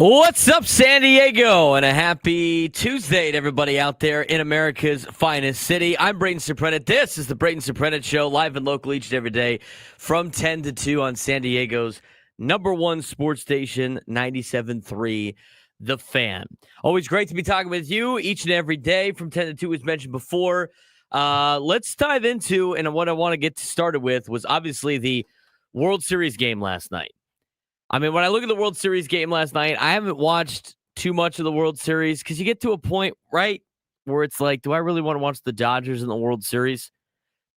What's up, San Diego? And a happy Tuesday to everybody out there in America's finest city. I'm Braden Surprenant. This is the Braden Surprenant Show, live and local each and every day from 10 to 2 on San Diego's number one sports station, 97.3 The Fan. Always great to be talking with you each and every day from 10 to 2, as mentioned before. Let's dive into, and what I want to get started with was obviously the World Series game last night. I mean, when I look at the World Series game last night, I haven't watched too much of the World Series because you get to a point, right, where it's like, do I really want to watch the Dodgers in the World Series?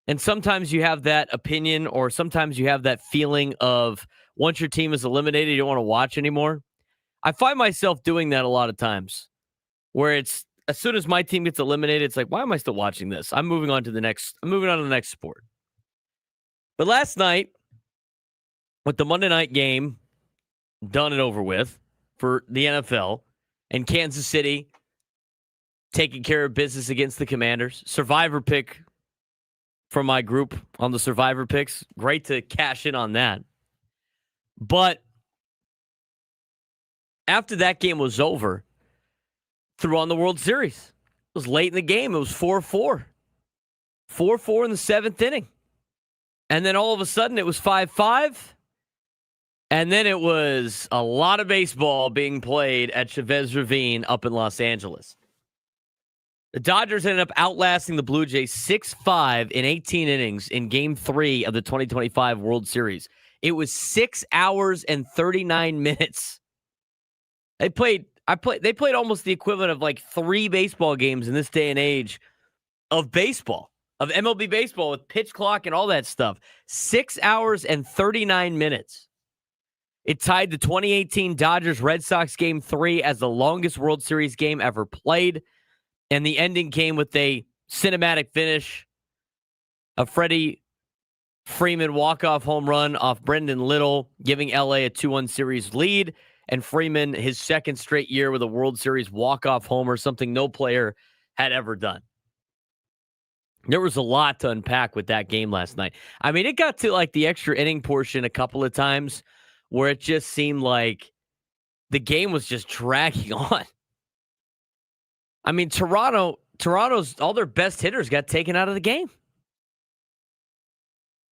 And sometimes you have that opinion, or sometimes you have that feeling of once your team is eliminated, you don't want to watch anymore. I find myself doing that a lot of times, where it's as soon as my team gets eliminated, it's like, why am I still watching this? I'm moving on to the next sport. But last night, with the Monday night game done and over with for the NFL, and Kansas City taking care of business against the Commanders. Survivor pick from my group on the Survivor picks. Great to cash in on that. But after that game was over, threw on the World Series. It was late in the game. It was 4-4. 4-4 in the seventh inning. And then all of a sudden it was 5-5. And then it was a lot of baseball being played at Chavez Ravine up in Los Angeles. The Dodgers ended up outlasting the Blue Jays 6-5 in 18 innings in Game 3 of the 2025 World Series. It was 6 hours and 39 minutes. They played almost the equivalent of like 3 baseball games in this day and age of baseball, of MLB baseball with pitch clock and all that stuff. 6 hours and 39 minutes. It tied the 2018 Dodgers-Red Sox Game 3 as the longest World Series game ever played. And the ending came with a cinematic finish. A Freddie Freeman walk-off home run off Brendan Little, giving LA a 2-1 series lead. And Freeman, his second straight year with a World Series walk-off homer, something no player had ever done. There was a lot to unpack with that game last night. I mean, it got to like the extra inning portion a couple of times, where it just seemed like the game was just dragging on. I mean, Toronto's all their best hitters got taken out of the game.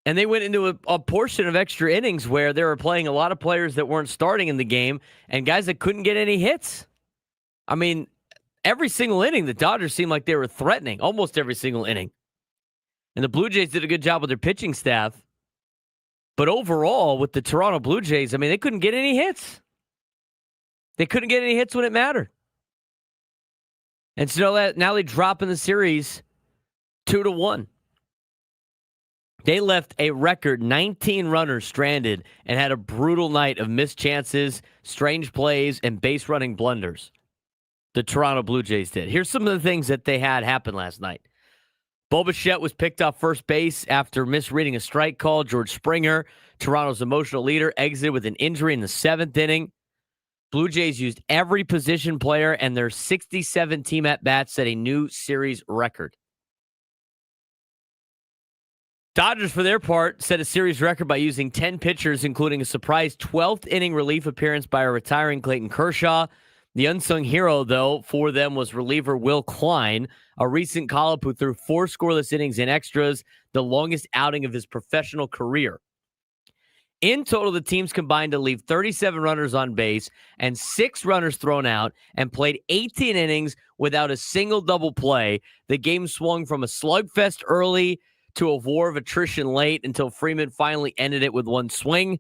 And they went into a portion of extra innings where they were playing a lot of players that weren't starting in the game and guys that couldn't get any hits. I mean, every single inning, the Dodgers seemed like they were threatening, almost every single inning. And the Blue Jays did a good job with their pitching staff. But overall, with the Toronto Blue Jays, I mean, they couldn't get any hits. They couldn't get any hits when it mattered. And so now they drop in the series 2-1. They left a record 19 runners stranded and had a brutal night of missed chances, strange plays, and base running blunders. The Toronto Blue Jays did. Here's some of the things that they had happen last night. Bo Bichette was picked off first base after misreading a strike call. George Springer, Toronto's emotional leader, exited with an injury in the 7th inning. Blue Jays used every position player, and their 67 team at-bats set a new series record. Dodgers, for their part, set a series record by using 10 pitchers, including a surprise 12th inning relief appearance by a retiring Clayton Kershaw. The unsung hero, though, for them was reliever Will Klein, a recent call-up who threw 4 scoreless innings in extras, the longest outing of his professional career. In total, the teams combined to leave 37 runners on base and 6 runners thrown out and played 18 innings without a single double play. The game swung from a slugfest early to a war of attrition late until Freeman finally ended it with 1 swing.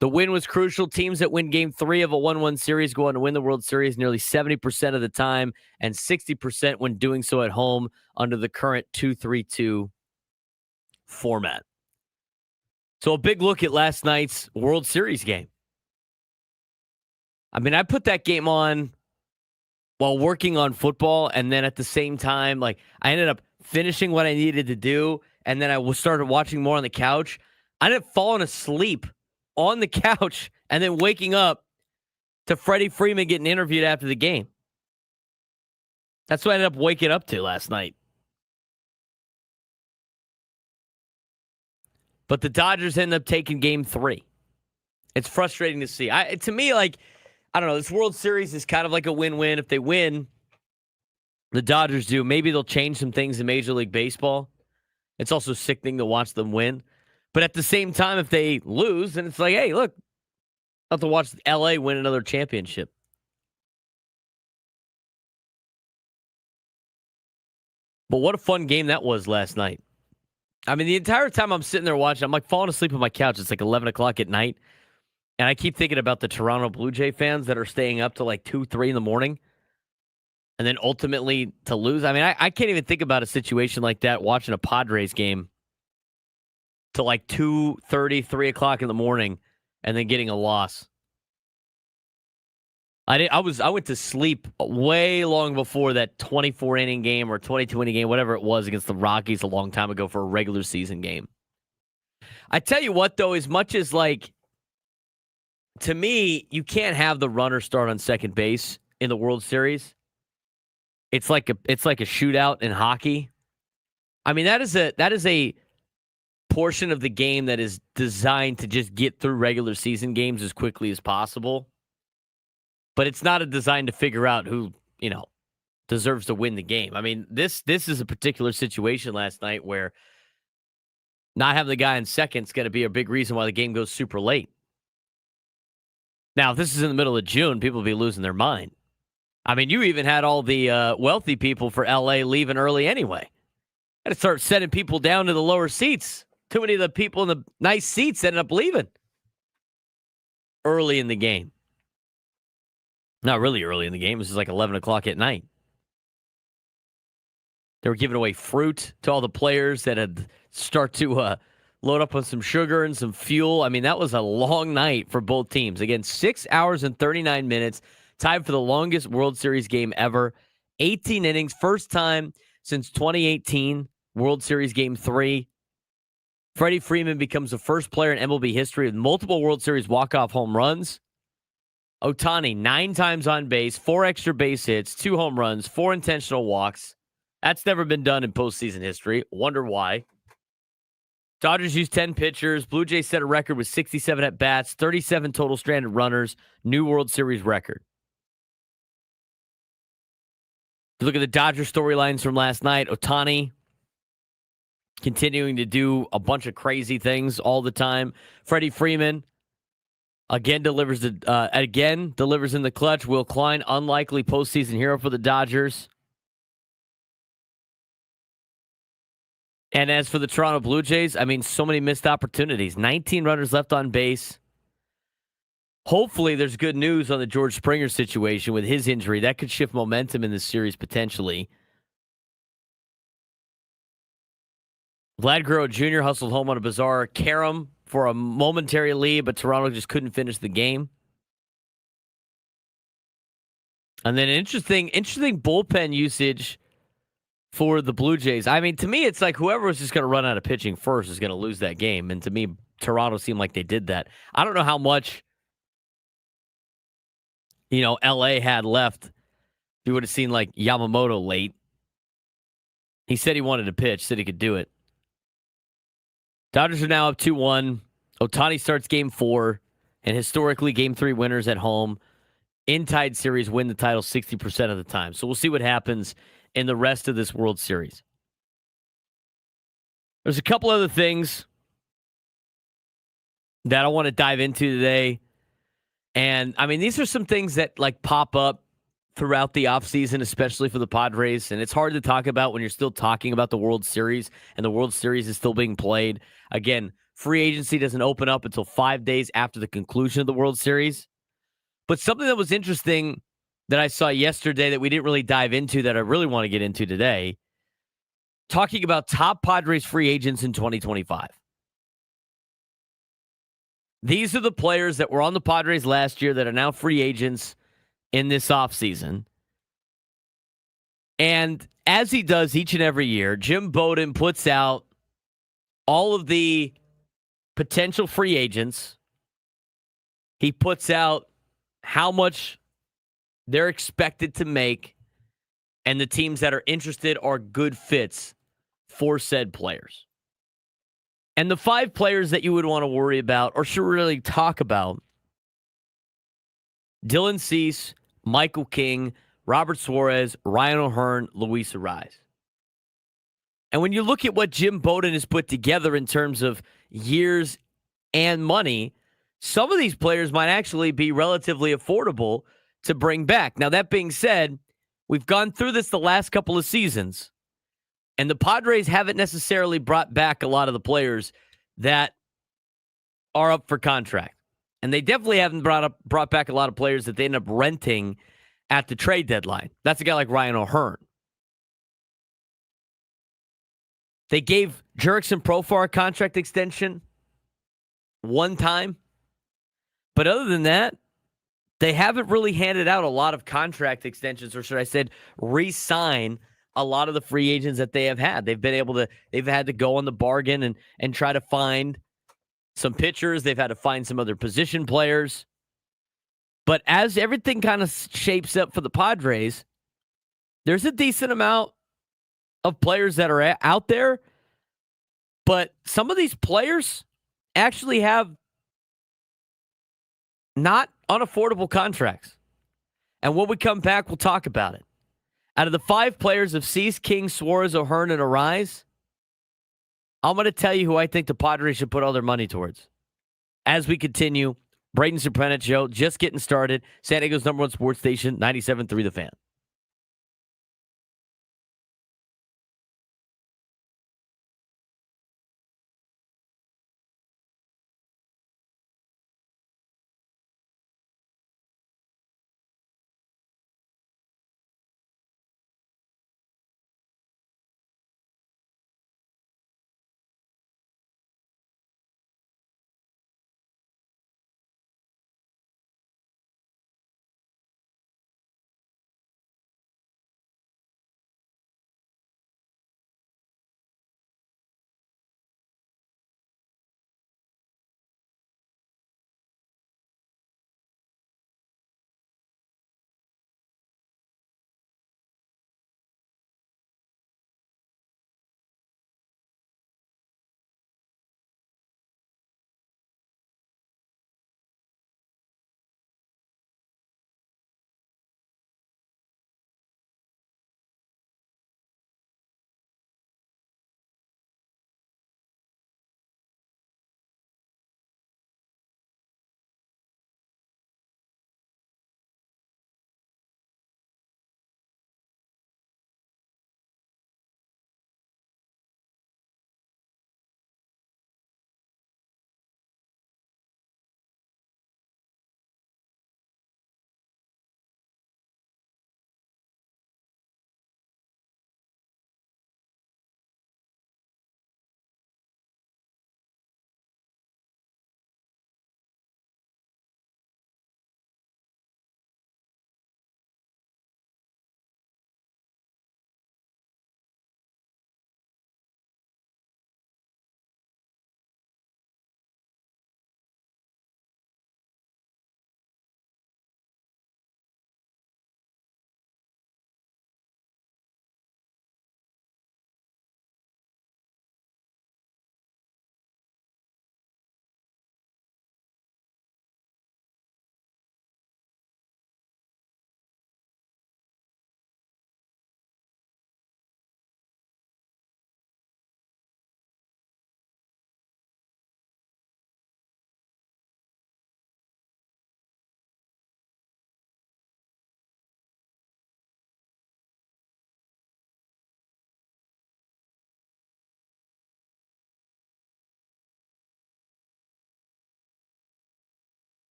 The win was crucial. Teams that win Game 3 of a 1-1 series go on to win the World Series nearly 70% of the time and 60% when doing so at home under the current 2-3-2 format. So a big look at last night's World Series game. I mean, I put that game on while working on football, and then at the same time, like, I ended up finishing what I needed to do, and then I started watching more on the couch. I ended up falling asleep on the couch and then waking up to Freddie Freeman getting interviewed after the game. That's what I ended up waking up to last night. But the Dodgers ended up taking Game 3. It's frustrating to see. To me, like, I don't know. This World Series is kind of like a win-win. If they win, the Dodgers do, maybe they'll change some things in Major League Baseball. It's also sickening to watch them win. But at the same time, if they lose, then it's like, hey, look, I'll have to watch LA win another championship. But what a fun game that was last night. I mean, the entire time I'm sitting there watching, I'm like falling asleep on my couch. It's like 11 o'clock at night. And I keep thinking about the Toronto Blue Jay fans that are staying up to like 2, 3 in the morning. And then ultimately to lose. I mean, I can't even think about a situation like that watching a Padres game to like 2:30, 3 o'clock in the morning and then getting a loss. I went to sleep way long before that 24-inning game or 22-inning game, whatever it was, against the Rockies a long time ago for a regular season game. I tell you what, though, as much as like, to me, you can't have the runner start on second base in the World Series. It's like a shootout in hockey. I mean, that is a portion of the game that is designed to just get through regular season games as quickly as possible. But it's not a design to figure out who, deserves to win the game. I mean, this is a particular situation last night where not having the guy in second is going to be a big reason why the game goes super late. Now, if this is in the middle of June, people will be losing their mind. I mean, you even had all the wealthy people for LA leaving early anyway. Got to start sending people down to the lower seats. Too many of the people in the nice seats ended up leaving early in the game. Not really early in the game. This is like 11 o'clock at night. They were giving away fruit to all the players that had start to load up on some sugar and some fuel. I mean, that was a long night for both teams. Again, 6 hours and 39 minutes. Tied for the longest World Series game ever. 18 innings. First time since 2018. World Series Game 3. Freddie Freeman becomes the first player in MLB history with multiple World Series walk-off home runs. Ohtani, 9 times on base, 4 extra base hits, 2 home runs, 4 intentional walks. That's never been done in postseason history. Wonder why. Dodgers used 10 pitchers. Blue Jays set a record with 67 at-bats, 37 total stranded runners. New World Series record. You look at the Dodger storylines from last night. Ohtani continuing to do a bunch of crazy things all the time. Freddie Freeman again delivers in the clutch. Will Klein, unlikely postseason hero for the Dodgers. And as for the Toronto Blue Jays, I mean, so many missed opportunities. 19 runners left on base. Hopefully there's good news on the George Springer situation with his injury. That could shift momentum in this series potentially. Vlad Guerrero Jr. hustled home on a bizarre carom for a momentary lead, but Toronto just couldn't finish the game. And then interesting bullpen usage for the Blue Jays. I mean, to me, it's like whoever was just going to run out of pitching first is going to lose that game. And to me, Toronto seemed like they did that. I don't know how much, LA had left. You would have seen like Yamamoto late. He said he wanted to pitch, said he could do it. Dodgers are now up 2-1. Ohtani starts game 4. And historically, game 3 winners at home in tied series win the title 60% of the time. So we'll see what happens in the rest of this World Series. There's a couple other things that I want to dive into today. And, I mean, these are some things that, like, pop up throughout the offseason, especially for the Padres. And it's hard to talk about when you're still talking about the World Series and the World Series is still being played. Again, free agency doesn't open up until 5 days after the conclusion of the World Series. But something that was interesting that I saw yesterday that we didn't really dive into that I really want to get into today, talking about top Padres free agents in 2025. These are the players that were on the Padres last year that are now free agents in this offseason. And as he does each and every year, Jim Bowden puts out all of the potential free agents. He puts out how much they're expected to make, and the teams that are interested are good fits for said players. And the 5 players that you would want to worry about or should really talk about Dylan Cease, Michael King, Robert Suarez, Ryan O'Hearn, Luis Arise. And when you look at what Jim Bowden has put together in terms of years and money, some of these players might actually be relatively affordable to bring back. Now, that being said, we've gone through this the last couple of seasons, and the Padres haven't necessarily brought back a lot of the players that are up for contract. And they definitely haven't brought back a lot of players that they end up renting at the trade deadline. That's a guy like Ryan O'Hearn. They gave Jurickson Profar a contract extension one time. But other than that, they haven't really handed out a lot of contract extensions, or should I say, re-sign a lot of the free agents that they have had. They've had to go on the bargain and try to find some pitchers. They've had to find some other position players. But as everything kind of shapes up for the Padres, there's a decent amount of players that are out there. But some of these players actually have not unaffordable contracts. And when we come back, we'll talk about it. Out of the 5 players of Cease, King, Suarez, O'Hearn, and Arise, I'm going to tell you who I think the Padres should put all their money towards. As we continue, Braden Surprenant Show, just getting started. San Diego's #1 sports station, 97.3 The Fan.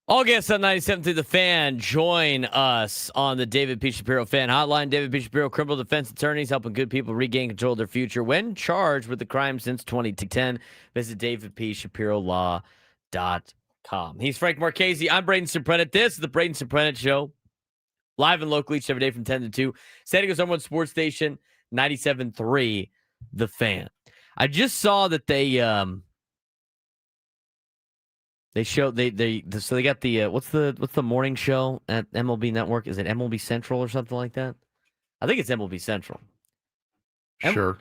All guests on 97 through the Fan, join us on the David P. Shapiro Fan Hotline. David P. Shapiro, criminal defense attorneys helping good people regain control of their future when charged with the crime since 2010. Visit davidpshapirolaw.com. He's Frank Marchese. I'm Braden Surprenant. This is the Braden Surprenant Show, live and local each every day from 10 to 2. San Diego's number one sports station, 97.3 The Fan. I just saw that they showed so they got the what's the morning show at MLB Network? Is it MLB Central or something like that? I think it's MLB Central. Sure.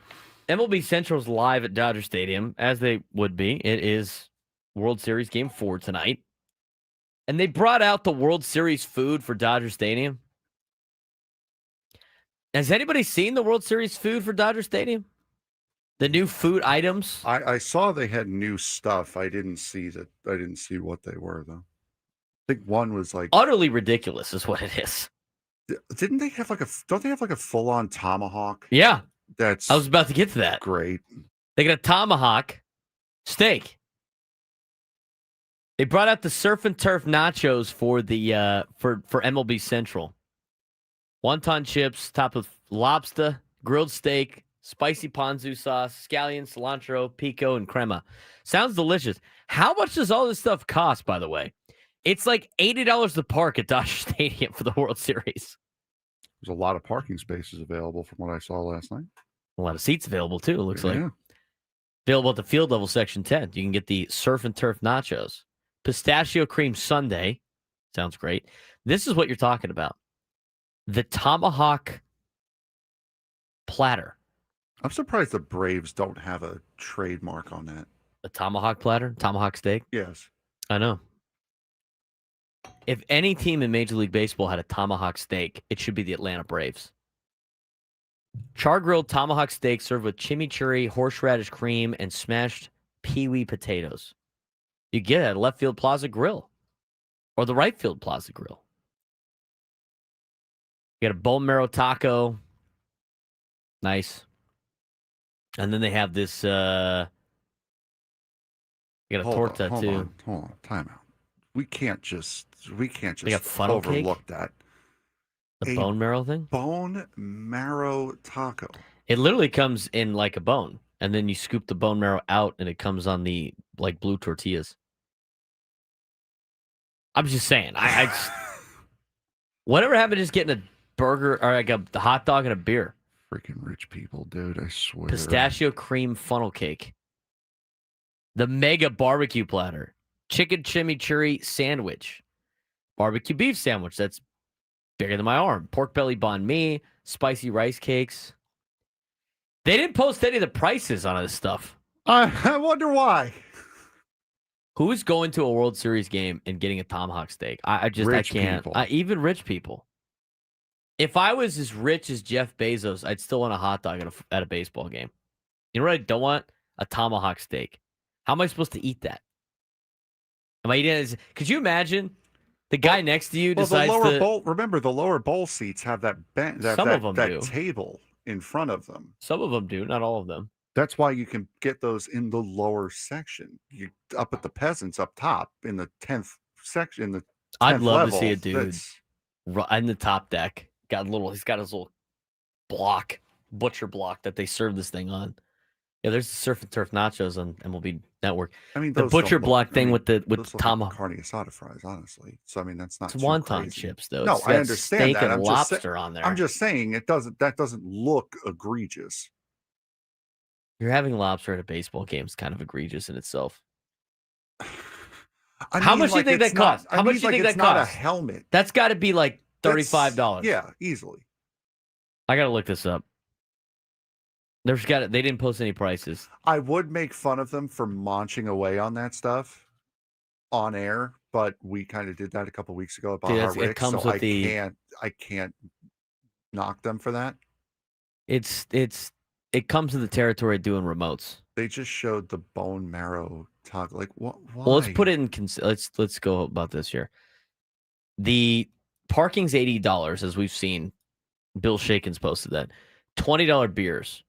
MLB Central's live at Dodger Stadium, as they would be. It is World Series Game 4 tonight. And they brought out the World Series food for Dodger Stadium. Has anybody seen the World Series food for Dodger Stadium? The new food items? I saw they had new stuff. I didn't see what they were, though. I think one was like utterly ridiculous is what it is. Don't they have like a full-on tomahawk? Yeah. I was about to get to that. Great. They got a tomahawk steak. They brought out the surf and turf nachos for the for MLB Central. Wonton chips topped with lobster, grilled steak, spicy ponzu sauce, scallion, cilantro, pico, and crema. Sounds delicious. How much does all this stuff cost, by the way? It's like $80 to park at Dodger Stadium for the World Series. There's a lot of parking spaces available from what I saw last night. A lot of seats available, too, it looks like. Available at the field level section 10. You can get the surf and turf nachos. Pistachio cream sundae. Sounds great. This is what you're talking about. The tomahawk platter. I'm surprised the Braves don't have a trademark on that. A tomahawk platter? Tomahawk steak? Yes. I know. If any team in Major League Baseball had a tomahawk steak, it should be the Atlanta Braves. Char-grilled tomahawk steak served with chimichurri, horseradish cream, and smashed peewee potatoes. You get it at Left Field Plaza Grill or the Right Field Plaza Grill. You got a bone marrow taco. Nice. And then they have this, you got a torta, too. Hold on. Time out. We can't just overlook that. The bone marrow thing? Bone marrow taco. It literally comes in like a bone, and then you scoop the bone marrow out, and it comes on the like blue tortillas. I'm just saying, I just, whatever happened to just getting a burger or like a hot dog and a beer? Freaking rich people, dude, I swear. Pistachio cream funnel cake. The mega barbecue platter. Chicken chimichurri sandwich. Barbecue beef sandwich. That's bigger than my arm. Pork belly banh mi. Spicy rice cakes. They didn't post any of the prices on this stuff. I wonder why. Who is going to a World Series game and getting a tomahawk steak? I can't. Even rich people. If I was as rich as Jeff Bezos, I'd still want a hot dog at a baseball game. You know what I don't want? A tomahawk steak. How am I supposed to eat that? Am I eating it? Could you imagine the guy next to you decides remember, the lower bowl seats have that table in front of them. Some of them do, not all of them. That's why you can get those in the lower section. You up at the peasants up top in the 10th section. In the 10th I'd love level, to see a dude in the top deck. He's got his little butcher block that they serve this thing on. Yeah, there's the surf and turf nachos on MLB Network. I mean, the butcher block thing with the tomahawk carne asada fries, honestly. So I mean, that's not. It's wonton chips, though. No, I understand steak that. And lobster on there. I'm just saying that doesn't look egregious. You're having lobster at a baseball game is kind of egregious in itself. How much do you think that costs? How much do you think that costs? Not a helmet. That's got to be like $35. Yeah, easily. I got to look this up. They didn't post any prices. I would make fun of them for munching away on that stuff on air, but we kind of did that a couple of weeks ago about our Rick, so I can't knock them for that. It comes to the territory of doing remotes. They just showed the bone marrow talk. Like what? Well, let's put it in. Let's go about this here. The parking's $80, as we've seen. Bill Shaken's posted that. $20 beers.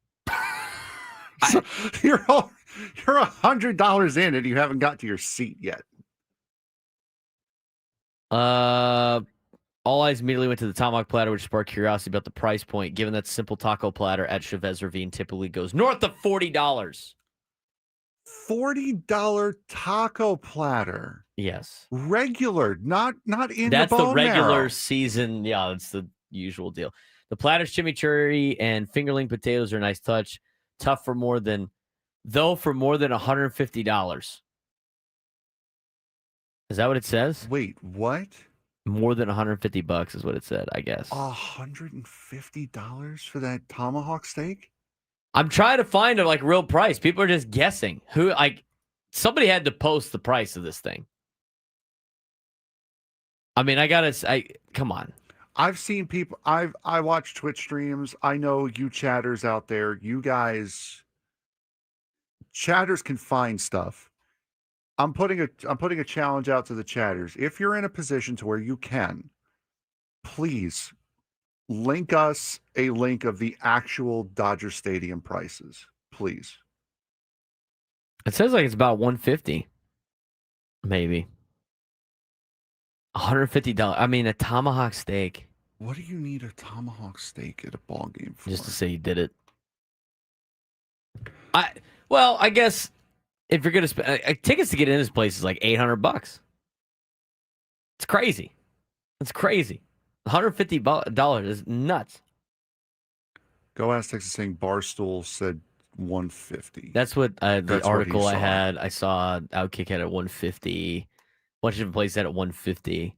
So you're $100 in and you haven't got to your seat yet. All eyes immediately went to the tomahawk platter, which sparked curiosity about the price point, given that simple taco platter at Chavez Ravine typically goes north of $40. $40 taco platter. Yes. Regular, not in That's the the bone regular marrow. season. Yeah, that's the usual deal. The platter's chimichurri and fingerling potatoes are a nice touch. Tough for more than $150. Is that what it says? Wait, what? More than $150 is what it said, I guess. $150 for that tomahawk steak? I'm trying to find a real price. People are just guessing. Somebody had to post the price of this thing. I mean, come on. I've seen people. I watch Twitch streams. I know you chatters out there. You guys, chatters can find stuff. I'm putting a challenge out to the chatters. If you're in a position to where you can, please link us a link of the actual Dodger Stadium prices, please. It says it's about $150, maybe $150. I mean, a tomahawk steak. What do you need a tomahawk steak at a ball game for? Just to say you did it. I guess if you're gonna spend tickets to get in this place is like $800. It's crazy. It's crazy. $150 is nuts. Go Aztecs is saying Barstool said 150. That's what the article I had. I saw Outkick had at 150. A bunch of different places had at 150.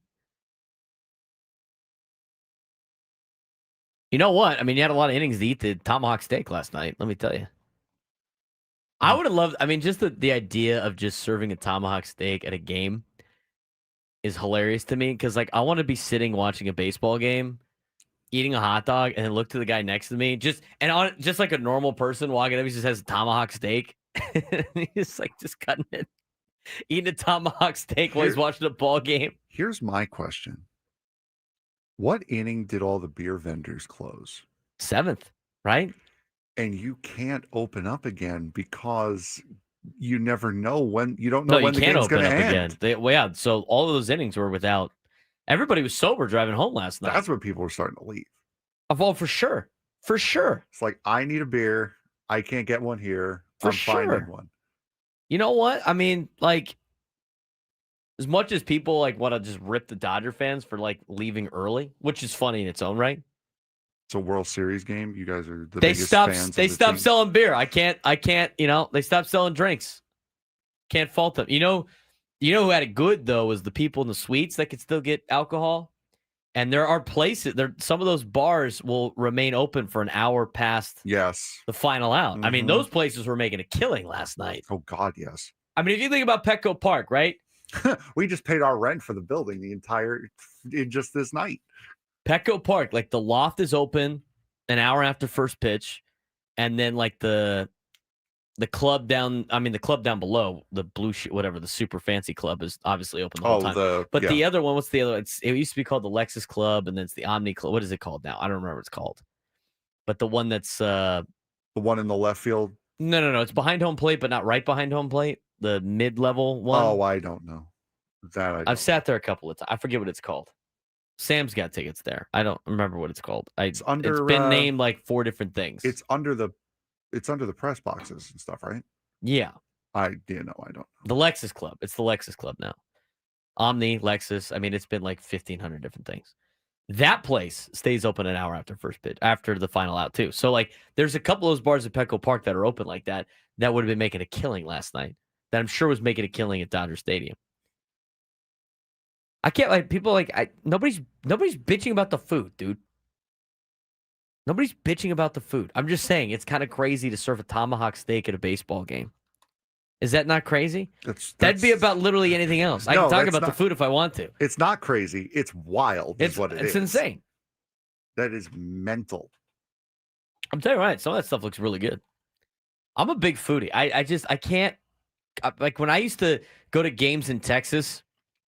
You know what? I mean, you had a lot of innings to eat the tomahawk steak last night. Let me tell you. I would have loved. I mean, just the idea of just serving a tomahawk steak at a game is hilarious to me because I want to be sitting watching a baseball game, eating a hot dog, and then look to the guy next to me, just like a normal person walking up, he just has a tomahawk steak. He's just cutting it, eating a tomahawk steak while he's watching a ball game. Here's my question: what inning did all the beer vendors close? 7th, right? And you can't open up again because you never know when. You don't know when the game's going to end. Again. So all of those innings were without. Everybody was sober driving home last night. That's when people were starting to leave. Well, for sure. For sure. It's like, I need a beer. I can't get one here. I'm finding one. You know what? I mean, as much as people want to just rip the Dodger fans for leaving early, which is funny in its own right. It's a World Series game. You guys are the biggest fans. They stopped selling beer. I can't. They stopped selling drinks. Can't fault them. You know who had it good though was the people in the suites that could still get alcohol. And there are places some of those bars will remain open for an hour past the final out. Mm-hmm. I mean, those places were making a killing last night. Oh God, yes. I mean, if you think about Petco Park, right? We just paid our rent for the building just this night. Petco Park, the loft is open an hour after first pitch, and then the club down below, the blue whatever, the super fancy club is obviously open the whole time. The other one, what's the other? It used to be called the Lexus Club, and then it's the Omni Club. What is it called now? I don't remember what it's called. But the one that's the one in the left field. No, it's behind home plate, but not right behind home plate. The mid-level one. Oh, I don't know. I've sat there a couple of times. I forget what it's called. Sam's got tickets there. I don't remember what it's called. It's been named 4 different things. It's under the press boxes and stuff, right? Yeah. I don't know. The Lexus Club. It's the Lexus Club now. Omni, Lexus. I mean, it's been 1,500 different things. That place stays open an hour after first pitch, after the final out too. So there's a couple of those bars at Petco Park that are open like that would have been making a killing last night. That I'm sure was making a killing at Dodger Stadium. I can't people nobody's bitching about the food, dude. Nobody's bitching about the food. I'm just saying it's kind of crazy to serve a tomahawk steak at a baseball game. Is that not crazy? That'd be about literally anything else. I can talk about the food if I want to. It's not crazy. It's wild. It's insane. That is mental. I'm telling you right. Some of that stuff looks really good. I'm a big foodie. I can't when I used to go to games in Texas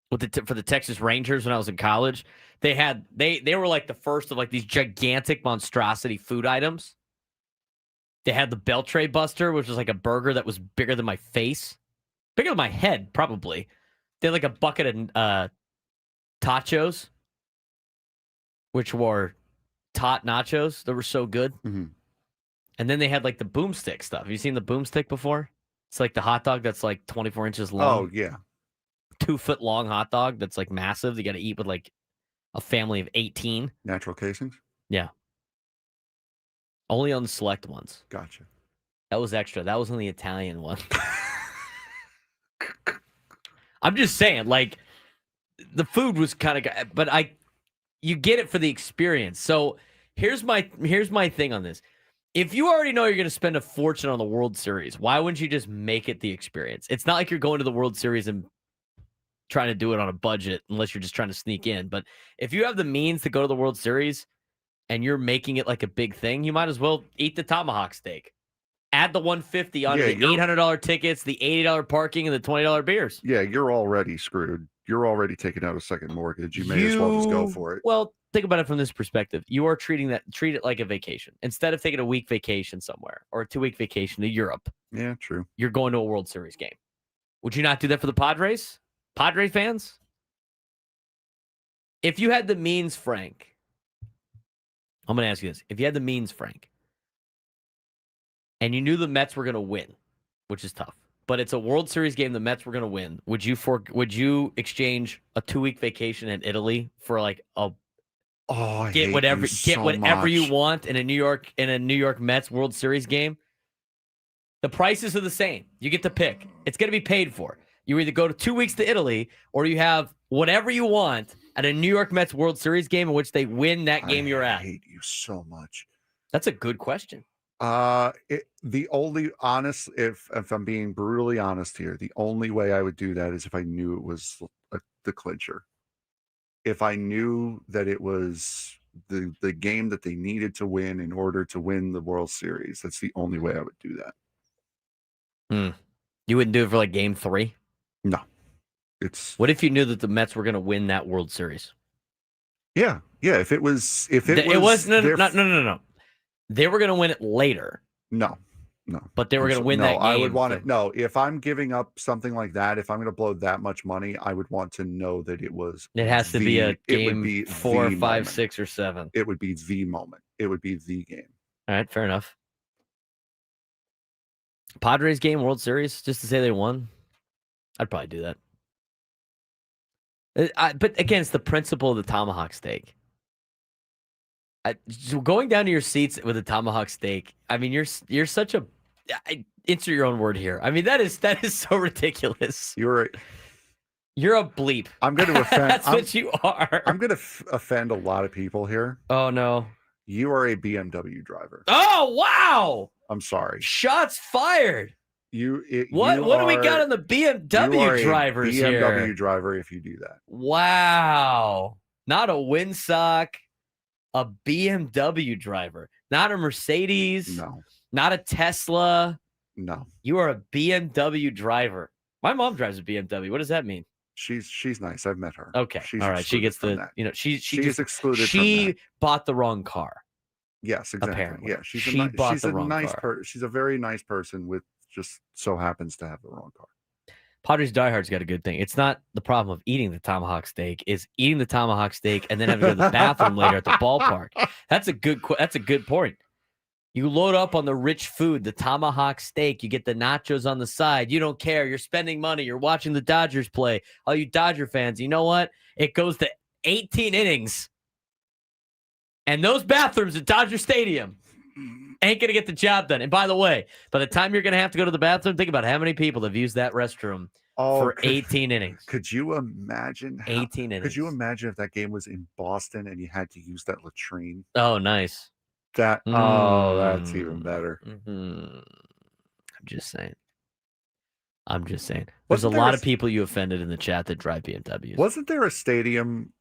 for the Texas Rangers when I was in college. They were the first of these gigantic monstrosity food items. They had the Beltray Buster, which was a burger that was bigger than my face, bigger than my head, probably. They had a bucket of tachos, which were tot nachos that were so good. Mm-hmm. And then they had like the boomstick stuff. Have you seen the boomstick before? It's like the hot dog that's like 24 inches long. Oh, yeah. 2-foot long hot dog that's like massive. You got to eat with like a family of 18. Natural casings? Yeah. Only on the select ones. Gotcha. That was extra. That was on the Italian one. I'm just saying, like, the food was kind of, but you get it for the experience. So here's my thing on this. If you already know you're going to spend a fortune on the World Series, why wouldn't you just make it the experience? It's not like you're going to the World Series and trying to do it on a budget unless you're just trying to sneak in. But if you have the means to go to the World Series and you're making it like a big thing, you might as well eat the tomahawk steak. Add the $150 on the $800 tickets, the $80 parking, and the $20 beers. Yeah, you're already screwed. You're already taking out a second mortgage. You may as well just go for it. Well, think about it from this perspective. You are treat it like a vacation. Instead of taking a week vacation somewhere or a 2-week vacation to Europe. Yeah, true. You're going to a World Series game. Would you not do that for the Padres? Padre fans? If you had the means, Frank, I'm going to ask you this. If you had the means, Frank, and you knew the Mets were going to win, which is tough, but it's a World Series game the Mets were going to win, would you exchange a 2-week vacation in Italy for like get whatever you want in a New York Mets World Series game? The prices are the same. You get to pick. It's going to be paid for. You either go to 2 weeks to Italy or you have whatever you want at a New York Mets World Series game in which they win that game you're at. I hate you so much. That's a good question. The only honest, if I'm being brutally honest here, the only way I would do that is if I knew it was the clincher. If I knew that it was the game that they needed to win in order to win the World Series, that's the only way I would do that. You wouldn't do it for like game 3? No. What if you knew that the Mets were going to win that World Series? Yeah. If it was no. They were going to win it later. No. But they were going to win that game. I would want it. No, if I'm giving up something like that, if I'm going to blow that much money, I would want to know that it was. It has to be a game 4, 5, 6, or 7. It would be the moment. It would be the game. All right, fair enough. Padres game, World Series, just to say they won. I'd probably do that. But again, it's the principle of the tomahawk steak. Going down to your seats with a tomahawk steak. I mean, you're such a insert your own word here. I mean, that is so ridiculous. You're a bleep. I'm going to offend. That's what you are. I'm going to offend a lot of people here. Oh no, you are a BMW driver. Oh wow. I'm sorry. Shots fired. What do we got on the BMW drivers here? BMW here? driver if you do that. Wow. Not a windsock, a BMW driver. Not a Mercedes. No. Not a Tesla. No. You are a BMW driver. My mom drives a BMW. What does that mean? She's nice. I've met her. Okay. All right. She gets she's excluded. She bought the wrong car. Yes, exactly. Apparently. Yeah, she's a very nice person with just so happens to have the wrong car. Padres diehard's got a good thing. It's not the problem of eating the tomahawk steak; it's eating the tomahawk steak and then having to go to the bathroom later at the ballpark. That's a good point. You load up on the rich food, the tomahawk steak. You get the nachos on the side. You don't care. You're spending money. You're watching the Dodgers play. All you Dodger fans, you know what? It goes to 18 innings. And those bathrooms at Dodger Stadium ain't going to get the job done. And by the way, by the time you're going to have to go to the bathroom, think about how many people have used that restroom for 18 innings. Could you imagine? 18 innings. Could you imagine if that game was in Boston and you had to use that latrine? Oh, nice. That's even better. I'm just saying. There's a lot of people you offended in the chat that drive BMWs. Wasn't there a stadium?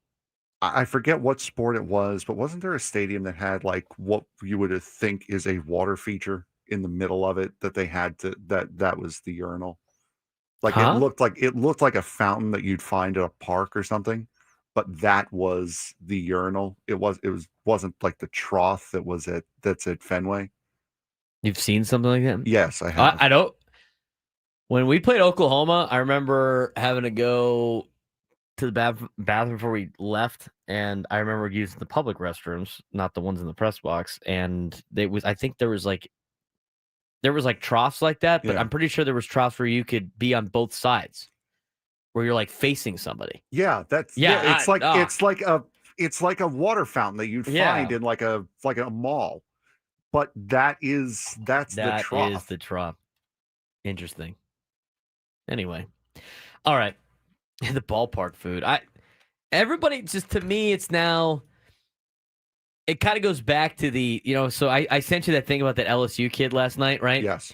I forget what sport it was, but wasn't there a stadium that had like what you would think is a water feature in the middle of it that they had to that was the urinal? Like it looked like a fountain that you'd find at a park or something, but that was the urinal. It wasn't like the trough that's at Fenway. You've seen something like that? Yes, I have. I don't. When we played Oklahoma, I remember having to go to the bathroom before we left, and I remember using the public restrooms, not the ones in the press box. And I think there was like troughs like that, but I'm pretty sure there was troughs where you could be on both sides, where you're like facing somebody. Yeah, it's like a water fountain that you'd find in like a mall, but that's the trough. That is the trough. Interesting. Anyway, all right. The ballpark food. Everybody, just to me, it's now. It kind of goes back to the, so I sent you that thing about that LSU kid last night, right? Yes.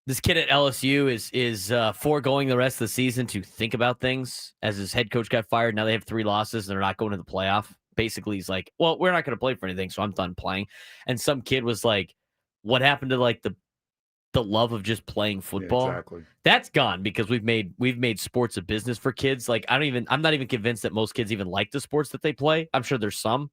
This kid at LSU is foregoing the rest of the season to think about things as his head coach got fired. Now they have 3 losses and they're not going to the playoff. Basically, he's like, well, we're not going to play for anything, so I'm done playing. And some kid was like, what happened to like the love of just playing football? Yeah, exactly. That's gone because we've made sports a business for kids. Like I'm not even convinced that most kids even like the sports that they play. I'm sure there's some,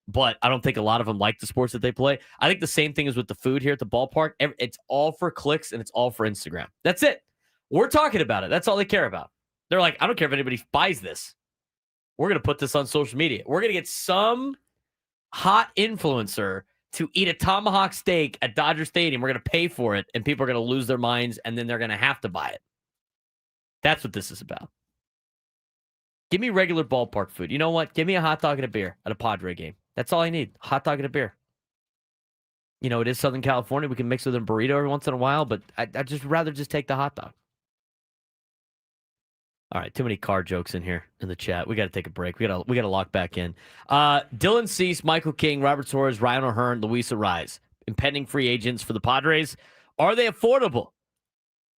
but I don't think a lot of them like the sports that they play. I think the same thing is with the food here at the ballpark. It's all for clicks and it's all for Instagram. That's it. We're talking about it. That's all they care about. They're like, I don't care if anybody buys this. We're going to put this on social media. We're going to get some hot influencer to eat a tomahawk steak at Dodger Stadium. We're going to pay for it, and people are going to lose their minds, and then they're going to have to buy it. That's what this is about. Give me regular ballpark food. You know what? Give me a hot dog and a beer at a Padre game. That's all I need. Hot dog and a beer. It is Southern California. We can mix with a burrito every once in a while, but I'd just rather just take the hot dog. All right, too many car jokes in here in the chat. We got to take a break. We got to lock back in. Dylan Cease, Michael King, Robert Torres, Ryan O'Hearn, Luis Arraez, impending free agents for the Padres. Are they affordable?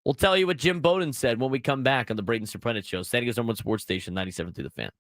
We'll tell you what Jim Bowden said when we come back on the Braden Surprenant Show. San Diego's #1 sports station, 97 through the Fan.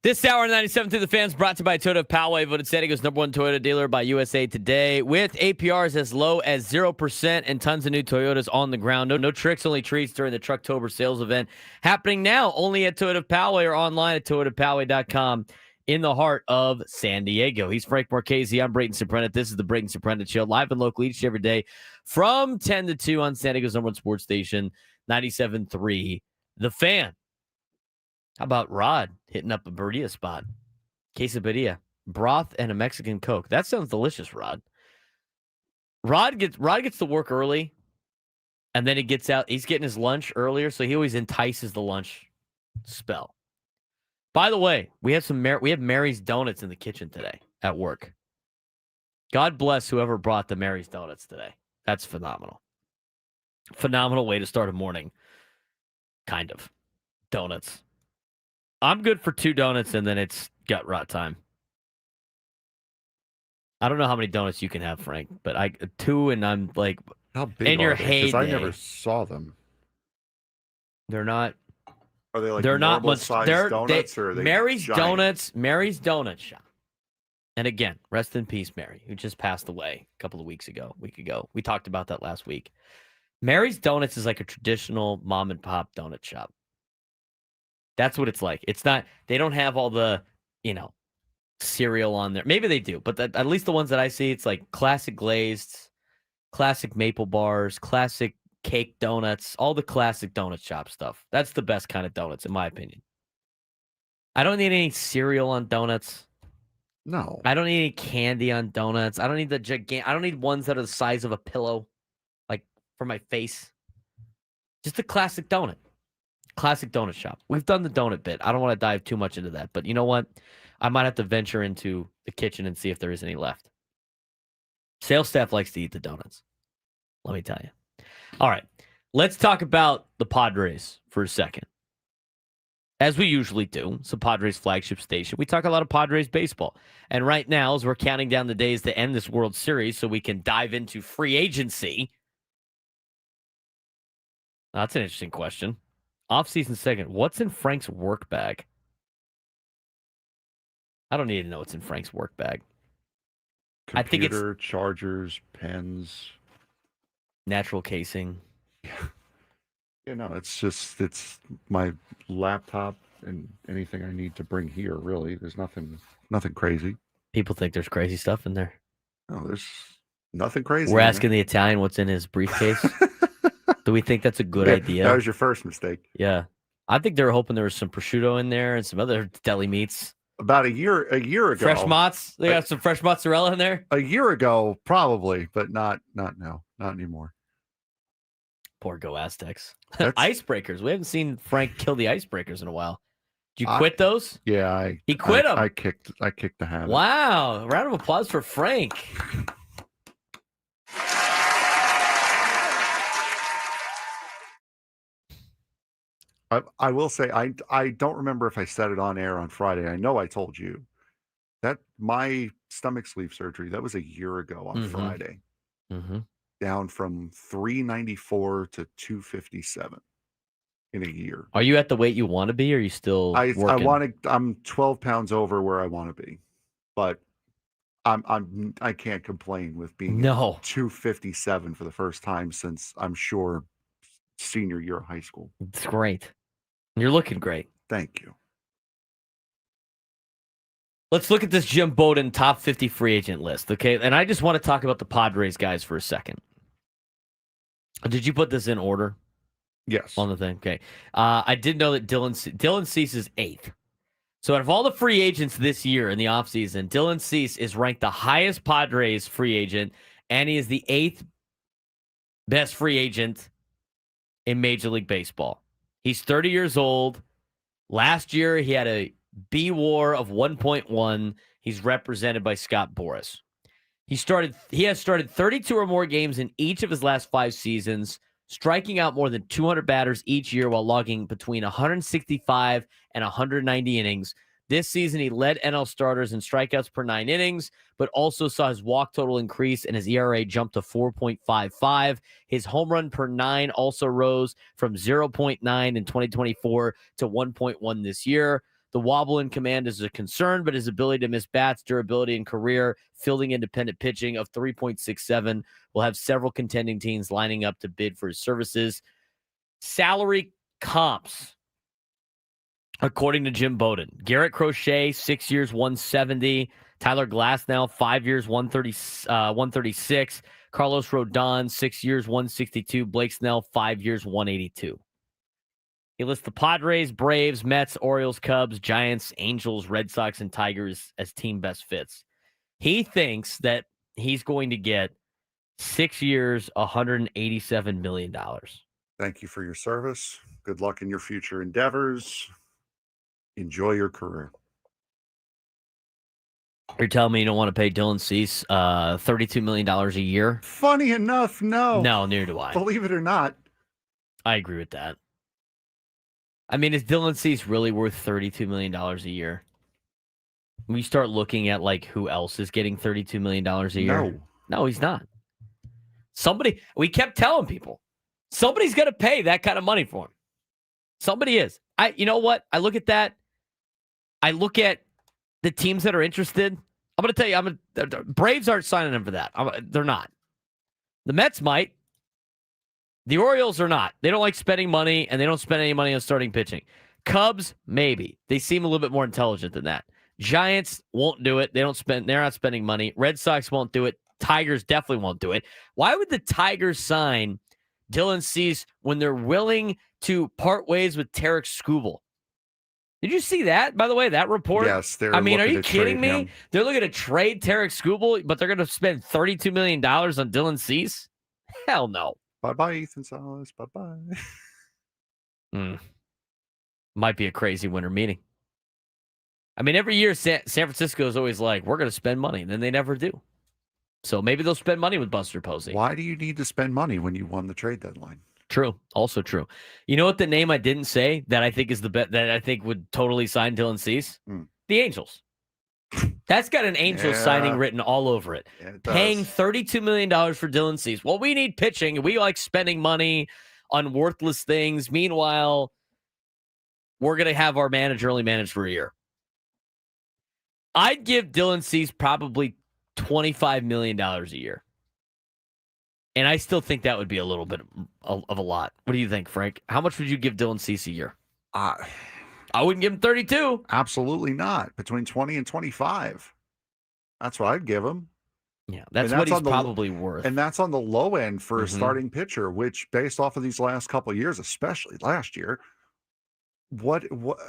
This hour, 97 through the fans, brought to you by Toyota of Poway, voted San Diego's #1 Toyota dealer by USA Today, with APRs as low as 0% and tons of new Toyotas on the ground. No tricks, only treats during the Trucktober sales event happening now only at Toyota of Poway or online at toyotapoway.com in the heart of San Diego. He's Frank Marchese. I'm Braden Surprenant. This is the Braden Surprenant Show, live and local each and every day from 10 to 2 on San Diego's #1 sports station, 97.3 The Fan. How about Rod hitting up a burrito spot? Quesadilla, broth, and a Mexican Coke. That sounds delicious, Rod. Rod gets to work early, and then he gets out. He's getting his lunch earlier, so he always entices the lunch spell. By the way, we have Mary's Donuts in the kitchen today at work. God bless whoever brought the Mary's Donuts today. That's phenomenal. Phenomenal way to start a morning. Kind of. Donuts. I'm good for 2 donuts, and then it's gut rot time. I don't know how many donuts you can have, Frank, but 2, and I'm like, how big in your they? heyday. I never saw them. They're not. Are they like they're not much. Size donuts, or are they Mary's giant? Donuts, Mary's Donut Shop. And again, rest in peace, Mary, who just passed away a couple of week ago. We talked about that last week. Mary's Donuts is like a traditional mom and pop donut shop. That's what it's like. It's not, they don't have all the, cereal on there. Maybe they do, but at least the ones that I see, it's like classic glazed, classic maple bars, classic cake donuts, all the classic donut shop stuff. That's the best kind of donuts, in my opinion. I don't need any cereal on donuts. No. I don't need any candy on donuts. I don't need I don't need ones that are the size of a pillow, like for my face. Just a classic donut. Classic donut shop. We've done the donut bit. I don't want to dive too much into that, but you know what? I might have to venture into the kitchen and see if there is any left. Sales staff likes to eat the donuts. Let me tell you. All right. Let's talk about the Padres for a second. As we usually do, it's the Padres flagship station. We talk a lot of Padres baseball. And right now, as we're counting down the days to end this World Series so we can dive into free agency. That's an interesting question. Offseason second. What's in Frank's work bag? I don't need to know what's in Frank's work bag. Computer, I think it's chargers, pens, natural casing. It's my laptop and anything I need to bring here. Really, there's nothing crazy. People think there's crazy stuff in there. No, there's nothing crazy. We're asking the Italian what's in his briefcase. Do we think that's a good idea? That was your first mistake. Yeah. I think they were hoping there was some prosciutto in there and some other deli meats. About a year ago. Fresh mozz? They got some fresh mozzarella in there? A year ago, probably, but not now. Not anymore. Poor Go Aztecs. Icebreakers. We haven't seen Frank kill the icebreakers in a while. Did you quit those? Yeah, he quit them. I kicked the habit. Wow. Round of applause for Frank. I will say I don't remember if I said it on air on Friday. I know I told you that my stomach sleeve surgery, that was a year ago on Friday. Mm-hmm. Down from 394 to 257 in a year. Are you at the weight you want to be, or are you still working? I'm 12 pounds over where I want to be, but I can't complain with being at 257 for the first time since, I'm sure, senior year of high school. It's great. You're looking great. Thank you. Let's look at this Jim Bowden top 50 free agent list, okay? And I just want to talk about the Padres guys for a second. Did you put this in order? Yes. On the thing, okay. I did know that Dylan Cease is 8th. So out of all the free agents this year in the offseason, Dylan Cease is ranked the highest Padres free agent, and he is the 8th best free agent in Major League Baseball. He's 30 years old. Last year, he had a B WAR of 1.1. He's represented by Scott Boras. He has started 32 or more games in each of his last 5 seasons, striking out more than 200 batters each year while logging between 165 and 190 innings. This season, he led NL starters in strikeouts per 9 innings, but also saw his walk total increase and his ERA jump to 4.55. His home run per 9 also rose from 0.9 in 2024 to 1.1 this year. The wobble in command is a concern, but his ability to miss bats, durability, and career fielding independent pitching of 3.67 will have several contending teams lining up to bid for his services. Salary comps, according to Jim Bowden: Garrett Crochet, 6 years, 170. Tyler Glasnow, 5 years, 136. Carlos Rodon, 6 years, 162. Blake Snell, 5 years, 182. He lists the Padres, Braves, Mets, Orioles, Cubs, Giants, Angels, Red Sox, and Tigers as team best fits. He thinks that he's going to get 6 years, $187 million. Thank you for your service. Good luck in your future endeavors. Enjoy your career. You're telling me you don't want to pay Dylan Cease $32 million a year? Funny enough, no. No, neither do I. Believe it or not. I agree with that. I mean, is Dylan Cease really worth $32 million a year? We start looking at like who else is getting $32 million a year. No, he's not. We kept telling people, somebody's going to pay that kind of money for him. Somebody is. You know what? I look at that. I look at the teams that are interested. I'm going to tell you, Braves aren't signing him for that. They're not. The Mets might. The Orioles are not. They don't like spending money, and they don't spend any money on starting pitching. Cubs, maybe. They seem a little bit more intelligent than that. Giants won't do it. They're not spending money. Red Sox won't do it. Tigers definitely won't do it. Why would the Tigers sign Dylan Cease when they're willing to part ways with Tarek Skubal? Did you see that, by the way, that report? Yes. Are you kidding me? Him. They're looking to trade Tarek Skubal, but they're going to spend $32 million on Dylan Cease? Hell no. Bye-bye, Ethan Salas. Bye-bye. Might be a crazy winter meeting. I mean, every year San Francisco is always like, we're going to spend money, and then they never do. So maybe they'll spend money with Buster Posey. Why do you need to spend money when you won the trade deadline? True. Also true. You know what the name I didn't say that I think is the bet that I think would totally sign Dylan Cease? The Angels. That's got an Angels signing written all over it. Yeah, it paying $32 million for Dylan Cease. Well, we need pitching. We like spending money on worthless things. Meanwhile, we're going to have our manager only manage for a year. I'd give Dylan Cease probably $25 million a year. And I still think that would be a little bit of a lot. What do you think, Frank? How much would you give Dylan Cease a year? I wouldn't give him 32. Absolutely not. Between 20 and 25. That's what I'd give him. Yeah, that's what he's probably worth. And that's on the low end for a starting pitcher, which based off of these last couple of years, especially last year,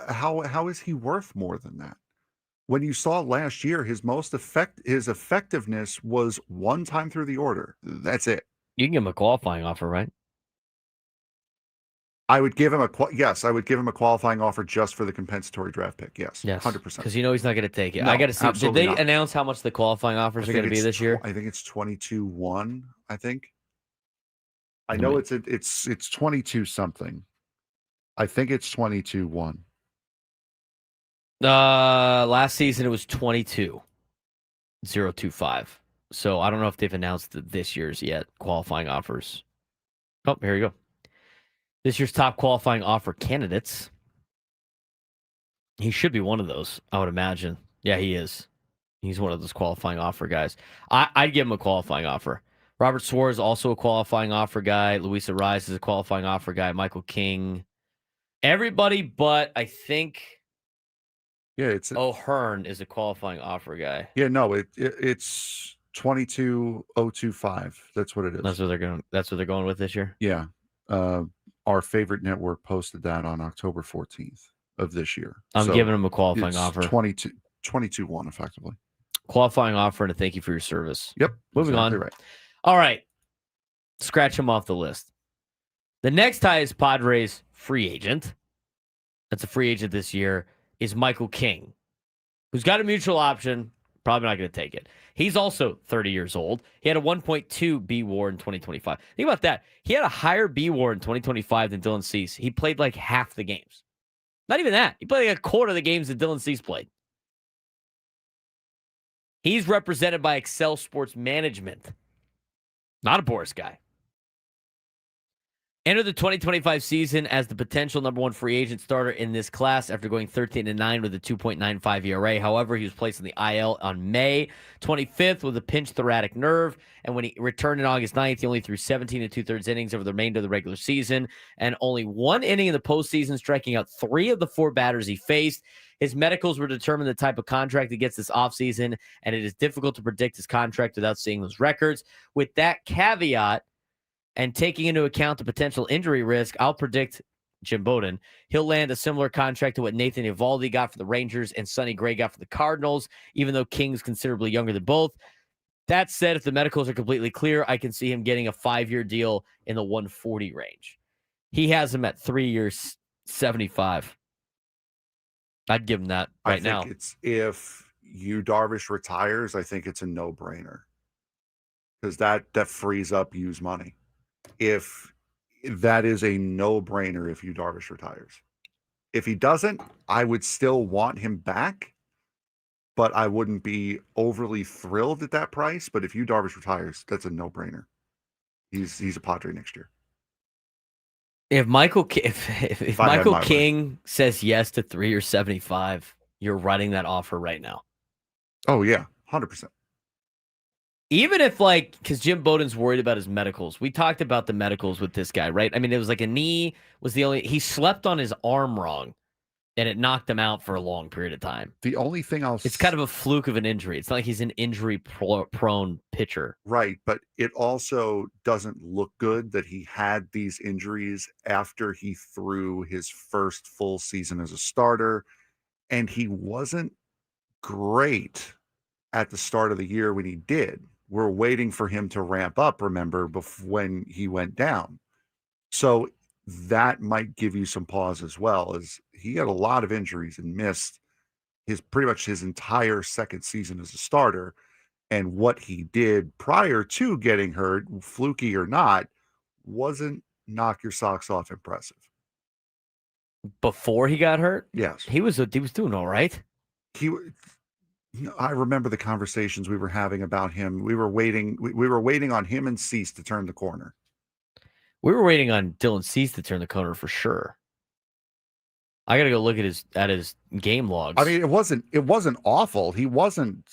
how is he worth more than that? When you saw last year, his effectiveness was one time through the order. That's it. You can give him a qualifying offer, right? I would give him a qualifying offer just for the compensatory draft pick. Yes, 100%. Because he's not going to take it. No, I got to see. Did they announce how much the qualifying offers are going to be this year? I think it's 22-1. I think. I know it's 22 something. I think it's 22-1. Last season it was 22.025. So I don't know if they've announced this year's yet qualifying offers. Oh, here you go. This year's top qualifying offer candidates. He should be one of those, I would imagine. Yeah, he is. He's one of those qualifying offer guys. I'd give him a qualifying offer. Robert Suarez also a qualifying offer guy. Luis Ariz is a qualifying offer guy. Michael King. Everybody but I think O'Hearn is a qualifying offer guy. Yeah, no, it's 22,025. That's what it is. That's what they're going with this year? Yeah. Our favorite network posted that on October 14th of this year. I'm giving him a qualifying offer. 22-1 effectively. Qualifying offer and a thank you for your service. Yep. Moving on. Right. All right. Scratch him off the list. The next highest Padres free agent, that's a free agent this year, is Michael King, who's got a mutual option. Probably not going to take it. He's also 30 years old. He had a 1.2 B WAR in 2025. Think about that. He had a higher B WAR in 2025 than Dylan Cease. He played like half the games. Not even that. He played like a quarter of the games that Dylan Cease played. He's represented by Excel Sports Management. Not a Boris guy. Entered the 2025 season as the potential number one free agent starter in this class after going 13-9 with a 2.95 ERA. However, he was placed on the IL on May 25th with a pinched thoracic nerve. And when he returned on August 9th, he only threw 17 2/3 innings over the remainder of the regular season and only one inning in the postseason, striking out 3 of the 4 batters he faced. His medicals were determine the type of contract he gets this offseason, and it is difficult to predict his contract without seeing those records. With that caveat, and taking into account the potential injury risk, I'll predict Jim Bowden. He'll land a similar contract to what Nathan Eovaldi got for the Rangers and Sonny Gray got for the Cardinals, even though King's considerably younger than both. That said, if the medicals are completely clear, I can see him getting a 5-year deal in the 140 range. He has him at 3 years, 75. I'd give him that right now. It's if Yu Darvish retires, I think it's a no-brainer because that frees up Yu's money. If that is a no-brainer if Yu Darvish retires. If he doesn't, I would still want him back, but I wouldn't be overly thrilled at that price. But if Yu Darvish retires, that's a no-brainer. He's a Padre next year. If Michael King says yes to 3 years 75, you're writing that offer right now. Oh yeah, 100%. Even if, because Jim Bowden's worried about his medicals. We talked about the medicals with this guy, right? I mean, it was like a knee was the only... He slept on his arm wrong, and it knocked him out for a long period of time. The only thing It's kind of a fluke of an injury. It's not like he's an injury-prone pitcher. Right, but it also doesn't look good that he had these injuries after he threw his first full season as a starter, and he wasn't great at the start of the year when he did. We're waiting for him to ramp up, remember, when he went down. So that might give you some pause as well, as he had a lot of injuries and missed pretty much his entire second season as a starter. And what he did prior to getting hurt, fluky or not, wasn't knock your socks off impressive. Before he got hurt? Yes. He was doing all right. I remember the conversations we were having about him. We were waiting on him and Cease to turn the corner. We were waiting on Dylan Cease to turn the corner for sure. I got to go look at his game logs. I mean, it wasn't awful. He wasn't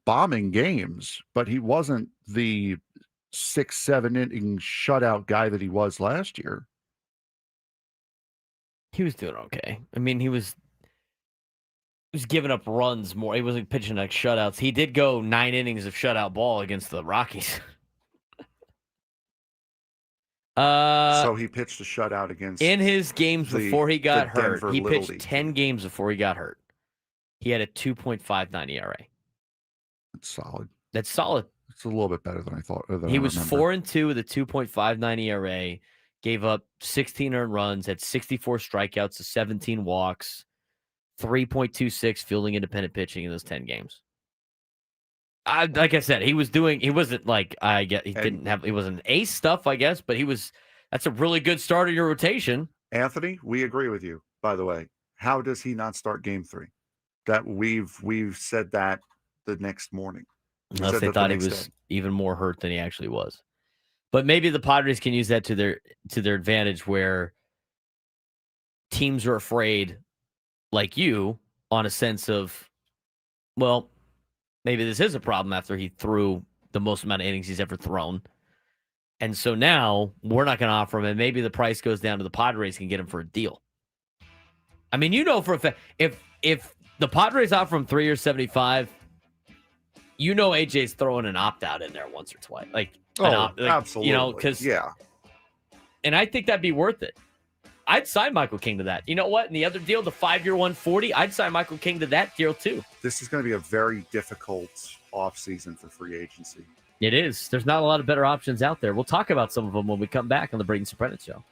bombing games, but he wasn't the 6-7 inning shutout guy that he was last year. He was doing okay. I mean, he was giving up runs more. He wasn't pitching like shutouts. He did go 9 innings of shutout ball against the Rockies. So he pitched a shutout against... In his games before he got hurt, Denver he Little pitched League 10 games before he got hurt. He had a 2.59 ERA. That's solid. That's solid. It's a little bit better than I thought. He was 4-2 with a 2.59 ERA, gave up 16 earned runs, had 64 strikeouts to 17 walks, 3.26 fielding independent pitching in those 10 games. Like I said, he wasn't like, he wasn't ace stuff, I guess, but that's a really good start of your rotation. Anthony, we agree with you, by the way. How does he not start game 3? That we've said that the next morning. Unless they thought he was even more hurt than he actually was. But maybe the Padres can use that to their advantage, where teams are afraid, like you, on a sense of, well, Maybe this is a problem after he threw the most amount of innings he's ever thrown. And so now we're not going to offer him, and maybe the price goes down to the Padres can get him for a deal. I mean, for a fact, if the Padres offer him 3 years, 75, AJ's throwing an opt-out in there once or twice. Absolutely. Because and I think that'd be worth it. I'd sign Michael King to that. You know what? And the other deal, the 5-year 140, I'd sign Michael King to that deal too. This is going to be a very difficult offseason for free agency. It is. There's not a lot of better options out there. We'll talk about some of them when we come back on the Braden Surprenant Show.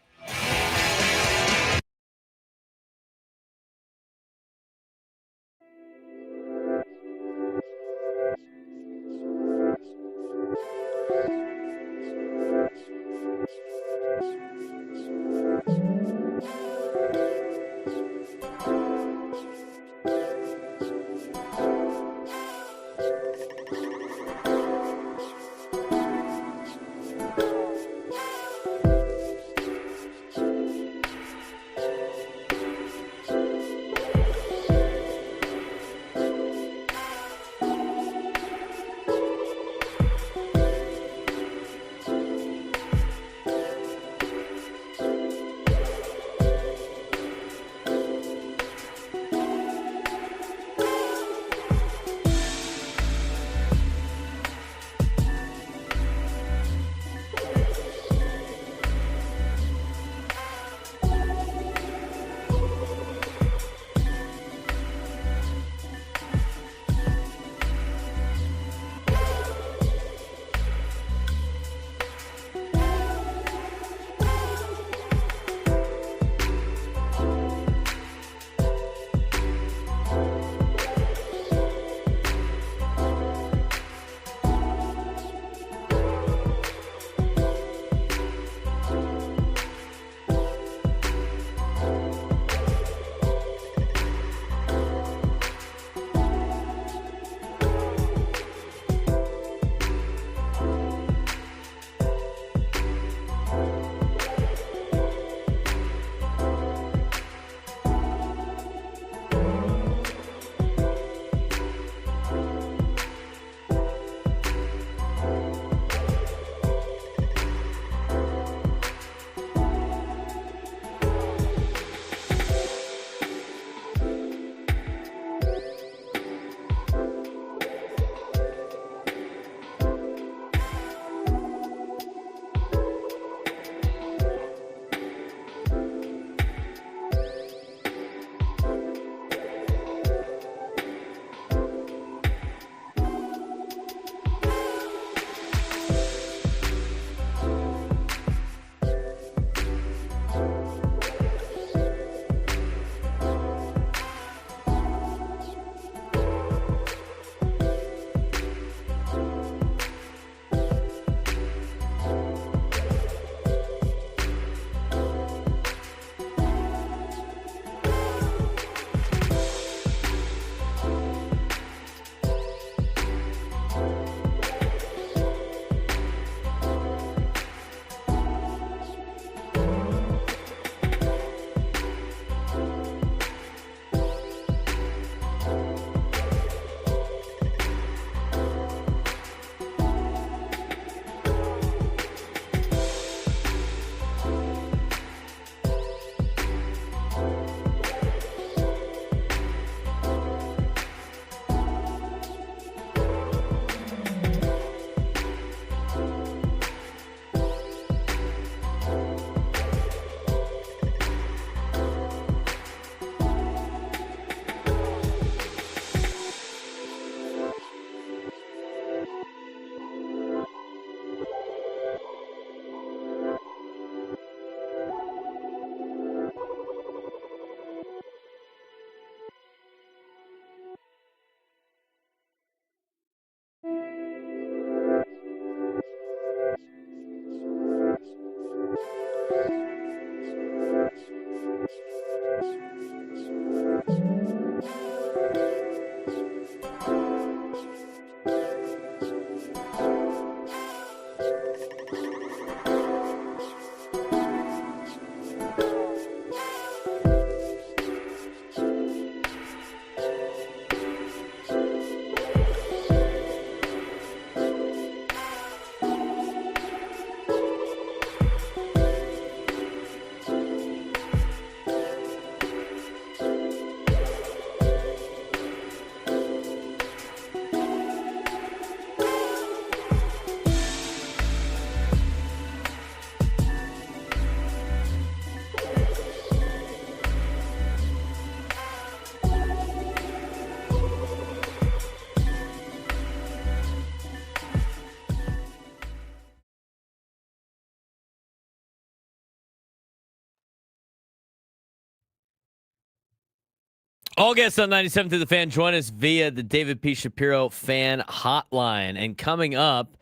All guests on 97 through the Fan join us via the David P. Shapiro Fan Hotline. And coming up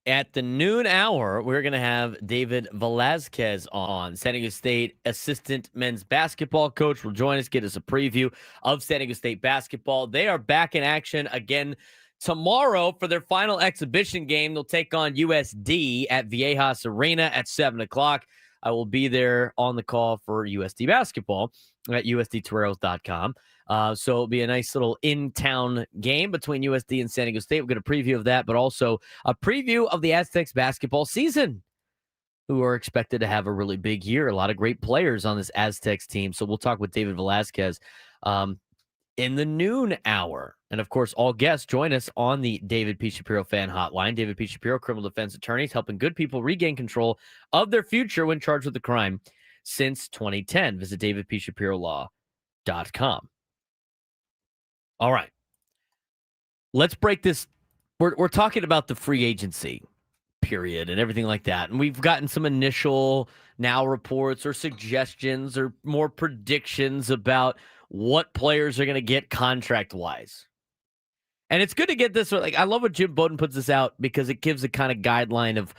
at the noon hour, we're going to have David Velasquez on. San Diego State assistant men's basketball coach will join us, get us a preview of San Diego State basketball. They are back in action again tomorrow for their final exhibition game. They'll take on USD at Viejas Arena at 7 o'clock. I will be there on the call for USD basketball at usdtoreros.com. So it'll be a nice little in-town game between USD and San Diego State. We'll get a preview of that, but also a preview of the Aztecs basketball season, who are expected to have a really big year. A lot of great players on this Aztecs team. So we'll talk with David Velasquez in the noon hour. And, of course, all guests join us on the David P. Shapiro Fan Hotline. David P. Shapiro, criminal defense attorneys, helping good people regain control of their future when charged with a crime since 2010. Visit davidpshapirolaw.com. All right. Let's break this. We're talking about the free agency period and everything like that. And we've gotten some initial now reports or suggestions or more predictions about what players are going to get contract-wise. And it's good to get this. Like, I love what Jim Bowden puts this out because it gives a kind of guideline of,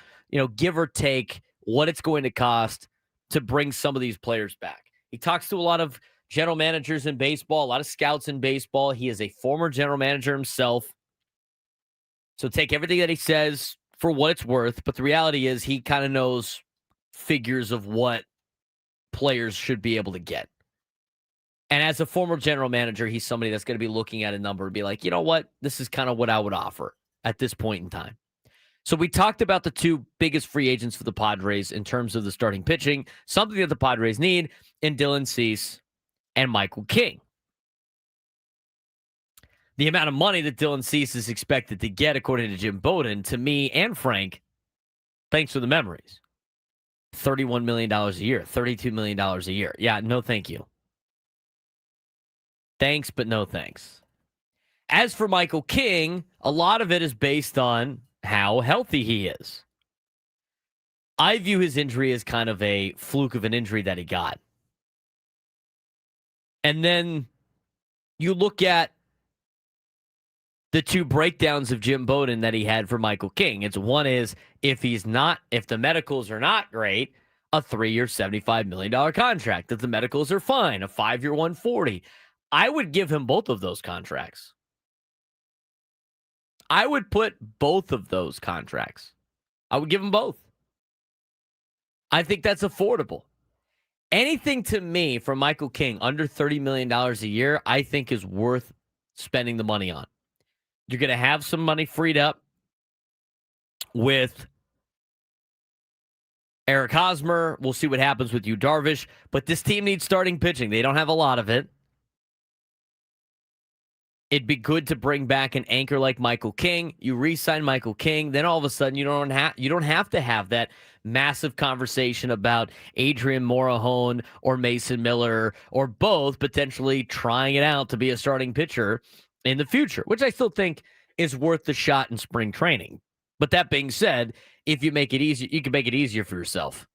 give or take what it's going to cost to bring some of these players back. He talks to a lot of general managers in baseball, a lot of scouts in baseball. He is a former general manager himself. So take everything that he says for what it's worth. But the reality is he kind of knows figures of what players should be able to get. And as a former general manager, he's somebody that's going to be looking at a number and be like, you know what? This is kind of what I would offer at this point in time. So we talked about the two biggest free agents for the Padres in terms of the starting pitching, something that the Padres need in Dylan Cease and Michael King. The amount of money that Dylan Cease is expected to get, according to Jim Bowden, to me and Frank, thanks for the memories, $31 million a year, $32 million a year. Yeah, no thank you. Thanks, but no thanks. As for Michael King, a lot of it is based on how healthy he is. I view his injury as kind of a fluke of an injury that he got. And then you look at the two breakdowns of Jim Bowden that he had for Michael King. It's one is if the medicals are not great, a 3-year, $75 million contract. If the medicals are fine, a 5-year, $140. I would give him both of those contracts. I would put both of those contracts. I would give them both. I think that's affordable. Anything to me from Michael King under $30 million a year, I think is worth spending the money on. You're going to have some money freed up with Eric Hosmer. We'll see what happens with Yu Darvish. But this team needs starting pitching. They don't have a lot of it. It'd be good to bring back an anchor like Michael King. You re-sign Michael King, then all of a sudden you don't have to have that massive conversation about Adrian Morejon or Mason Miller or both potentially trying it out to be a starting pitcher in the future, which I still think is worth the shot in spring training. But that being said, if you make it easy, you can make it easier for yourself.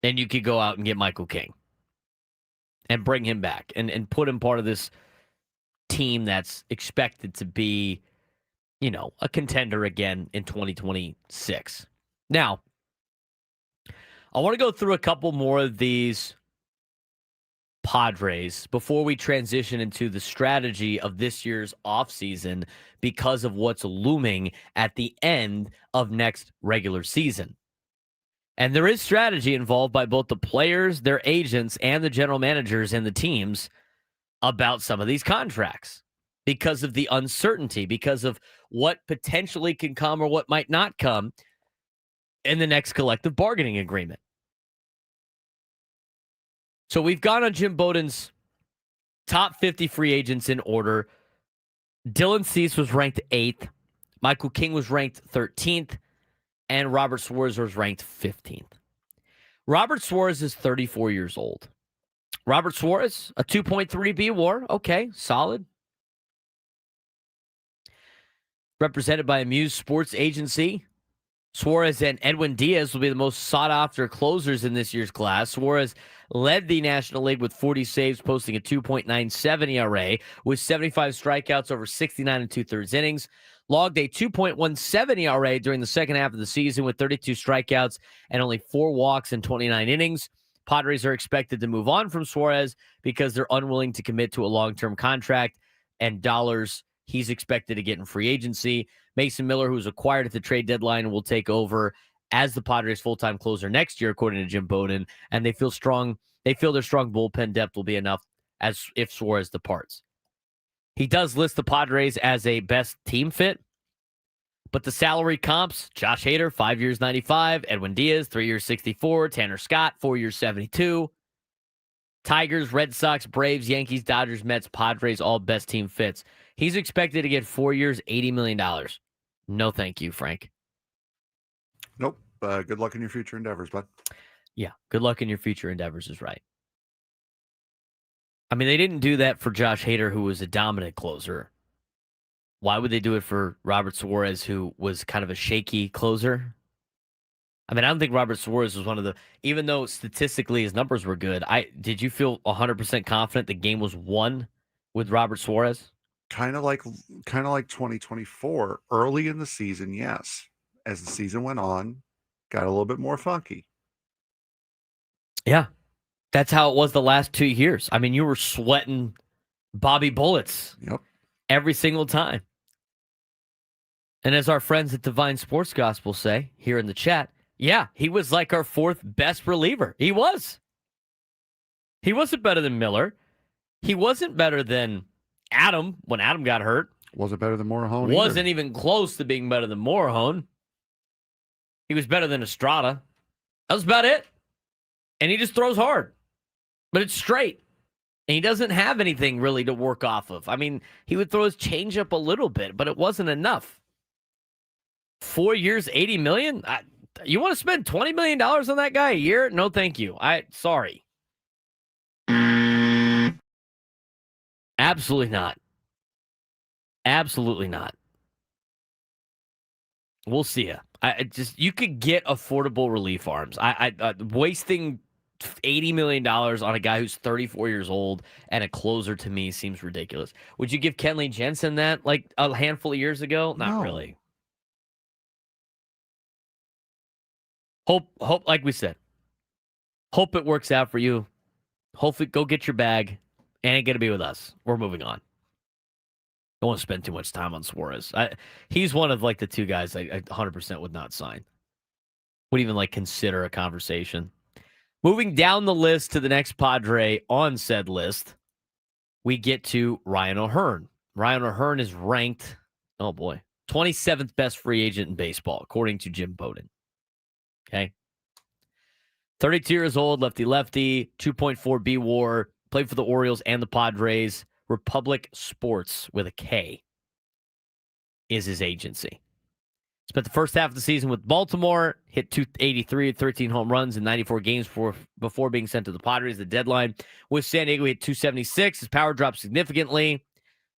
Then you could go out and get Michael King and bring him back and put him part of this team that's expected to be, a contender again in 2026. Now, I want to go through a couple more of these Padres before we transition into the strategy of this year's offseason because of what's looming at the end of next regular season. And there is strategy involved by both the players, their agents, and the general managers and the teams about some of these contracts because of the uncertainty, because of what potentially can come or what might not come in the next collective bargaining agreement. So we've gone on Jim Bowden's top 50 free agents in order. Dylan Cease was ranked 8th. Michael King was ranked 13th. And Robert Suarez was ranked 15th. Robert Suarez is 34 years old. Robert Suarez, a 2.3B WAR. Okay, solid. Represented by a Muse Sports Agency. Suarez and Edwin Diaz will be the most sought-after closers in this year's class. Suarez led the National League with 40 saves, posting a 2.97 ERA with 75 strikeouts over 69 and two-thirds innings. Logged a 2.17 ERA during the second half of the season with 32 strikeouts and only 4 walks in 29 innings. Padres are expected to move on from Suarez because they're unwilling to commit to a long-term contract and dollars he's expected to get in free agency. Mason Miller, who was acquired at the trade deadline, will take over as the Padres' full-time closer next year, according to Jim Bowden. And they feel their strong bullpen depth will be enough as if Suarez departs. He does list the Padres as a best team fit, but the salary comps: Josh Hader, 5 years, 95; Edwin Diaz, 3 years, 64; Tanner Scott, 4 years, 72. Tigers, Red Sox, Braves, Yankees, Dodgers, Mets, Padres, all best team fits. He's expected to get 4 years, $80 million. No, thank you, Frank. Nope. Good luck in your future endeavors, bud. Yeah, good luck in your future endeavors is right. I mean, they didn't do that for Josh Hader, who was a dominant closer. Why would they do it for Robert Suarez, who was kind of a shaky closer? I mean, I don't think Robert Suarez was one of the, even though statistically his numbers were good, did you feel 100% confident the game was won with Robert Suarez? Kind of like 2024, early in the season, yes. As the season went on, got a little bit more funky. Yeah, that's how it was the last 2 years. I mean, you were sweating Bobby bullets every single time. And as our friends at Divine Sports Gospel say here in the chat, yeah, he was like our 4th best reliever. He was. He wasn't better than Miller. He wasn't better than Adam when Adam got hurt. Wasn't better than Morahone. Wasn't even close to being better than Morahone. He was better than Estrada. That was about it. And he just throws hard. But it's straight. And he doesn't have anything really to work off of. I mean, he would throw his changeup a little bit, but it wasn't enough. 4 years, $80 million? You want to spend $20 million on that guy a year? No, thank you. Sorry. Absolutely not. Absolutely not. We'll see ya. You could get affordable relief arms. Wasting $80 million on a guy who's 34 years old and a closer to me seems ridiculous. Would you give Kenley Jensen that like a handful of years ago? Not really. Hope, like we said, hope it works out for you. Hopefully, go get your bag. Ain't gonna be with us. We're moving on. Don't want to spend too much time on Suarez. He's one of like the 2 guys I 100% would not sign. Would even like consider a conversation. Moving down the list to the next Padre on said list, we get to Ryan O'Hearn. Ryan O'Hearn is ranked, 27th best free agent in baseball, according to Jim Bowden. Okay. 32 years old, lefty-lefty, 2.4 B WAR, played for the Orioles and the Padres. Republic Sports with a K is his agency. Spent the first half of the season with Baltimore, hit 283, 13 home runs in 94 games before being sent to the Padres. The deadline with San Diego, he hit 276. His power dropped significantly.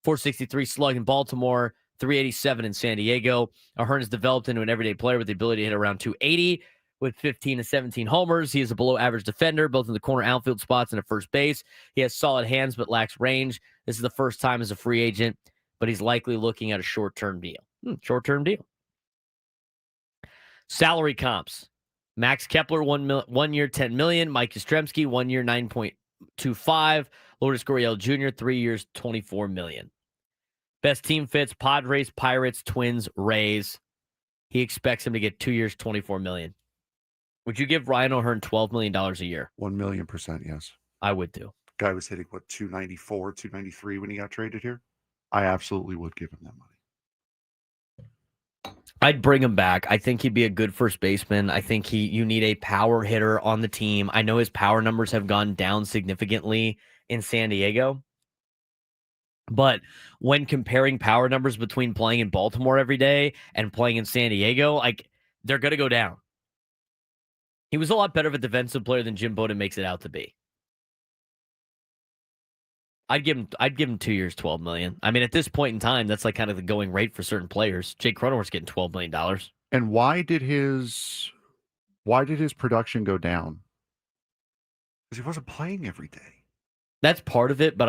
463 slug in Baltimore, 387 in San Diego. O'Hearn has developed into an everyday player with the ability to hit around 280 with 15 to 17 homers. He is a below-average defender, both in the corner outfield spots and at first base. He has solid hands but lacks range. This is the first time as a free agent, but he's likely looking at a short-term deal. Short-term deal. Salary comps. Max Kepler, 1 year, $10 million. Mike Yastrzemski, 1 year, $9.25. Lourdes Gurriel Jr., 3 years, $24 million. Best team fits: Padres, Pirates, Twins, Rays. He expects him to get 2 years, $24 million. Would you give Ryan O'Hearn $12 million a year? 1,000,000%, yes. I would too. Guy was hitting, 294, 293 when he got traded here? I absolutely would give him that money. I'd bring him back. I think he'd be a good first baseman. I think you need a power hitter on the team. I know his power numbers have gone down significantly in San Diego. But when comparing power numbers between playing in Baltimore every day and playing in San Diego, they're going to go down. He was a lot better of a defensive player than Jim Bowden makes it out to be. I'd give him 2 years, $12 million. I mean, at this point in time, that's like kind of the going rate for certain players. Jake Cronenworth's getting $12 million. And why did his production go down? Because he wasn't playing every day. That's part of it, but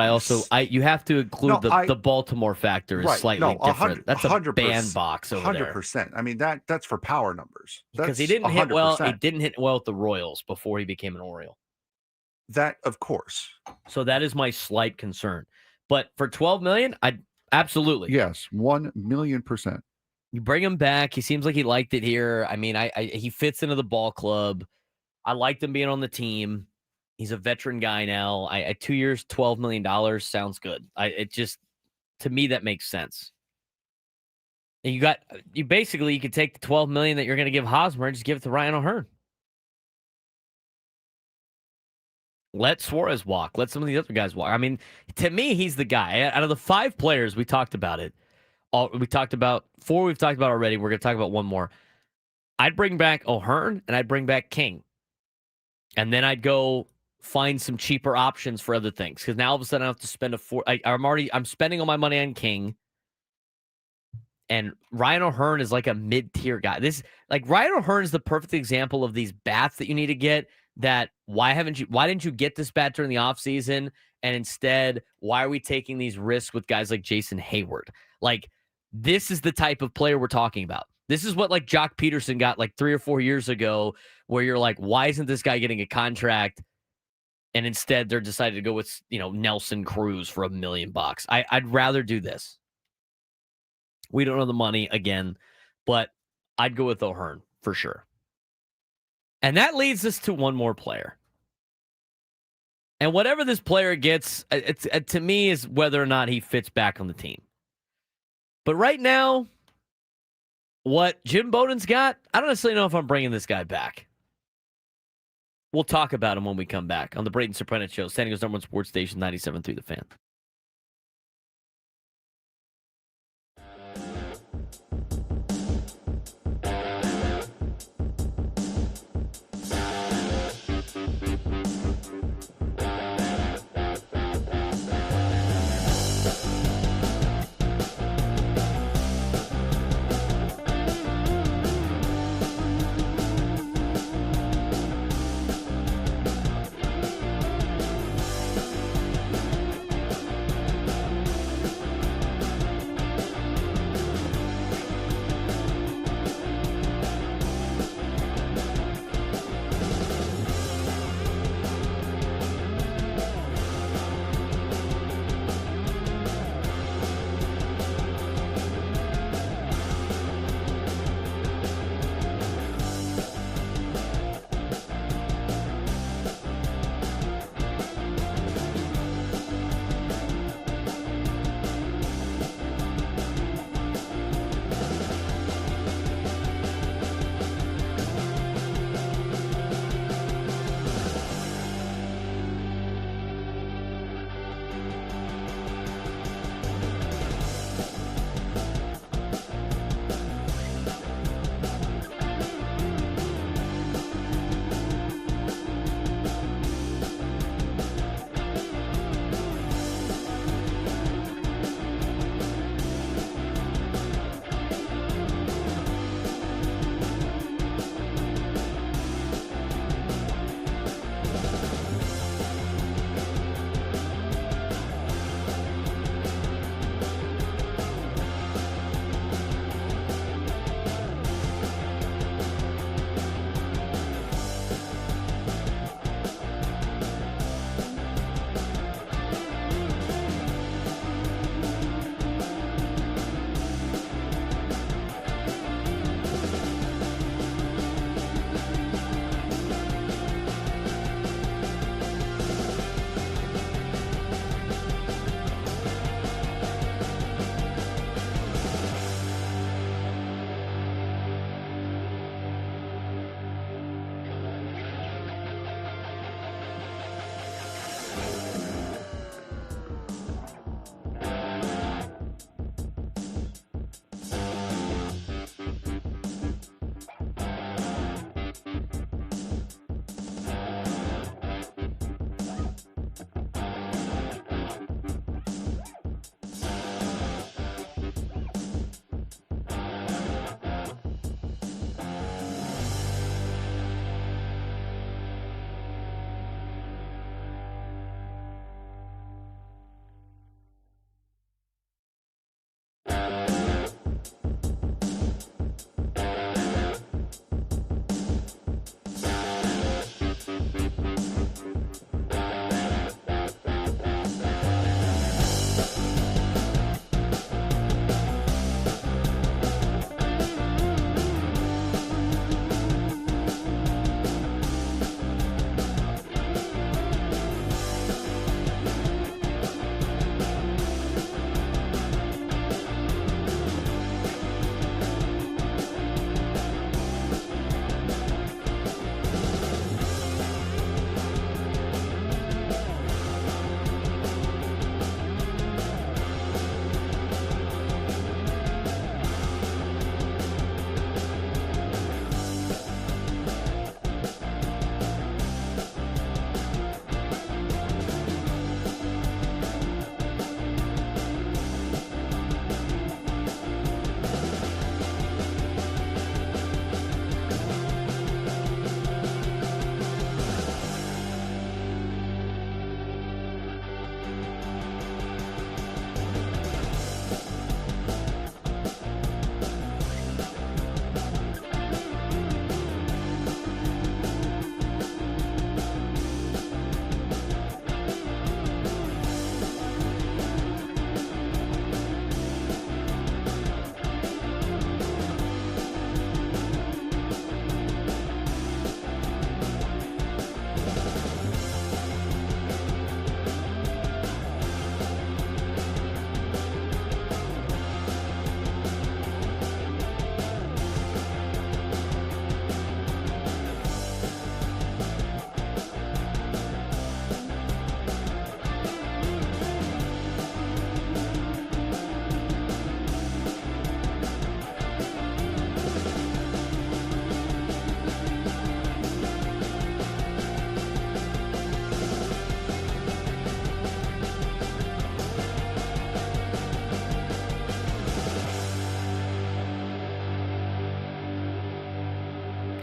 you have to include the Baltimore factor is slightly different. That's a bandbox over there. 100%. I mean, that's for power numbers. Because he didn't hit well. He didn't hit well with the Royals before he became an Oriole. That, of course. So that is my slight concern. But for $12 million, absolutely. Yes, 1,000,000%. You bring him back. He seems like he liked it here. I mean, he fits into the ball club. I liked him being on the team. He's a veteran guy now. 2 years, $12 million sounds good. To me, that makes sense. And you could take the $12 million that you're going to give Hosmer and just give it to Ryan O'Hearn. Let Suarez walk. Let some of these other guys walk. I mean, to me, he's the guy. Out of the 5 players, we talked about it. We talked about 4 we've talked about already. We're going to talk about one more. I'd bring back O'Hearn, and I'd bring back King. And then I'd go find some cheaper options for other things. Because now all of a sudden I have to spend I'm spending all my money on King. And Ryan O'Hearn is like a mid-tier guy. Ryan O'Hearn is the perfect example of these bats that you need to get. That why didn't you get this bat during the offseason? And instead, why are we taking these risks with guys like Jason Hayward? This is the type of player we're talking about. This is what Jock Peterson got 3 or 4 years ago, where you're like, why isn't this guy getting a contract? And instead, they're decided to go with Nelson Cruz for $1 million. I'd rather do this. We don't know the money again, but I'd go with O'Hearn for sure. And that leads us to one more player. And whatever this player gets, to me, is whether or not he fits back on the team. But right now, what Jim Bowden's got, I don't necessarily know if I'm bringing this guy back. We'll talk about him when we come back on the Braden Surprenant Show, San Diego's #1 sports station, 97.3 The Fan.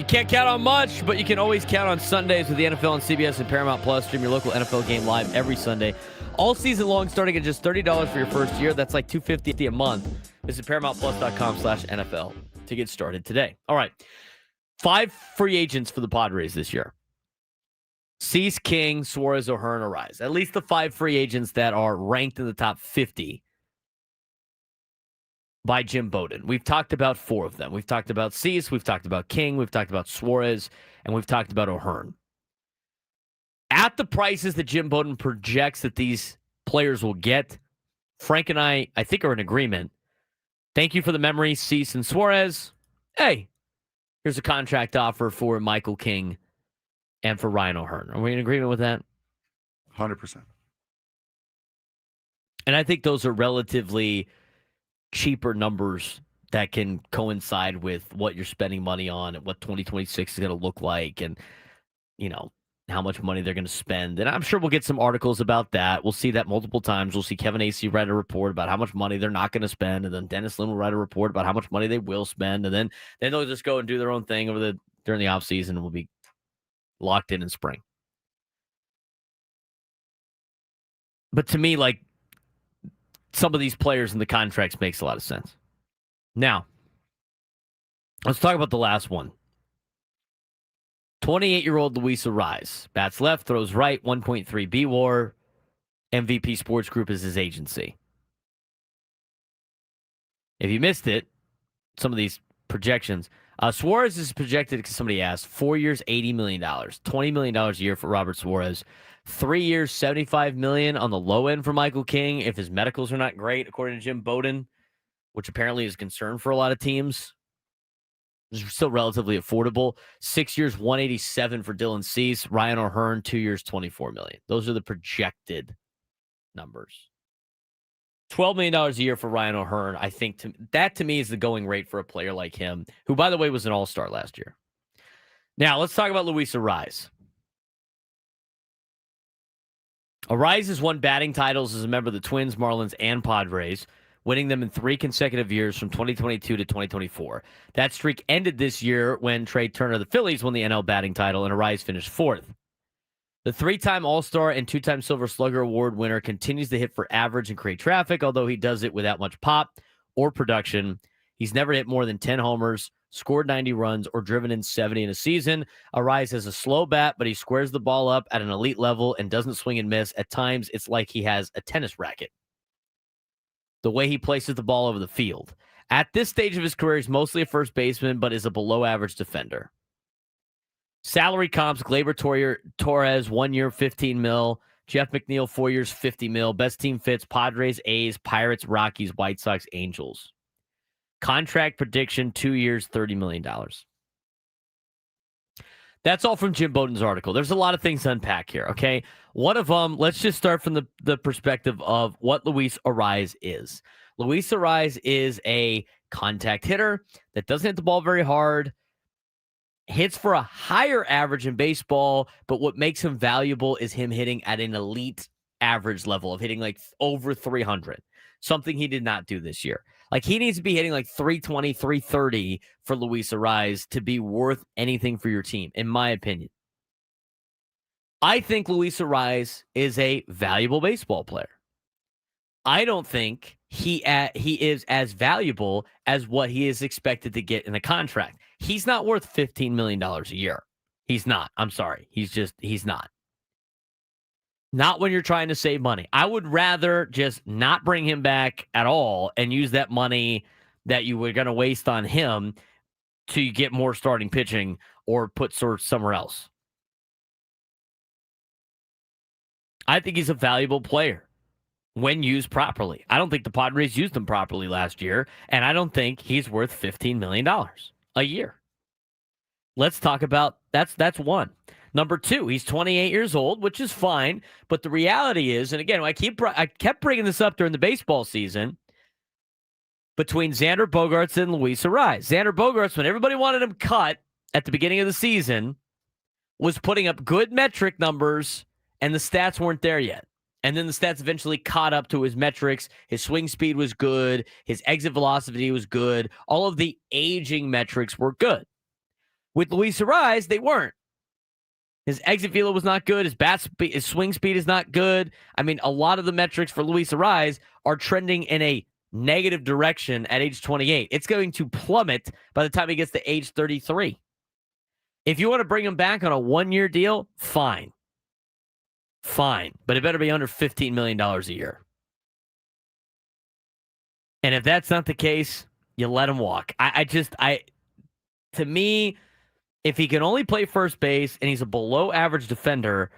You can't count on much, but you can always count on Sundays with the NFL on CBS and Paramount Plus. Stream your local NFL game live every Sunday, all season long, starting at just $30 for your first year. That's like $250 a month. Visit ParamountPlus.com/NFL to get started today. All right, 5 free agents for the Padres this year: Cease, King, Suarez, O'Hearn, Arise. At least the 5 free agents that are ranked in the top 50 by Jim Bowden. We've talked about 4 of them. We've talked about Cease, we've talked about King, we've talked about Suarez, and we've talked about O'Hearn. At the prices that Jim Bowden projects that these players will get, Frank and I think, are in agreement. Thank you for the memory, Cease and Suarez. Hey, here's a contract offer for Michael King and for Ryan O'Hearn. Are we in agreement with that? 100%. And I think those are relatively cheaper numbers that can coincide with what you're spending money on and what 2026 is going to look like, and how much money they're going to spend. And I'm sure we'll get some articles about that. We'll see that multiple times. We'll see Kevin Acee write a report about how much money they're not going to spend, and then Dennis Lin will write a report about how much money they will spend, and then they'll just go and do their own thing during the offseason, and we'll be locked in spring. But to me, like, some of these players in the contracts makes a lot of sense. Now, let's talk about the last one. 28-year-old Luis Arise. Bats left, throws right, 1.3 BWAR. MVP Sports Group is his agency. If you missed it, some of these projections. Suarez is projected, because somebody asked, 4 years, $80 million. $20 million a year for Robert Suarez. 3 years, $75 million on the low end for Michael King if his medicals are not great, according to Jim Bowden, which apparently is a concern for a lot of teams. It's still relatively affordable. 6 years, $187 for Dylan Cease. Ryan O'Hearn, 2 years, $24 million. Those are the projected numbers. $12 million a year for Ryan O'Hearn. I think that to me is the going rate for a player like him, who, by the way, was an all-star last year. Now, let's talk about Luis Arise. Arise has won batting titles as a member of the Twins, Marlins, and Padres, winning them in 3 consecutive years from 2022 to 2024. That streak ended this year when Trey Turner of the Phillies won the NL batting title, and Arise finished 4th. The 3-time All-Star and 2-time Silver Slugger Award winner continues to hit for average and create traffic, although he does it without much pop or production. He's never hit more than 10 homers, scored 90 runs, or driven in 70 in a season. Arise has a slow bat, but he squares the ball up at an elite level and doesn't swing and miss. At times, it's like he has a tennis racket. The way he places the ball over the field. At this stage of his career, he's mostly a first baseman, but is a below-average defender. Salary comps: Gleyber Torres, 1 year, $15 million. Jeff McNeil, 4 years, $50 million. Best team fits: Padres, A's, Pirates, Rockies, White Sox, Angels. Contract prediction: 2 years, $30 million. That's all from Jim Bowden's article. There's a lot of things to unpack here, okay? One of them, let's just start from the perspective of what Luis Arise is. Luis Arise is a contact hitter that doesn't hit the ball very hard, hits for a higher average in baseball, but what makes him valuable is him hitting at an elite average level of hitting like over 300, something he did not do this year. Like, he needs to be hitting like 320, 330 for Luis Arise to be worth anything for your team, in my opinion. I think Luis Arise is a valuable baseball player. I don't think he is as valuable as what he is expected to get in a contract. He's not worth $15 million a year. He's not. I'm sorry. He's not. Not when you're trying to save money. I would rather just not bring him back at all and use that money that you were going to waste on him to get more starting pitching or put somewhere else. I think he's a valuable player when used properly. I don't think the Padres used him properly last year, and I don't think he's worth $15 million a year. Let's talk about that's one. Number 2, he's 28 years old, which is fine, but the reality is, and again, I kept bringing this up during the baseball season, between Xander Bogaerts and Luis Arise. Xander Bogaerts, when everybody wanted him cut at the beginning of the season, was putting up good metric numbers, and the stats weren't there yet. And then the stats eventually caught up to his metrics. His swing speed was good. His exit velocity was good. All of the aging metrics were good. With Luis Arraez, they weren't. His exit velo was not good. His swing speed is not good. I mean, a lot of the metrics for Luis Arraez are trending in a negative direction at age 28. It's going to plummet by the time he gets to age 33. If you want to bring him back on a one-year deal, fine. Fine. But it better be under $15 million a year. And if that's not the case, you let him walk. To me, if he can only play first base and he's a below average defender,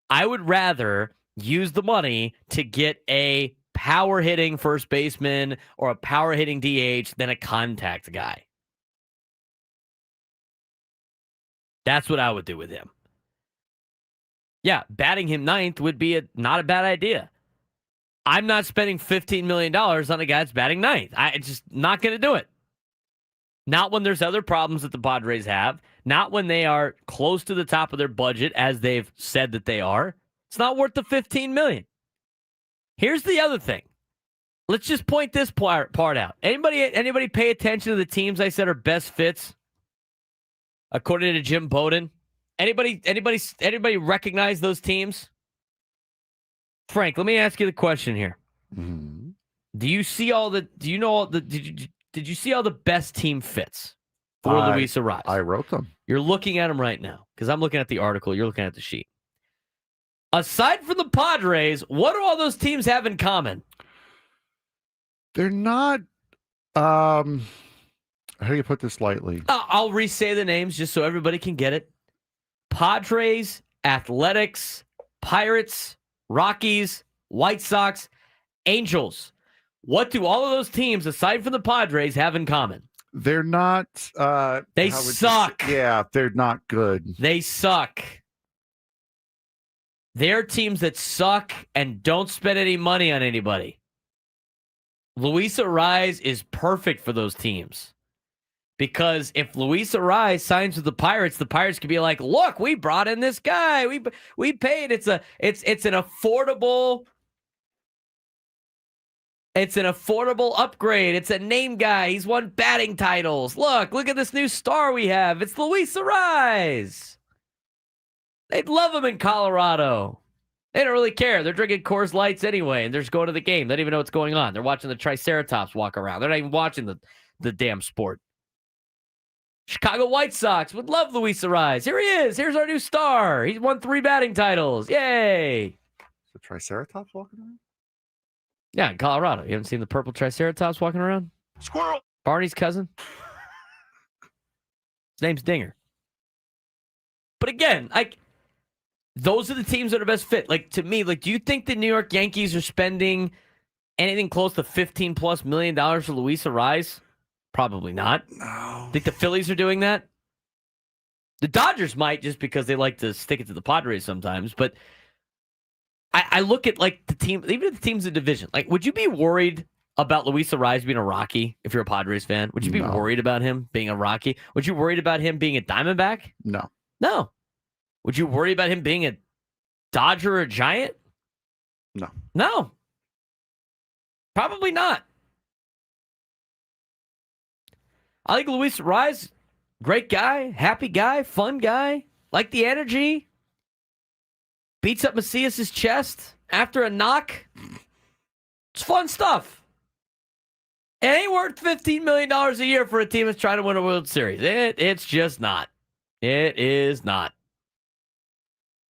I would rather use the money to get a power hitting first baseman or a power hitting DH than a contact guy. That's what I would do with him. Yeah, batting him ninth would be not a bad idea. I'm not spending $15 million on a guy that's batting ninth. I'm just not going to do it. Not when there's other problems that the Padres have. Not when they are close to the top of their budget, as they've said that they are. It's not worth the $15 million. Here's the other thing. Let's just point this part out. Anybody pay attention to the teams I said are best fits? According to Jim Bowden. Anybody recognize those teams? Frank, let me ask you the question here. Mm-hmm. Did you see all the best team fits for Luis Arraez? I wrote them. You're looking at them right now because I'm looking at the article. You're looking at the sheet. Aside from the Padres, what do all those teams have in common? They're not, how do you put this lightly? I'll re-say the names just so everybody can get it. Padres, Athletics, Pirates, Rockies, White Sox, Angels. What do all of those teams, aside from the Padres, have in common? They're not... they suck. Yeah, they're not good. They suck. They're teams that suck and don't spend any money on anybody. Luis Arraez is perfect for those teams. Because if Luis Arraez signs with the Pirates could be like, look, we brought in this guy. We paid. It's an affordable upgrade. It's a name guy. He's won batting titles. Look at this new star we have. It's Luis Arraez. They'd love him in Colorado. They don't really care. They're drinking Coors Lights anyway, and they're just going to the game. They don't even know what's going on. They're watching the Triceratops walk around. They're not even watching the damn sport. Chicago White Sox would love Luis Arraez. Here he is. Here's our new star. He's won 3 batting titles. Yay. The Triceratops walking around? Yeah, in Colorado. You haven't seen the purple Triceratops walking around? Squirrel. Barney's cousin. His name's Dinger. But again, those are the teams that are best fit. To me, do you think the New York Yankees are spending anything close to $15+ million for Luis Arraez? Probably not. No. Think the Phillies are doing that? The Dodgers might, just because they like to stick it to the Padres sometimes. But I look at the team, even the teams in the division. Would you be worried about Luis Arraez being a Rocky if you're a Padres fan? Would you be worried about him being a Rocky? Would you worried about him being a Diamondback? No. No. Would you worry about him being a Dodger or a Giant? No. No. Probably not. I think Luis Arraez, great guy, happy guy, fun guy, like the energy. Beats up Macias' chest after a knock. It's fun stuff. It ain't worth $15 million a year for a team that's trying to win a World Series. It's just not. It is not.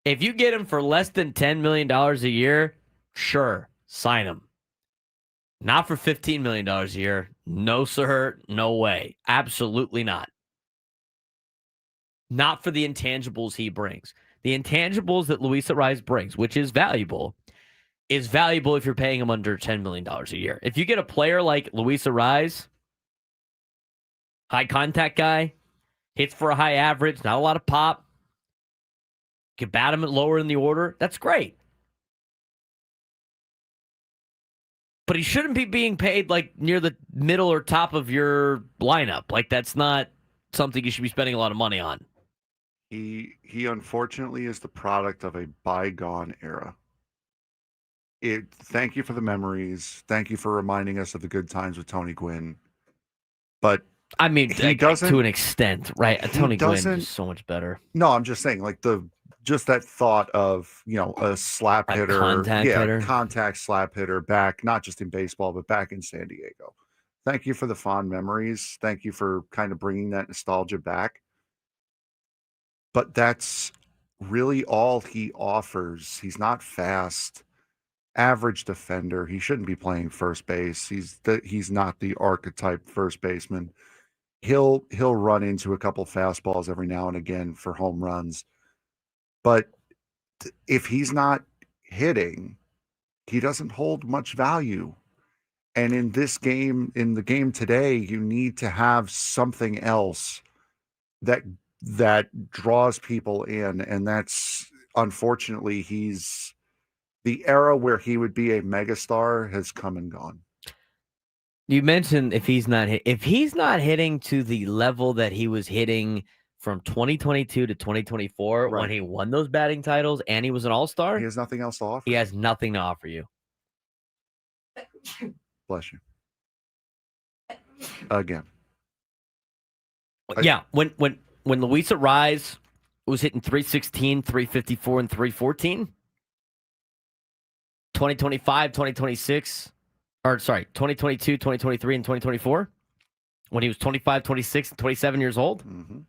If you get him for less than $10 million a year, sure, sign him. Not for $15 million a year. No, sir. No way. Absolutely not. Not for the intangibles he brings. The intangibles that Luis Arraez brings, which is valuable if you're paying him under $10 million a year. If you get a player like Luis Arraez, high contact guy, hits for a high average, not a lot of pop, you can bat him at lower in the order, that's great. But he shouldn't be being paid near the middle or top of your lineup. That's not something you should be spending a lot of money on. He unfortunately is the product of a bygone era. Thank you for the memories. Thank you for reminding us of the good times with Tony Gwynn. But I mean, he doesn't to an extent, right? Tony Gwynn is so much better. No, I'm just saying, like just that thought of a slap hitter, contact slap hitter back, not just in baseball, but back in San Diego. Thank you for the fond memories. Thank you for kind of bringing that nostalgia back. But that's really all he offers. He's not fast. Average defender. He shouldn't be playing first base. He's not the archetype first baseman. He'll run into a couple fastballs every now and again for home runs. But if he's not hitting, he doesn't hold much value. And in this game, in the game today, you need to have something else that draws people in. And that's, unfortunately, the era where he would be a megastar has come and gone. You mentioned if he's not hitting to the level that he was hitting from 2022 to 2024 when he won those batting titles and he was an all-star, he has nothing else to offer. He has nothing to offer you. Bless you. Again. Yeah, when Luis Arraez was hitting 316, 354, and 314, 2025, 2026, 2022, 2023, and 2024, when he was 25, 26, and 27 years old. Mm-hmm.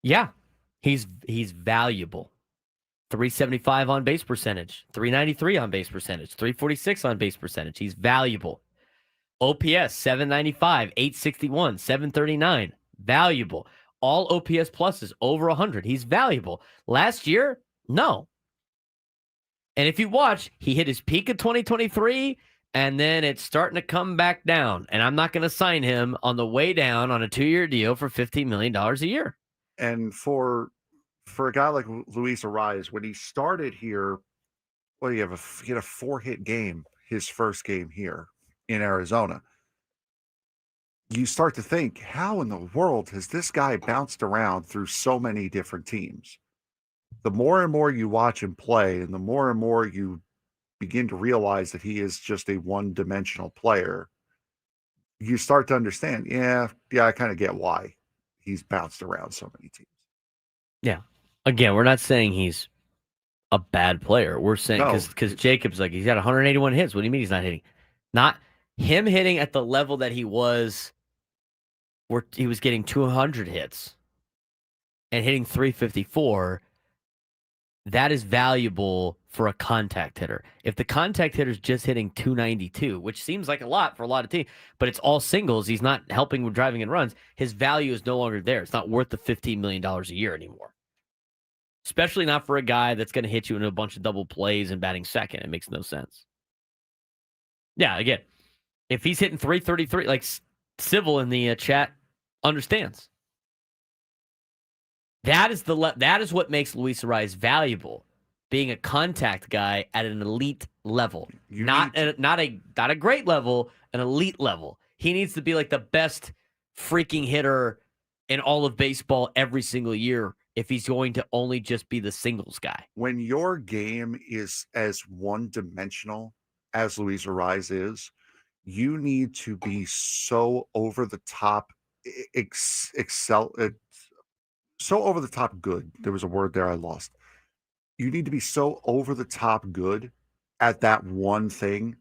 Yeah, he's valuable. 375 on base percentage, 393 on base percentage, 346 on base percentage. He's valuable. OPS 795, 861, 739. Valuable. All OPS pluses over 100. He's valuable. Last year, no. And if you watch, he hit his peak of 2023, and then it's starting to come back down. And I'm not going to sign him on the way down on a 2-year deal for $15 million a year. And for a guy like Luis Arraez, when he started here, he had a 4-hit game his first game here in Arizona. You start to think, how in the world has this guy bounced around through so many different teams? The more and more you watch him play, and the more and more you begin to realize that he is just a one-dimensional player, you start to understand, yeah, I kind of get why he's bounced around so many teams. Yeah. Again, we're not saying he's a bad player. We're saying because Jacob's like, he's got 181 hits. What do you mean he's not hitting? Not him hitting at the level that he was, where he was getting 200 hits and hitting 354. That is valuable for a contact hitter. If the contact hitter's just hitting 292, which seems like a lot for a lot of teams, but it's all singles, he's not helping with driving and runs, his value is no longer there. It's not worth the $15 million a year anymore. Especially not for a guy that's going to hit you in a bunch of double plays and batting second. It makes no sense. Yeah, again, if he's hitting 333, like Civil in the chat understands. That is what makes Luis Arraez valuable, being a contact guy at an elite level, not a great level, an elite level. He needs to be like the best freaking hitter in all of baseball every single year if he's going to only just be the singles guy. When your game is as one-dimensional as Luis Arraez is, you need to be so over the top, so over the top good. There was a word there I lost. You need to be so over the top good at that one thing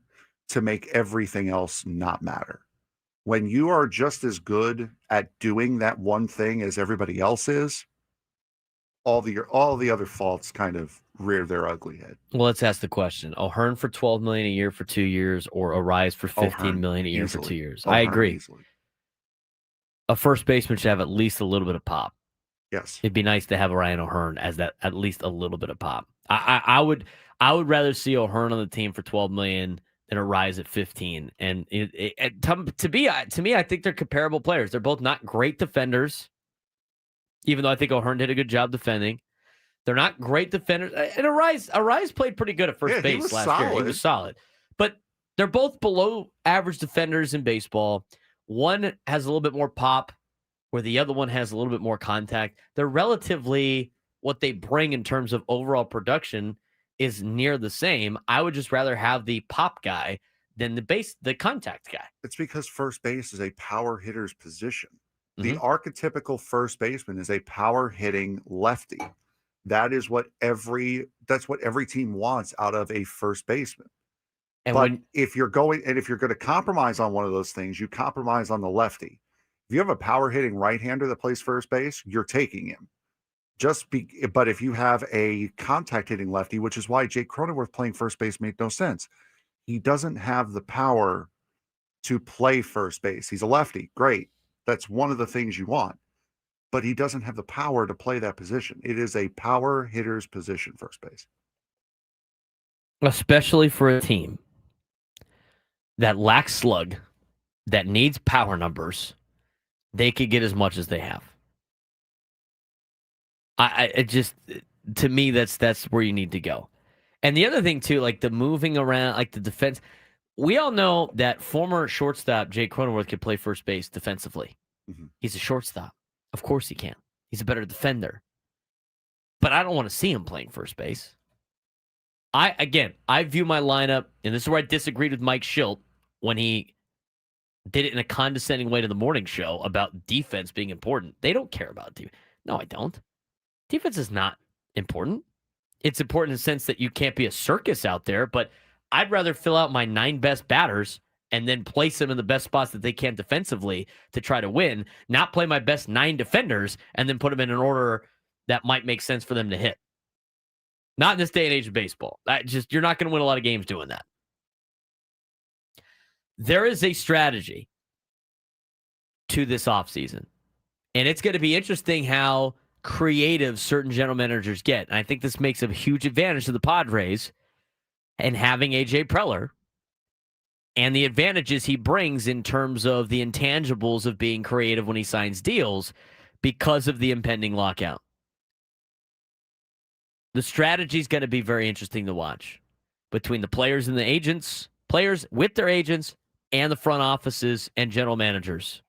to make everything else not matter. When you are just as good at doing that one thing as everybody else is, all the other faults kind of rear their ugly head. Well, let's ask the question: O'Hearn for $12 million a year for 2 years, or Arraez for $15 million a year easily. For 2 years? I agree. Easily. A first baseman should have at least a little bit of pop. Yes, it'd be nice to have Ryan O'Hearn as that, at least a little bit of pop. I would rather see O'Hearn on the team for $12 million than Arraez at 15. And to me, I think they're comparable players. They're both not great defenders, even though I think O'Hearn did a good job defending. They're not great defenders. And Arraez played pretty good at first base last year. He was solid. But they're both below average defenders in baseball. One has a little bit more pop, where the other one has a little bit more contact. They're relatively, what they bring in terms of overall production is near the same. I would just rather have the pop guy than the contact guy. It's because first base is a power hitter's position. The archetypical first baseman is a power hitting lefty. That's what every team wants out of a first baseman. But if you're going to compromise on one of those things, you compromise on the lefty. If you have a power hitting right-hander that plays first base, you're taking him. But if you have a contact hitting lefty, which is why Jake Cronenworth playing first base made no sense. He doesn't have the power to play first base. He's a lefty. Great. That's one of the things you want. But he doesn't have the power to play that position. It is a power hitter's position, first base. Especially for a team that lacks slug, that needs power numbers, they could get as much as they have. To me, that's where you need to go. And the other thing, too, like the moving around, like the defense, we all know that former shortstop Jake Cronenworth can play first base defensively. He's a shortstop. Of course he can. He's a better defender. But I don't want to see him playing first base. I view my lineup, and this is where I disagreed with Mike Schilt when he did it in a condescending way to the morning show about defense being important. They don't care about defense. No, I don't. Defense is not important. It's important in the sense that you can't be a circus out there, but I'd rather fill out my 9 best batters and then place them in the best spots that they can defensively to try to win, not play my best 9 defenders and then put them in an order that might make sense for them to hit. Not in this day and age of baseball. You're not going to win a lot of games doing that. There is a strategy to this offseason, and it's going to be interesting how creative certain general managers get. And I think this makes a huge advantage to the Padres and having A.J. Preller and the advantages he brings in terms of the intangibles of being creative when he signs deals because of the impending lockout. The strategy is going to be very interesting to watch between the players and the agents, players with their agents, and the front offices and general managers.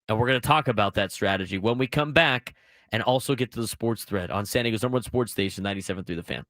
And we're going to talk about that strategy when we come back and also get to the sports thread on San Diego's #1 sports station, 97.3 The Fan.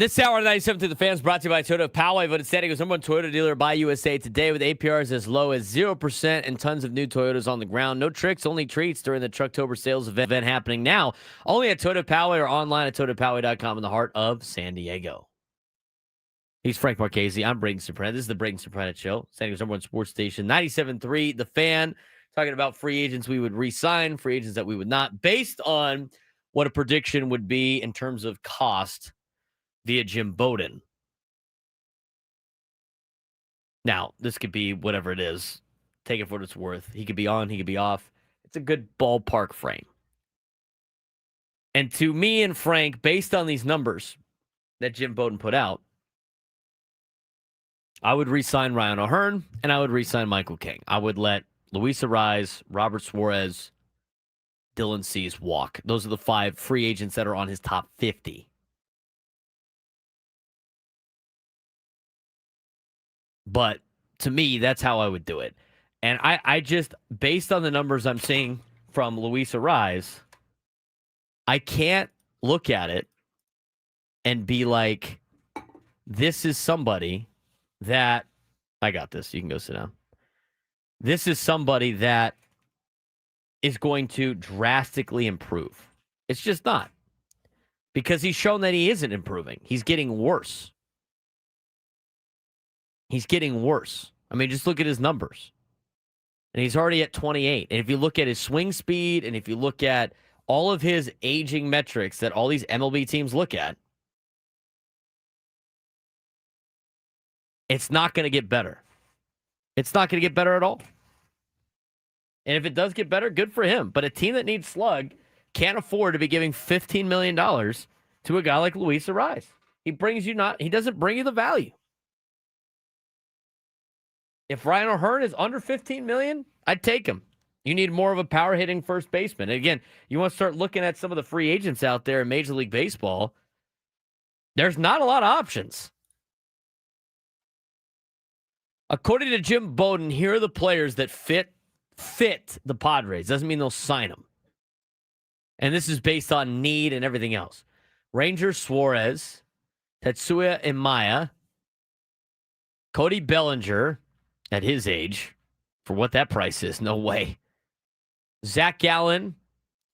This hour of 97 through the Fans brought to you by Toyota of Poway. Voted San Diego's #1 Toyota dealer by USA Today with APRs as low as 0% and tons of new Toyotas on the ground. No tricks, only treats during the Trucktober sales event happening now. Only at Toyota of Poway or online at toyotapoway.com in the heart of San Diego. He's Frank Marchese. I'm Braden Surprenant. This is the Braden Surprenant Show. San Diego's #1 sports station. 97.3 The Fan. Talking about free agents we would re-sign, free agents that we would not, based on what a prediction would be in terms of cost via Jim Bowden. Now, this could be whatever it is. Take it for what it's worth. He could be on, he could be off. It's a good ballpark frame. And to me and Frank, based on these numbers that Jim Bowden put out, I would re-sign Ryan O'Hearn and I would re-sign Michael King. I would let Luis Arraez, Robert Suarez, Dylan Cease walk. Those are the 5 free agents that are on his top 50. But to me, that's how I would do it. And I just, based on the numbers I'm seeing from Luis Arraez, I can't look at it and be like, this is somebody that, I got this, you can go sit down. This is somebody that is going to drastically improve. It's just not. Because he's shown that he isn't improving. He's getting worse. He's getting worse. I mean, just look at his numbers. And he's already at 28. And if you look at his swing speed, and if you look at all of his aging metrics that all these MLB teams look at, it's not going to get better. It's not going to get better at all. And if it does get better, good for him. But a team that needs slug can't afford to be giving $15 million to a guy like Luis Arraez. He doesn't bring you the value. If Ryan O'Hearn is under $15 million, I'd take him. You need more of a power hitting first baseman. And again, you want to start looking at some of the free agents out there in Major League Baseball. There's not a lot of options. According to Jim Bowden, here are the players that fit the Padres. Doesn't mean they'll sign them. And this is based on need and everything else. Ranger Suarez, Tetsuya Imaya, Cody Bellinger, at his age, for what that price is, no way. Zach Gallen,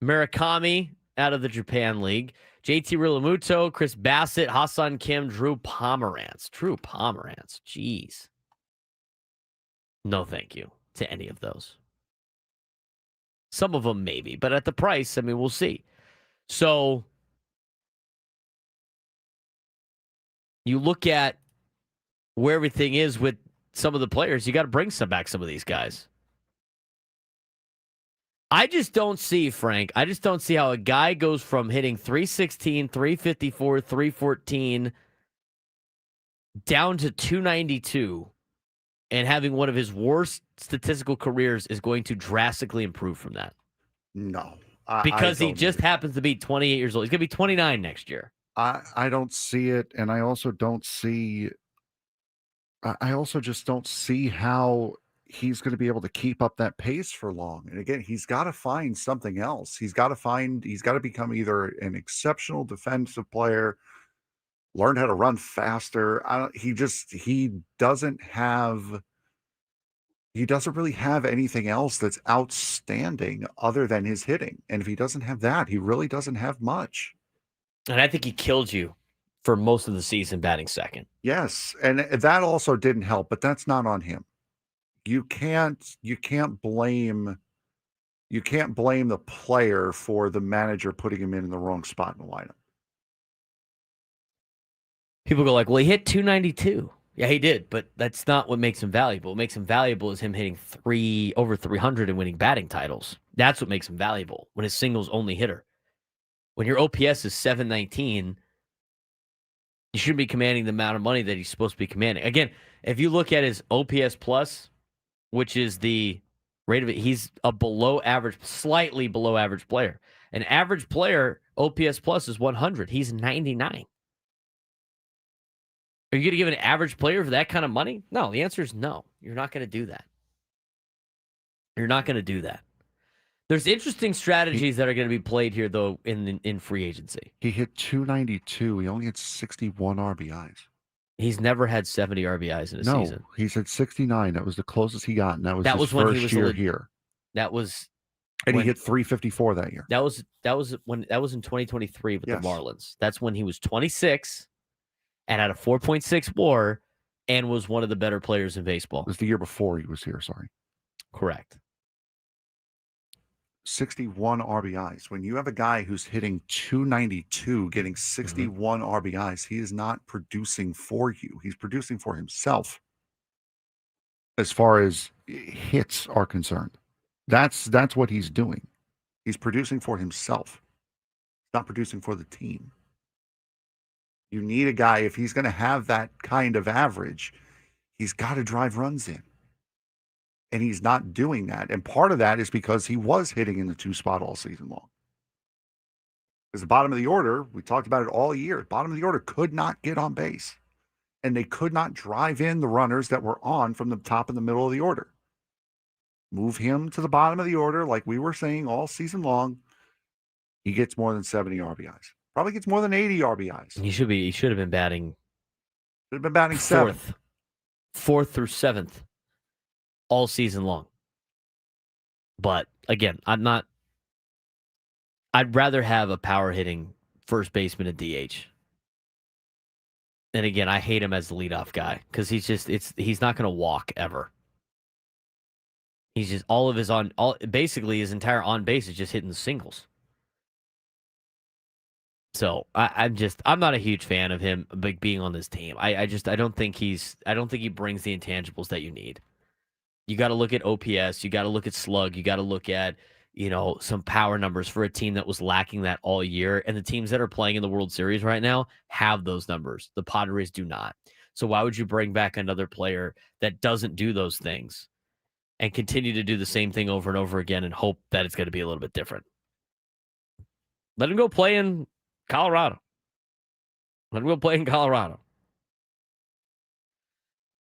Murakami out of the Japan League, JT Realmuto, Chris Bassett, Hassan Kim, Drew Pomerantz. Jeez. No thank you to any of those. Some of them maybe, but at the price, I mean, we'll see. So you look at where everything is with some of the players, you got to bring back some of these guys. I just don't see, Frank, how a guy goes from hitting 316, 354, 314 down to 292 and having one of his worst statistical careers is going to drastically improve from that. No. Because he just happens to be 28 years old. He's going to be 29 next year. I don't see it, and I also just don't see how he's going to be able to keep up that pace for long. And again, he's got to find something else. He's got to become either an exceptional defensive player, learn how to run faster. He doesn't really have anything else that's outstanding other than his hitting. And if he doesn't have that, he really doesn't have much. And I think he killed you for most of the season batting second. Yes, and that also didn't help, but that's not on him. You can't blame the player for the manager putting him in the wrong spot in the lineup. People go like, well, he hit 292. Yeah, he did, but that's not what makes him valuable. What makes him valuable is him hitting over 300 and winning batting titles. That's what makes him valuable when his singles only hitter. When your OPS is 719, you shouldn't be commanding the amount of money that he's supposed to be commanding. Again, if you look at his OPS plus, which is the rate of it, he's a slightly below average player. An average player, OPS plus is 100. He's 99. Are you going to give an average player for that kind of money? No, the answer is no. You're not going to do that. You're not going to do that. There's interesting strategies that are going to be played here, though, in free agency. He hit 292. He only had 61 RBIs. He's never had 70 RBIs in a season. No, he's at 69. That was the closest he got, and that was his first year here. That was, and he hit 354 that year. That was in 2023 with the Marlins. That's when he was 26 and had a 4.6 WAR and was one of the better players in baseball. It was the year before he was here. Sorry, correct. 61 RBIs. When you have a guy who's hitting 292, getting 61 RBIs, he is not producing for you. He's producing for himself. As far as hits are concerned, that's what he's doing. He's producing for himself. He's not producing for the team. You need a guy, if he's going to have that kind of average, he's got to drive runs in. And he's not doing that. And part of that is because he was hitting in the 2 spot all season long. Because the bottom of the order, we talked about it all year, bottom of the order could not get on base. And they could not drive in the runners that were on from the top and the middle of the order. Move him to the bottom of the order, like we were saying all season long. He gets more than 70 RBIs. Probably gets more than 80 RBIs. He should have been batting. Should have been batting seventh. 4th through 7th. All season long. But again, I'd rather have a power hitting first baseman at DH. And again, I hate him as the leadoff guy because he's not going to walk ever. He's just basically his entire on base is just hitting singles. So I'm not a huge fan of him being on this team. I don't think he brings the intangibles that you need. You got to look at OPS. You got to look at slug. You got to look at, some power numbers for a team that was lacking that all year. And the teams that are playing in the World Series right now have those numbers. The Padres do not. So why would you bring back another player that doesn't do those things and continue to do the same thing over and over again and hope that it's going to be a little bit different? Let him go play in Colorado.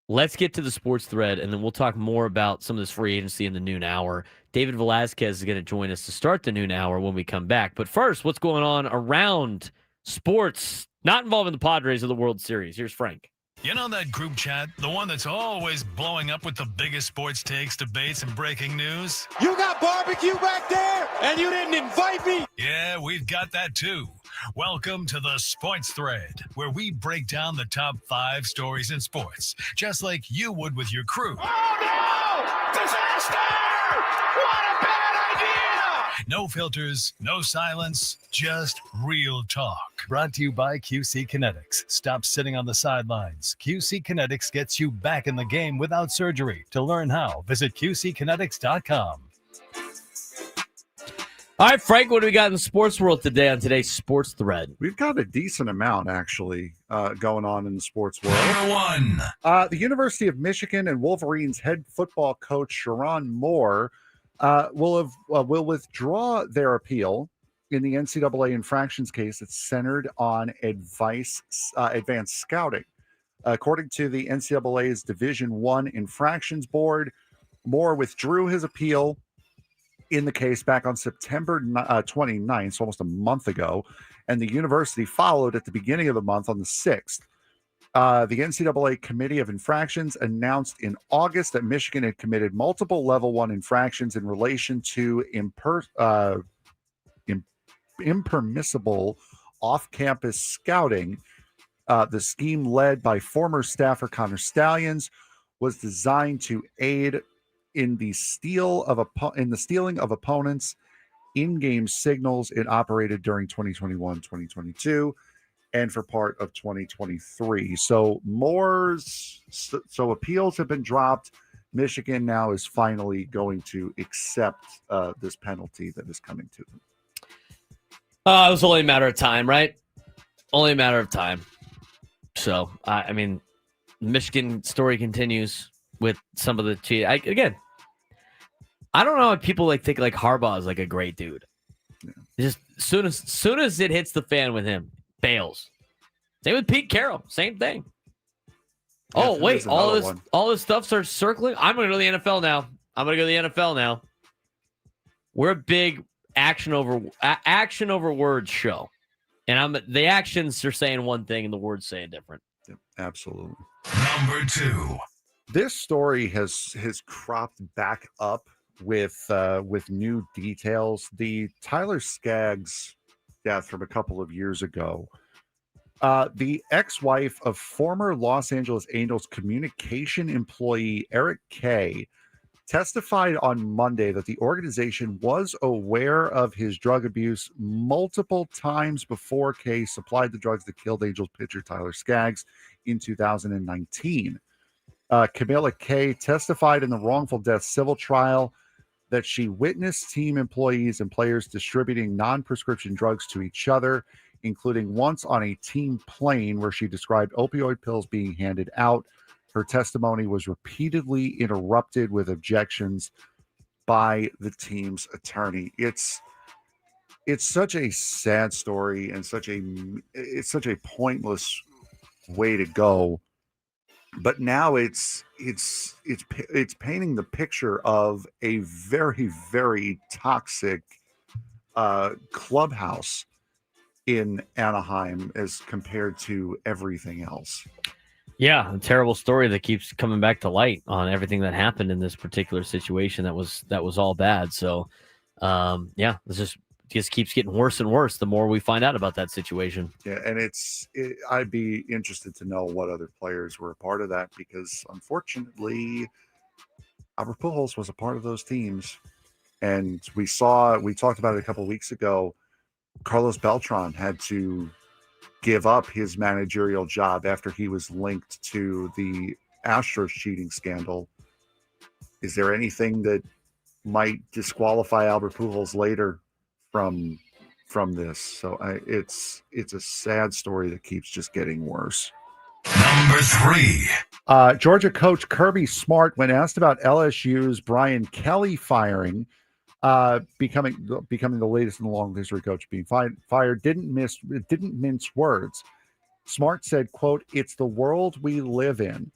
Let's get to the sports thread, and then we'll talk more about some of this free agency in the noon hour. David Velasquez is going to join us to start the noon hour when we come back. But first, what's going on around sports not involving the Padres or the World Series? Here's Frank. You know that group chat? The one that's always blowing up with the biggest sports takes, debates, and breaking news? You got barbecue back there, and you didn't invite me? Yeah, we've got that too. Welcome to the Sports Thread, where we break down the top 5 stories in sports, just like you would with your crew. Oh, no! Disaster! What a bad idea! No filters, no silence, just real talk. Brought to you by QC Kinetics. Stop sitting on the sidelines. QC Kinetics gets you back in the game without surgery. To learn how, visit QCkinetics.com. All right, Frank, what do we got in the sports world today on today's Sports Thread? We've got a decent amount, actually, going on in the sports world. Number 1. The University of Michigan and Wolverines head football coach Sharon Moore will withdraw their appeal in the NCAA infractions case that's centered on advanced scouting. According to the NCAA's Division I Infractions Board, Moore withdrew his appeal in the case back on September 29th, so almost a month ago, and the university followed at the beginning of the month on the 6th. The NCAA Committee of Infractions announced in August that Michigan had committed multiple Level 1 infractions in relation to impermissible off-campus scouting. The scheme, led by former staffer Connor Stallions, was designed to aid in the stealing of opponents' in-game signals. It operated during 2021-2022 and for part of 2023. So appeals have been dropped. Michigan now is finally going to accept this penalty that is coming to them. It was only a matter of time, right? Only a matter of time. So, Michigan story continues with some of the cheat. I don't know if people think Harbaugh is a great dude. Yeah. Just soon as it hits the fan with him, bails. Same with Pete Carroll, same thing. Yeah, oh wait, all this stuff starts circling. I'm gonna go to the NFL now. We're a big action over words show. And the actions are saying one thing and the words saying different. Yep, absolutely. Number 2. This story has cropped back up with new details. The Tyler Skaggs death from a couple of years ago. The ex-wife of former Los Angeles Angels communication employee Eric Kay testified on Monday that the organization was aware of his drug abuse multiple times before Kay supplied the drugs that killed Angels pitcher Tyler Skaggs in 2019. Camilla Kay testified in the wrongful death civil trial that she witnessed team employees and players distributing non-prescription drugs to each other, including once on a team plane where she described opioid pills being handed out. Her testimony was repeatedly interrupted with objections by the team's attorney. It's such a sad story and it's such a pointless way to go. But now it's painting the picture of a very, very toxic clubhouse in Anaheim as compared to everything else. Yeah, a terrible story that keeps coming back to light on everything that happened in this particular situation that was all bad. So, this just keeps getting worse and worse the more we find out about that situation. Yeah, and I'd be interested to know what other players were a part of that, because unfortunately, Albert Pujols was a part of those teams. And we talked about it a couple of weeks ago. Carlos Beltran had to give up his managerial job after he was linked to the Astros cheating scandal. Is there anything that might disqualify Albert Pujols later from this? So it's a sad story that keeps just getting worse. Number 3. Georgia coach Kirby Smart, when asked about LSU's Brian Kelly firing, becoming the latest in the long history coach being fired, didn't mince words. Smart said, quote, "It's the world we live in.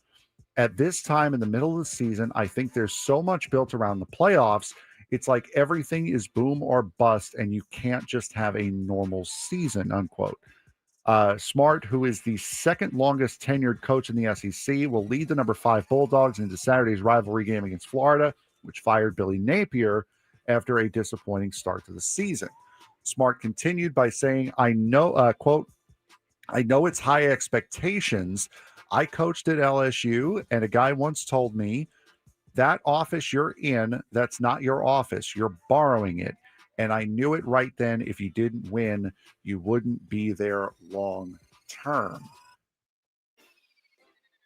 At this time in the middle of the season, I think there's so much built around the playoffs. It's like everything is boom or bust, and you can't just have a normal season," unquote. Smart, who is the second longest tenured coach in the SEC, will lead the number 5 Bulldogs into Saturday's rivalry game against Florida, which fired Billy Napier after a disappointing start to the season. Smart continued by saying, "I know, quote, I know it's high expectations. I coached at LSU, and a guy once told me, that office you're in, that's not your office. You're borrowing it. And I knew it right then. If you didn't win, you wouldn't be there long term."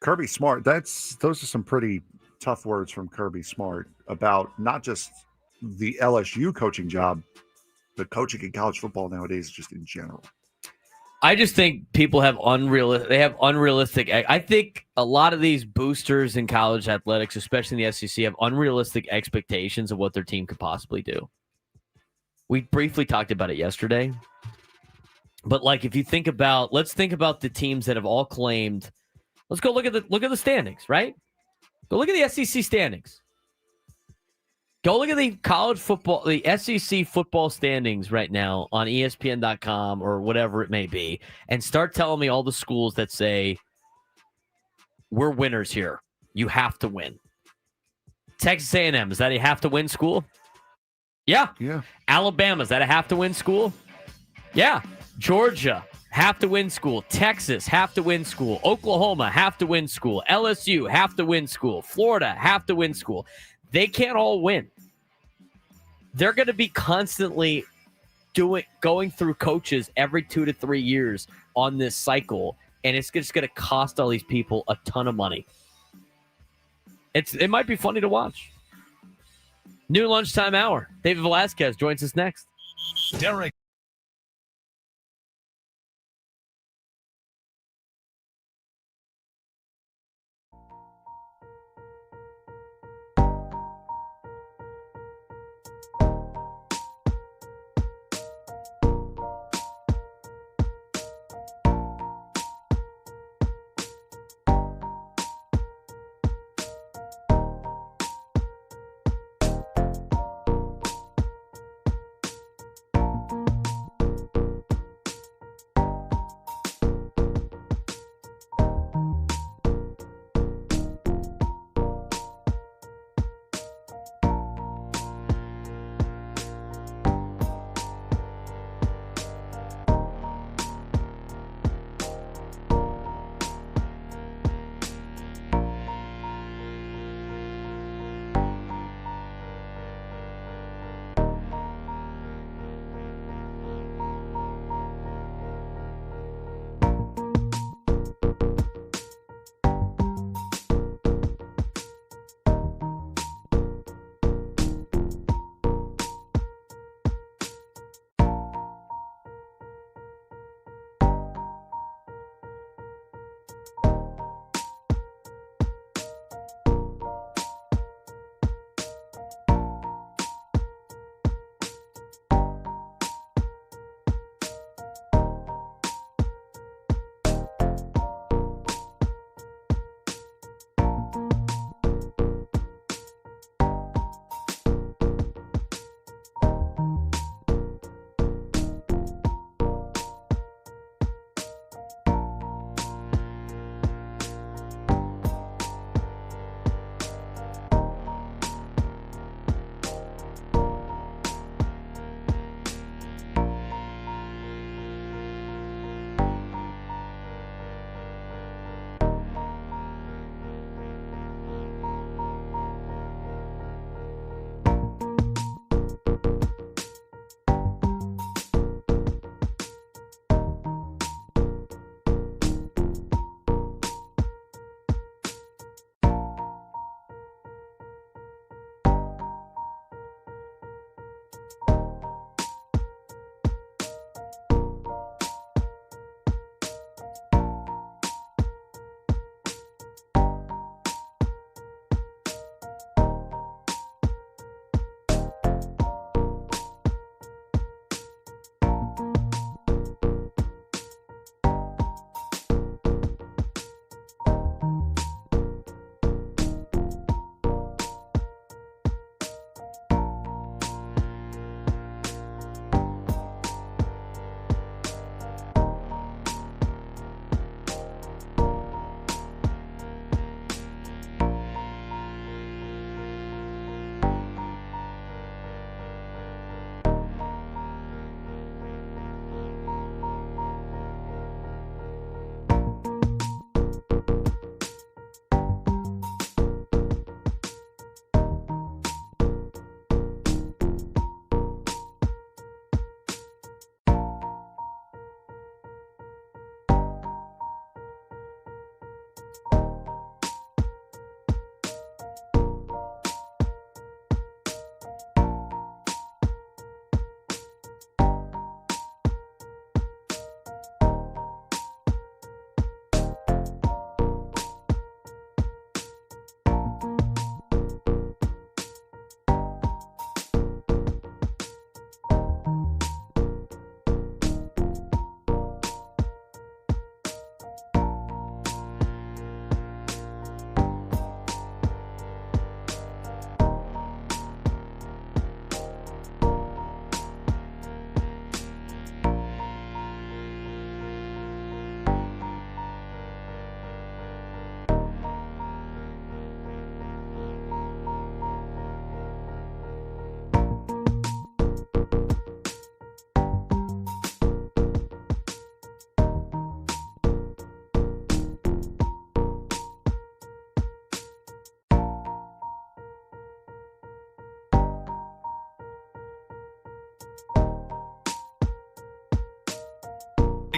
Kirby Smart, those are some pretty tough words from Kirby Smart about not just the LSU coaching job, but coaching in college football nowadays just in general. I just think people have unrealistic. I think a lot of these boosters in college athletics, especially in the SEC, have unrealistic expectations of what their team could possibly do. We briefly talked about it yesterday. But if you think about, let's think about the teams that have all claimed. Let's go look at the standings, right? Go look at the SEC standings. Go look at the college football, the SEC football standings right now on ESPN.com or whatever it may be, and start telling me all the schools that say, we're winners here. You have to win. Texas A&M, is that a have-to-win school? Yeah. Alabama, is that a have-to-win school? Yeah. Georgia, have-to-win school. Texas, have-to-win school. Oklahoma, have-to-win school. LSU, have-to-win school. Florida, have-to-win school. They can't all win. They're going to be constantly going through coaches every 2 to 3 years on this cycle, and it's just going to cost all these people a ton of money. It might be funny to watch. New lunchtime hour. David Velasquez joins us next. Derek.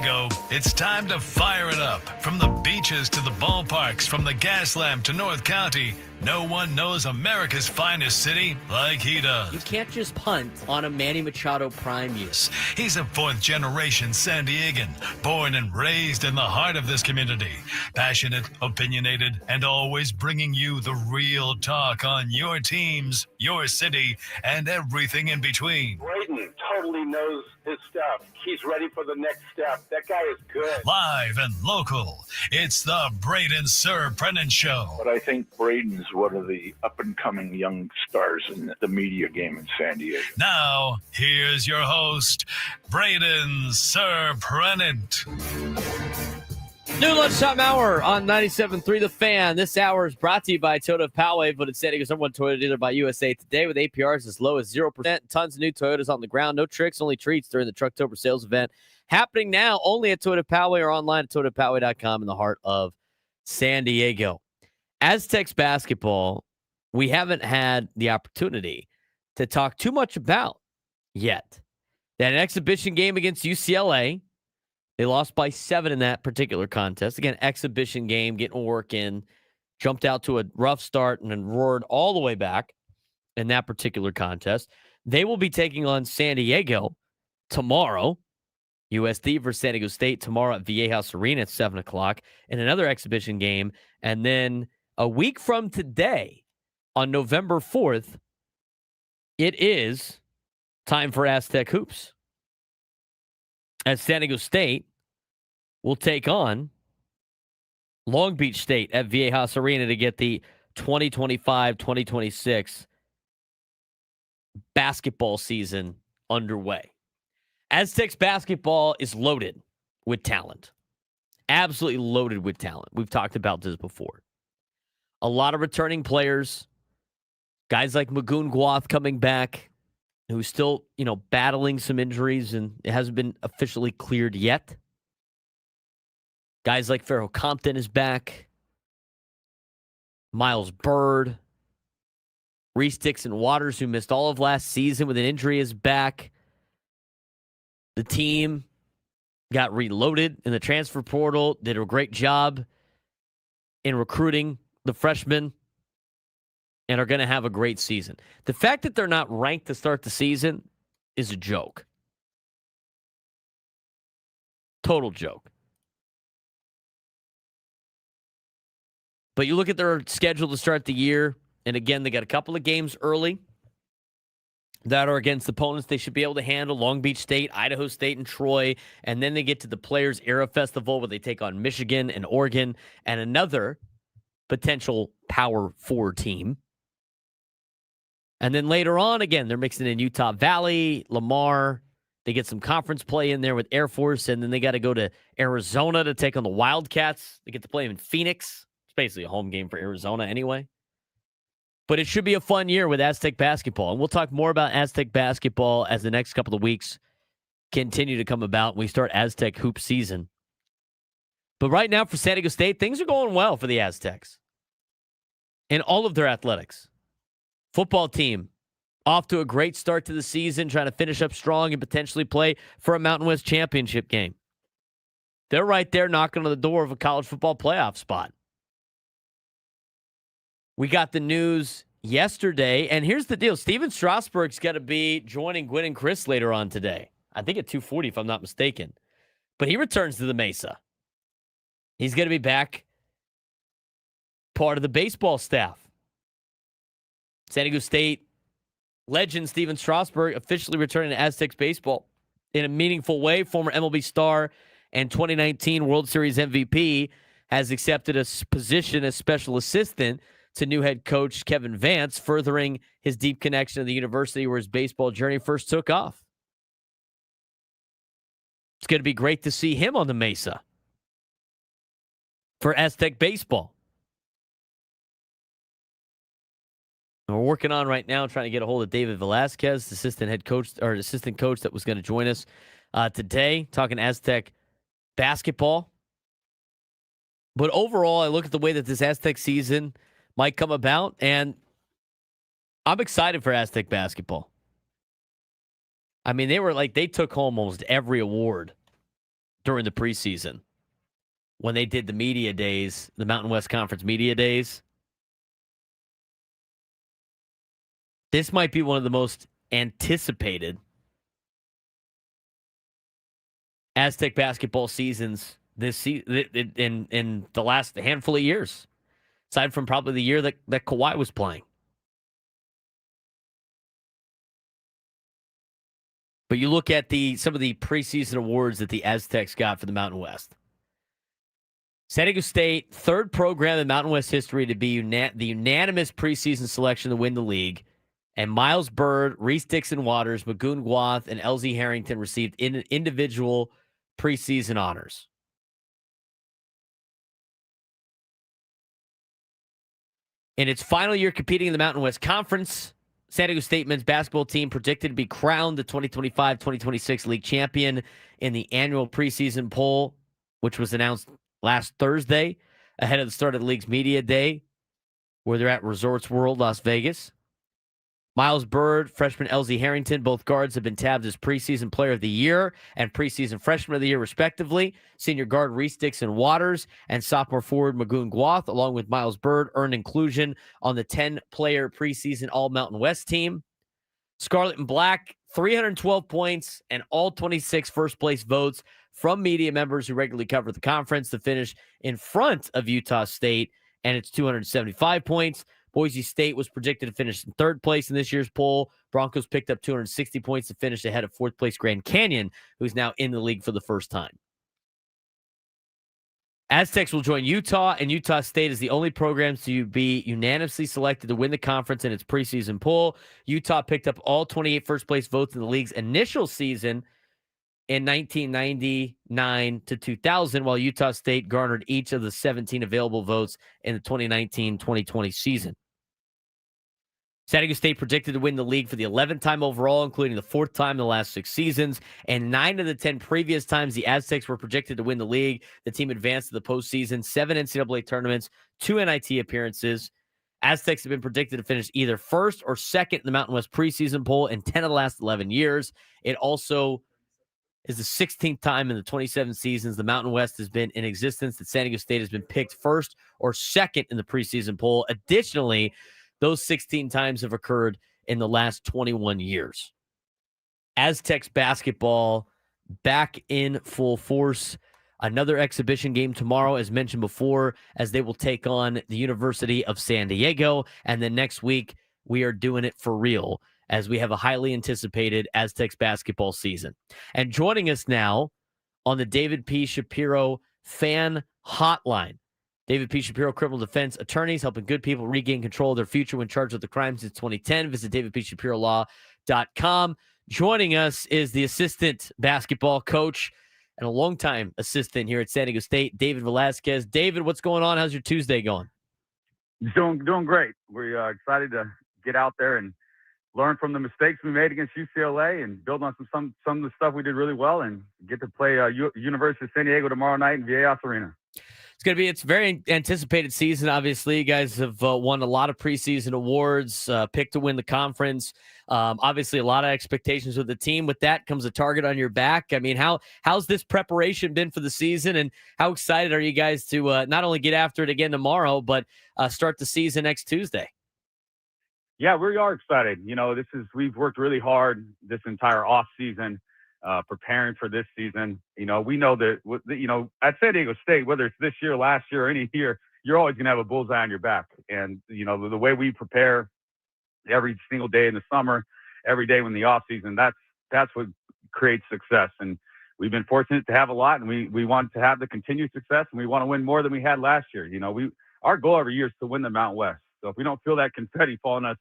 Diego, it's time to fire it up. From the beaches to the ballparks, from the Gaslamp to North County, no one knows America's finest city like he does. You can't just punt on a Manny Machado prime years. He's a fourth-generation San Diegan, born and raised in the heart of this community. Passionate, opinionated, and always bringing you the real talk on your teams, your city, and everything in between. Braden totally knows his stuff. He's ready for the next step. That guy is good. Live and local, it's the Braden Surprenant Show. But I think Braden's one of the up-and-coming young stars in the media game in San Diego. Now, here's your host, Braden Surprenant. New lunchtime hour on 97.3 The Fan. This hour is brought to you by Toyota Poway, voted San Diego's #1 Toyota dealer by USA Today with APRs as low as 0%. Tons of new Toyotas on the ground. No tricks, only treats during the Trucktober sales event. Happening now only at Toyota Poway or online at ToyotaPoway.com in the heart of San Diego. Aztecs basketball, we haven't had the opportunity to talk too much about yet. They had an exhibition game against UCLA. They lost by 7 in that particular contest. Again, exhibition game, getting work in. Jumped out to a rough start and then roared all the way back in that particular contest. They will be taking on San Diego tomorrow. USD versus San Diego State tomorrow at Viejas Arena at 7 o'clock. In another exhibition game. And then a week from today, on November 4th, it is time for Aztec Hoops. As San Diego State will take on Long Beach State at Viejas Arena to get the 2025-2026 basketball season underway. Aztecs basketball is loaded with talent. Absolutely loaded with talent. We've talked about this before. A lot of returning players. Guys like Magoon Guath coming back, who's still, battling some injuries and it hasn't been officially cleared yet. Guys like Farrell Compton is back. Miles Bird. Reese Dixon Waters, who missed all of last season with an injury, is back. The team got reloaded in the transfer portal, did a great job in recruiting the freshmen, and are going to have a great season. The fact that they're not ranked to start the season is a joke. Total joke. But you look at their schedule to start the year, and again, they got a couple of games early that are against opponents they should be able to handle. Long Beach State, Idaho State, and Troy. And then they get to the Players Era Festival where they take on Michigan and Oregon and another potential Power 4 team. And then later on, again, they're mixing in Utah Valley, Lamar. They get some conference play in there with Air Force, and then they got to go to Arizona to take on the Wildcats. They get to play them in Phoenix. It's basically a home game for Arizona anyway. But it should be a fun year with Aztec basketball. And we'll talk more about Aztec basketball as the next couple of weeks continue to come about and we start Aztec hoop season. But right now for San Diego State, things are going well for the Aztecs in all of their athletics. Football team off to a great start to the season, trying to finish up strong and potentially play for a Mountain West championship game. They're right there knocking on the door of a college football playoff spot. We got the news yesterday, and here's the deal. Stephen Strasburg's got to be joining Gwen and Chris later on today. I think at 2:40, if I'm not mistaken. But he returns to the Mesa. He's going to be back part of the baseball staff. San Diego State legend Stephen Strasburg officially returning to Aztecs baseball in a meaningful way. Former MLB star and 2019 World Series MVP has accepted a position as special assistant to new head coach Kevin Vance, furthering his deep connection to the university where his baseball journey first took off. It's going to be great to see him on the Mesa for Aztec baseball. And we're working on right now trying to get a hold of David Velasquez, assistant head coach or assistant coach that was going to join us today, talking Aztec basketball. But overall, I look at the way that this Aztec season might come about, and I'm excited for Aztec basketball. I mean, they took home almost every award during the preseason when they did the media days, the Mountain West Conference media days. This might be one of the most anticipated Aztec basketball seasons this in the last handful of years, aside from probably the year that Kawhi was playing. But you look at some of the preseason awards that the Aztecs got for the Mountain West. San Diego State, third program in Mountain West history to be the unanimous preseason selection to win the league. And Miles Bird, Reese Dixon-Waters, Magoon Gwath, and LZ Harrington received individual preseason honors. In its final year competing in the Mountain West Conference, San Diego State men's basketball team predicted to be crowned the 2025-2026 league champion in the annual preseason poll, which was announced last Thursday ahead of the start of the league's media day, where they're at Resorts World, Las Vegas. Miles Bird, freshman LZ Harrington, both guards have been tabbed as preseason player of the year and preseason freshman of the year, respectively. Senior guard Reese Dixon-Waters and sophomore forward Magoon Gwath, along with Miles Bird, earned inclusion on the 10-player preseason All-Mountain West team. Scarlet and Black, 312 points and all 26 first-place votes from media members who regularly cover the conference to finish in front of Utah State and its 275 points. Boise State was predicted to finish in third place in this year's poll. Broncos picked up 260 points to finish ahead of fourth place Grand Canyon, who's now in the league for the first time. Aztecs will join Utah, and Utah State is the only program to be unanimously selected to win the conference in its preseason poll. Utah picked up all 28 first-place votes in the league's initial season in 1999 to 2000, while Utah State garnered each of the 17 available votes in the 2019-2020 season. San Diego State predicted to win the league for the 11th time overall, including the 4th time in the last 6 seasons. And 9 of the 10 previous times the Aztecs were projected to win the league, the team advanced to the postseason, 7 NCAA tournaments, 2 NIT appearances. Aztecs have been predicted to finish either first or second in the Mountain West preseason poll in 10 of the last 11 years. It also is the 16th time in the 27 seasons the Mountain West has been in existence that San Diego State has been picked first or second in the preseason poll. Additionally, those 16 times have occurred in the last 21 years. Aztecs basketball back in full force. Another exhibition game tomorrow, as mentioned before, as they will take on the University of San Diego. And then next week, we are doing it for real as we have a highly anticipated Aztecs basketball season. And joining us now on the David P. Shapiro fan hotline, David P. Shapiro, criminal defense attorneys, helping good people regain control of their future when charged with the crimes since 2010. Visit davidpshapirolaw.com. Joining us is the assistant basketball coach and a longtime assistant here at San Diego State, David Velasquez. David, what's going on? How's your Tuesday going? Doing great. We're excited to get out there and learn from the mistakes we made against UCLA and build on some of the stuff we did really well and get to play University of San Diego tomorrow night in Viejas Arena. It's a very anticipated season. Obviously, you guys have won a lot of preseason awards, picked to win the conference. Obviously, a lot of expectations with the team. With that comes a target on your back. I mean, how's this preparation been for the season, and how excited are you guys to not only get after it again tomorrow, but start the season next Tuesday? Yeah, we are excited. We've worked really hard this entire off season, preparing for this season. We know that, at San Diego State, whether it's this year, last year, or any year, you're always going to have a bullseye on your back. And, the way we prepare every single day in the summer, every day when the off season, that's what creates success. And we've been fortunate to have a lot, and we want to have the continued success, and we want to win more than we had last year. Our goal every year is to win the Mountain West. So if we don't feel that confetti falling us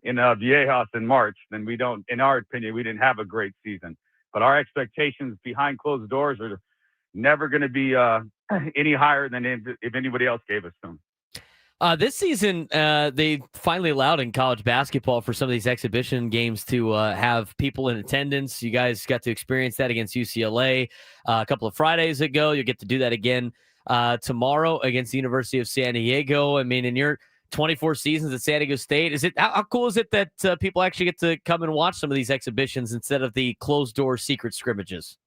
in Viejas in March, then we don't, in our opinion, we didn't have a great season. But our expectations behind closed doors are never going to be any higher than if anybody else gave us them. This season, they finally allowed in college basketball for some of these exhibition games to have people in attendance. You guys got to experience that against UCLA a couple of Fridays ago. You'll get to do that again tomorrow against the University of San Diego. I mean, in your 24 seasons at San Diego State, how cool is it that people actually get to come and watch some of these exhibitions instead of the closed door secret scrimmages?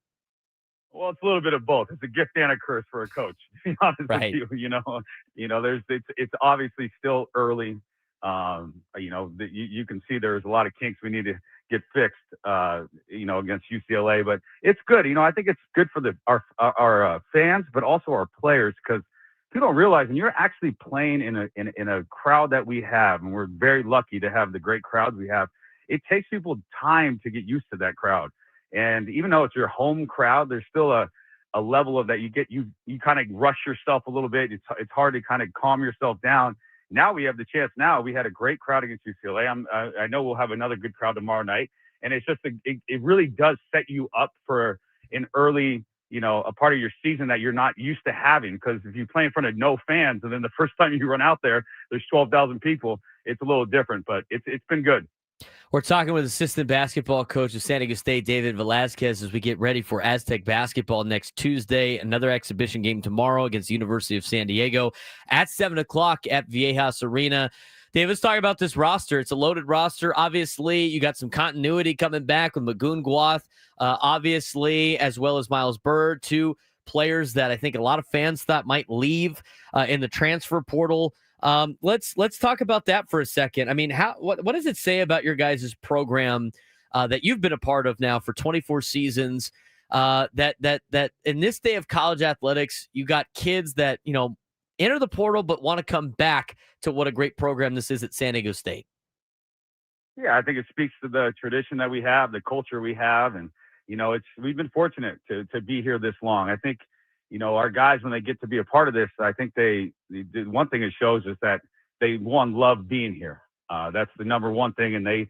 Well, it's a little bit of both. It's a gift and a curse for a coach, to be honest Right. with you. It's obviously still early. You can see there's a lot of kinks we need to get fixed, against UCLA, but it's good. I think it's good for our fans, but also our players, because people don't realize when you're actually playing in a crowd that we have, and we're very lucky to have the great crowds we have. It takes people time to get used to that crowd. And even though it's your home crowd, there's still a level of that you kind of rush yourself a little bit. It's hard to kind of calm yourself down. Now we have the chance. Now we had a great crowd against UCLA. I know we'll have another good crowd tomorrow night. And it's just, it really does set you up for an early, a part of your season that you're not used to having. Because if you play in front of no fans, and then the first time you run out there's 12,000 people, it's a little different, but it's been good. We're talking with assistant basketball coach of San Diego State, David Velasquez, as we get ready for Aztec basketball next Tuesday. Another exhibition game tomorrow against the University of San Diego at 7 o'clock at Viejas Arena. David, let's talk about this roster. It's a loaded roster. Obviously, you got some continuity coming back with Magoon Guath, obviously, as well as Miles Bird, two players that I think a lot of fans thought might leave in the transfer portal. Let's talk about that for a second. I mean, what does it say about your guys' program that you've been a part of now for 24 seasons? That in this day of college athletics, you got kids that enter the portal but want to come back to what a great program this is at San Diego State. Yeah, I think it speaks to the tradition that we have, the culture we have, and we've been fortunate to be here this long. I think. Our guys, when they get to be a part of this, I think the one thing it shows is that they love being here. That's the number one thing. And they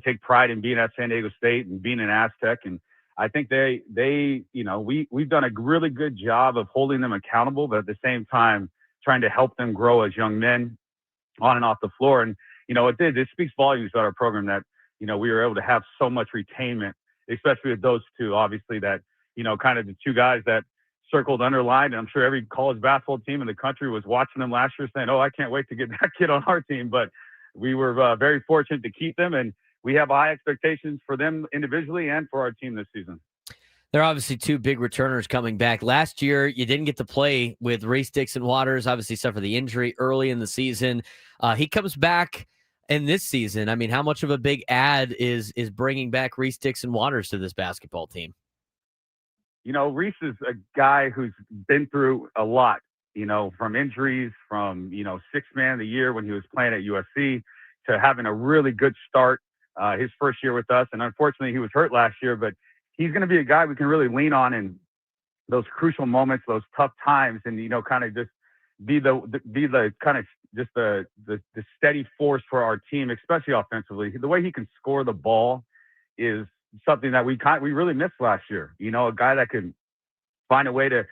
take pride in being at San Diego State and being an Aztec. And I think we've done a really good job of holding them accountable, but at the same time, trying to help them grow as young men on and off the floor. And, it speaks volumes about our program that, we were able to have so much retainment, especially with those two, obviously, that, kind of the two guys that circled, underlined, and I'm sure every college basketball team in the country was watching them last year saying, oh, I can't wait to get that kid on our team. But we were very fortunate to keep them, and we have high expectations for them individually and for our team this season. There are obviously two big returners coming back. Last year, you didn't get to play with Reese Dixon-Waters, obviously suffered the injury early in the season. He comes back in this season. I mean, how much of a big add is bringing back Reese Dixon-Waters to this basketball team? Reese is a guy who's been through a lot, from injuries, from, sixth man of the year when he was playing at USC, to having a really good start his first year with us. And unfortunately, he was hurt last year, but he's going to be a guy we can really lean on in those crucial moments, those tough times, and, kind of just be the kind of just the steady force for our team, especially offensively. The way he can score the ball is something that we really missed last year. A guy that could find a way to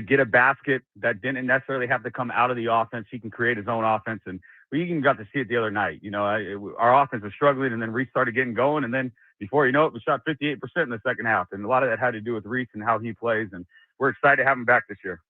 get a basket that didn't necessarily have to come out of the offense. He can create his own offense, and we even got to see it the other night. Our offense was struggling, and then Reese started getting going, and then before you know it, we shot 58% in the second half, and a lot of that had to do with Reese and how he plays, and we're excited to have him back this year.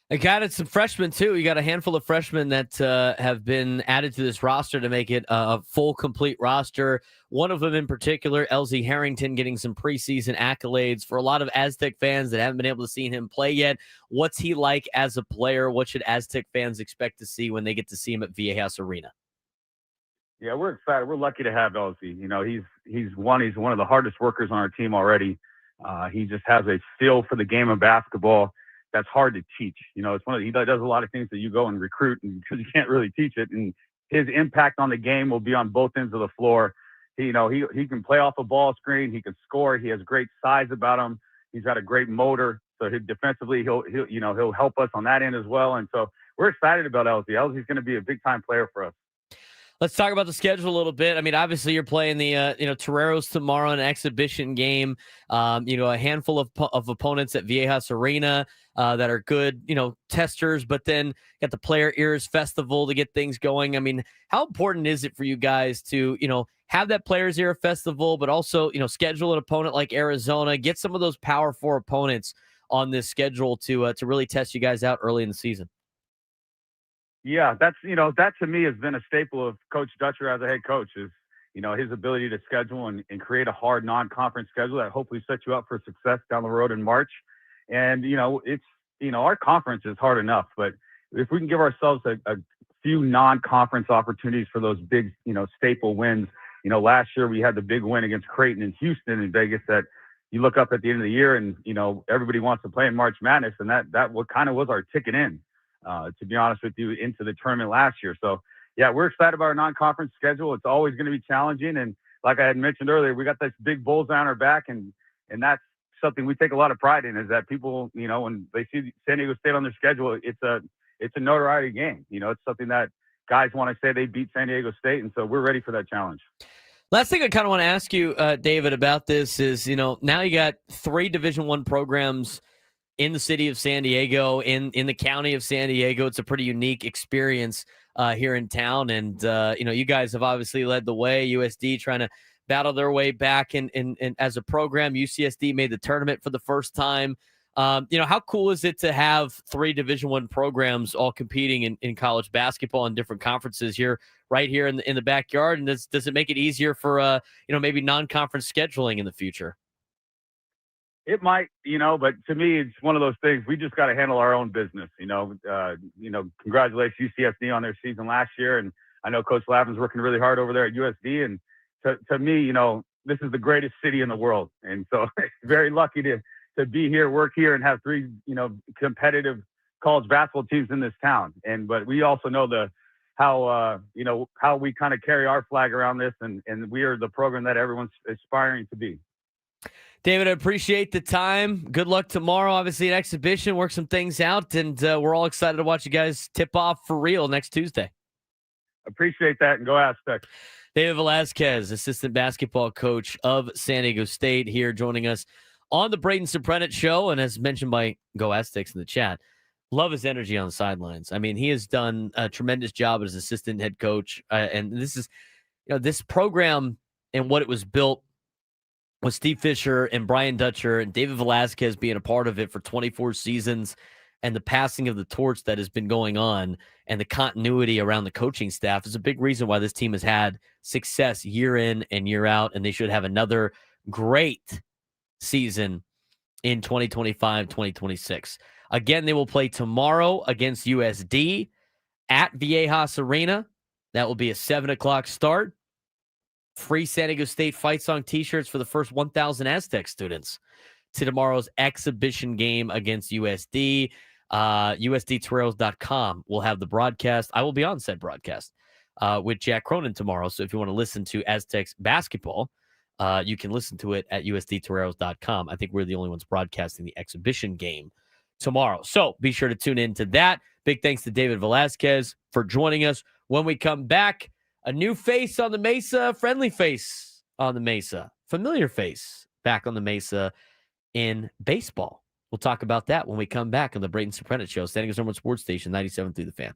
I got some freshmen, too. You got a handful of freshmen that have been added to this roster to make it a full, complete roster. One of them in particular, LZ Harrington, getting some preseason accolades. For a lot of Aztec fans that haven't been able to see him play yet, what's he like as a player? What should Aztec fans expect to see when they get to see him at Viejas Arena? Yeah, we're excited. We're lucky to have LZ. He's one of the hardest workers on our team already. He just has a feel for the game of basketball that's hard to teach. It's he does a lot of things that you go and recruit because you can't really teach it. And his impact on the game will be on both ends of the floor. He can play off a ball screen. He can score. He has great size about him. He's got a great motor. So defensively, he'll help us on that end as well. And so we're excited about LZ. LZ's going to be a big time player for us. Let's talk about the schedule a little bit. I mean, obviously you're playing the, Toreros tomorrow, an exhibition game, a handful of opponents at Viejas Arena that are good, testers, but then got the Player Ears Festival to get things going. I mean, how important is it for you guys to, have that Players Ear Festival, but also, schedule an opponent like Arizona, get some of those Power 4 opponents on this schedule to really test you guys out early in the season? Yeah, that to me has been a staple of Coach Dutcher as a head coach is, his ability to schedule and create a hard non-conference schedule that hopefully sets you up for success down the road in March. And, our conference is hard enough, but if we can give ourselves a few non-conference opportunities for those big, staple wins. Last year we had the big win against Creighton and Houston in Vegas that you look up at the end of the year and, everybody wants to play in March Madness. And that what kind of was our ticket in, to be honest with you, into the tournament last year. So, yeah, we're excited about our non-conference schedule. It's always going to be challenging. And like I had mentioned earlier, we got this big bullseye on our back. And that's something we take a lot of pride in, is that people, when they see San Diego State on their schedule, it's a notoriety game. It's something that guys want to say they beat San Diego State. And so we're ready for that challenge. Last thing I kind of want to ask you, David, about this is, now you got 3 Division I programs in the city of San Diego, in the county of San Diego. It's a pretty unique experience here in town. And, you guys have obviously led the way. USD trying to battle their way back in as a program. UCSD made the tournament for the first time. How cool is it to have 3 Division I programs all competing in college basketball in different conferences here, right here in the backyard? And does it make it easier for, maybe non-conference scheduling in the future? It might, but to me, it's one of those things. We just got to handle our own business. Congratulations UCSD on their season last year. And I know Coach Lavin's working really hard over there at USD. And to me, this is the greatest city in the world. And so very lucky to be here, work here, and have 3, competitive college basketball teams in this town. But we also know how we kind of carry our flag around this, and we are the program that everyone's aspiring to be. David, I appreciate the time. Good luck tomorrow. Obviously, an exhibition, work some things out, and we're all excited to watch you guys tip off for real next Tuesday. Appreciate that, and go Aztecs. David Velasquez, assistant basketball coach of San Diego State, here joining us on the Braden Surprenant show. And as mentioned by Go Aztecs in the chat, love his energy on the sidelines. I mean, he has done a tremendous job as assistant head coach. And this is, this program and what it was built with Steve Fisher and Brian Dutcher and David Velasquez being a part of it for 24 seasons, and the passing of the torch that has been going on and the continuity around the coaching staff is a big reason why this team has had success year in and year out. And they should have another great season in 2025-2026. Again, they will play tomorrow against USD at Viejas Arena. That will be a 7:00 start. Free San Diego State Fight Song t-shirts for the first 1,000 Aztec students to tomorrow's exhibition game against USD. USDToreros.com will have the broadcast. I will be on said broadcast with Jack Cronin tomorrow. So if you want to listen to Aztecs basketball, you can listen to it at USDToreros.com. I think we're the only ones broadcasting the exhibition game tomorrow. So be sure to tune in to that. Big thanks to David Velasquez for joining us. When we come back, a new face on the Mesa, friendly face on the Mesa, familiar face back on the Mesa in baseball. We'll talk about that when we come back on the Braden Surprenant Show, San Diego's #1 sports station, 97.3 The Fan.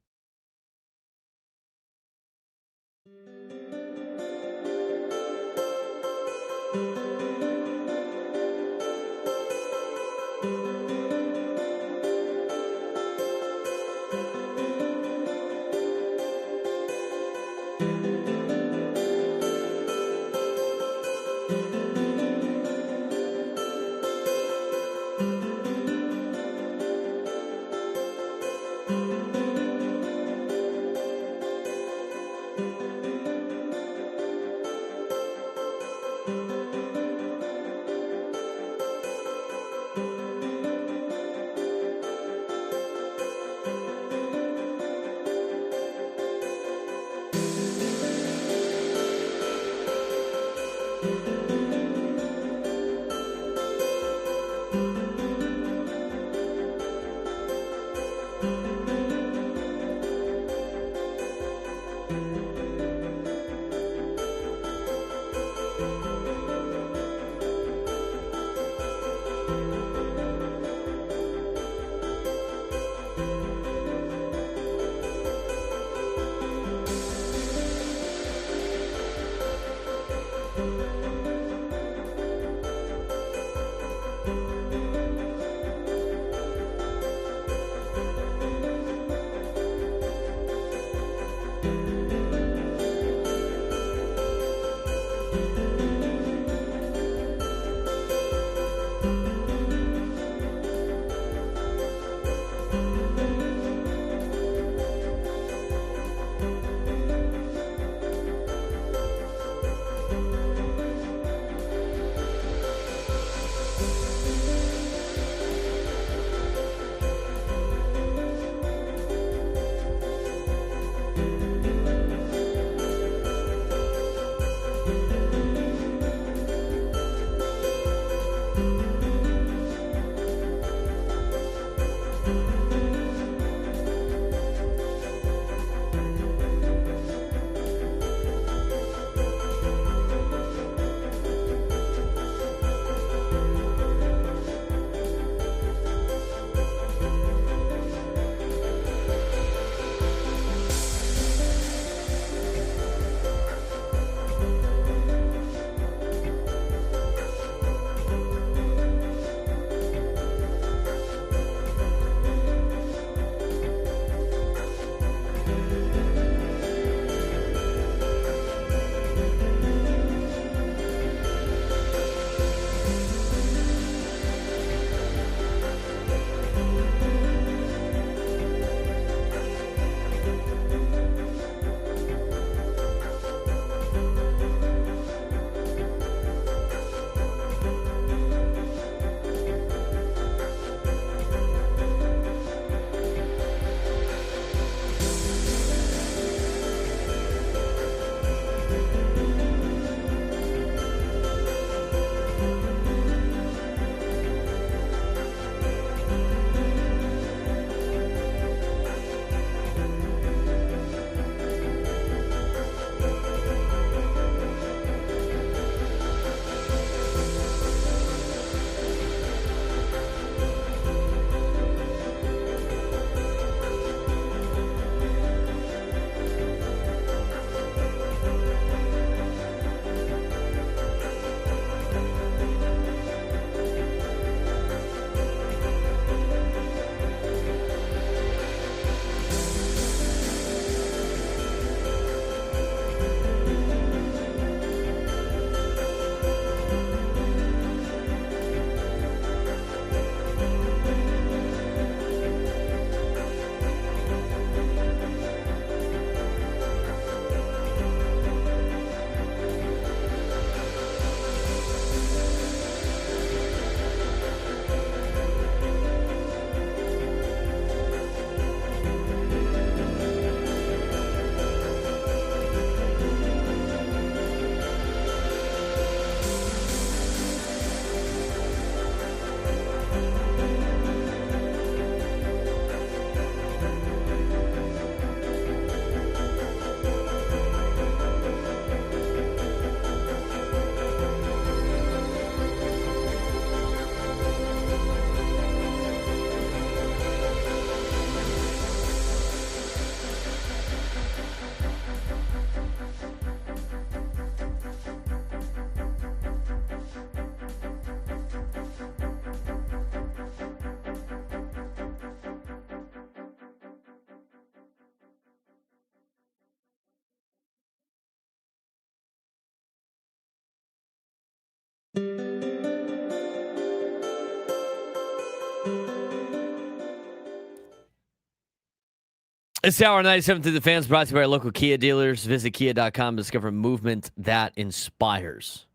This hour 97 through the fans brought to you by our local Kia dealers. Visit kia.com to discover movement that inspires.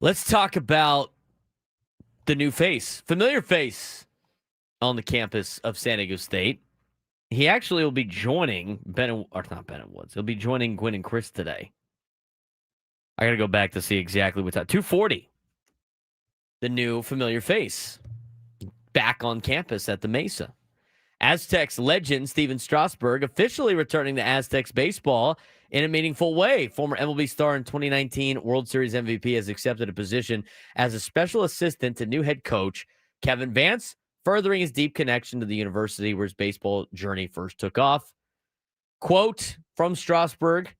Let's talk about the new face, familiar face on the campus of San Diego State. He actually will be joining not Bennett Woods. He'll be joining Gwynn and Chris today. I got to go back to see exactly what time. 2:40. The new familiar face back on campus at the Mesa. Aztecs legend Stephen Strasburg officially returning to Aztecs baseball in a meaningful way. Former MLB star and 2019 World Series MVP has accepted a position as a special assistant to new head coach Kevin Vance, furthering his deep connection to the university where his baseball journey first took off. Quote from Strasburg,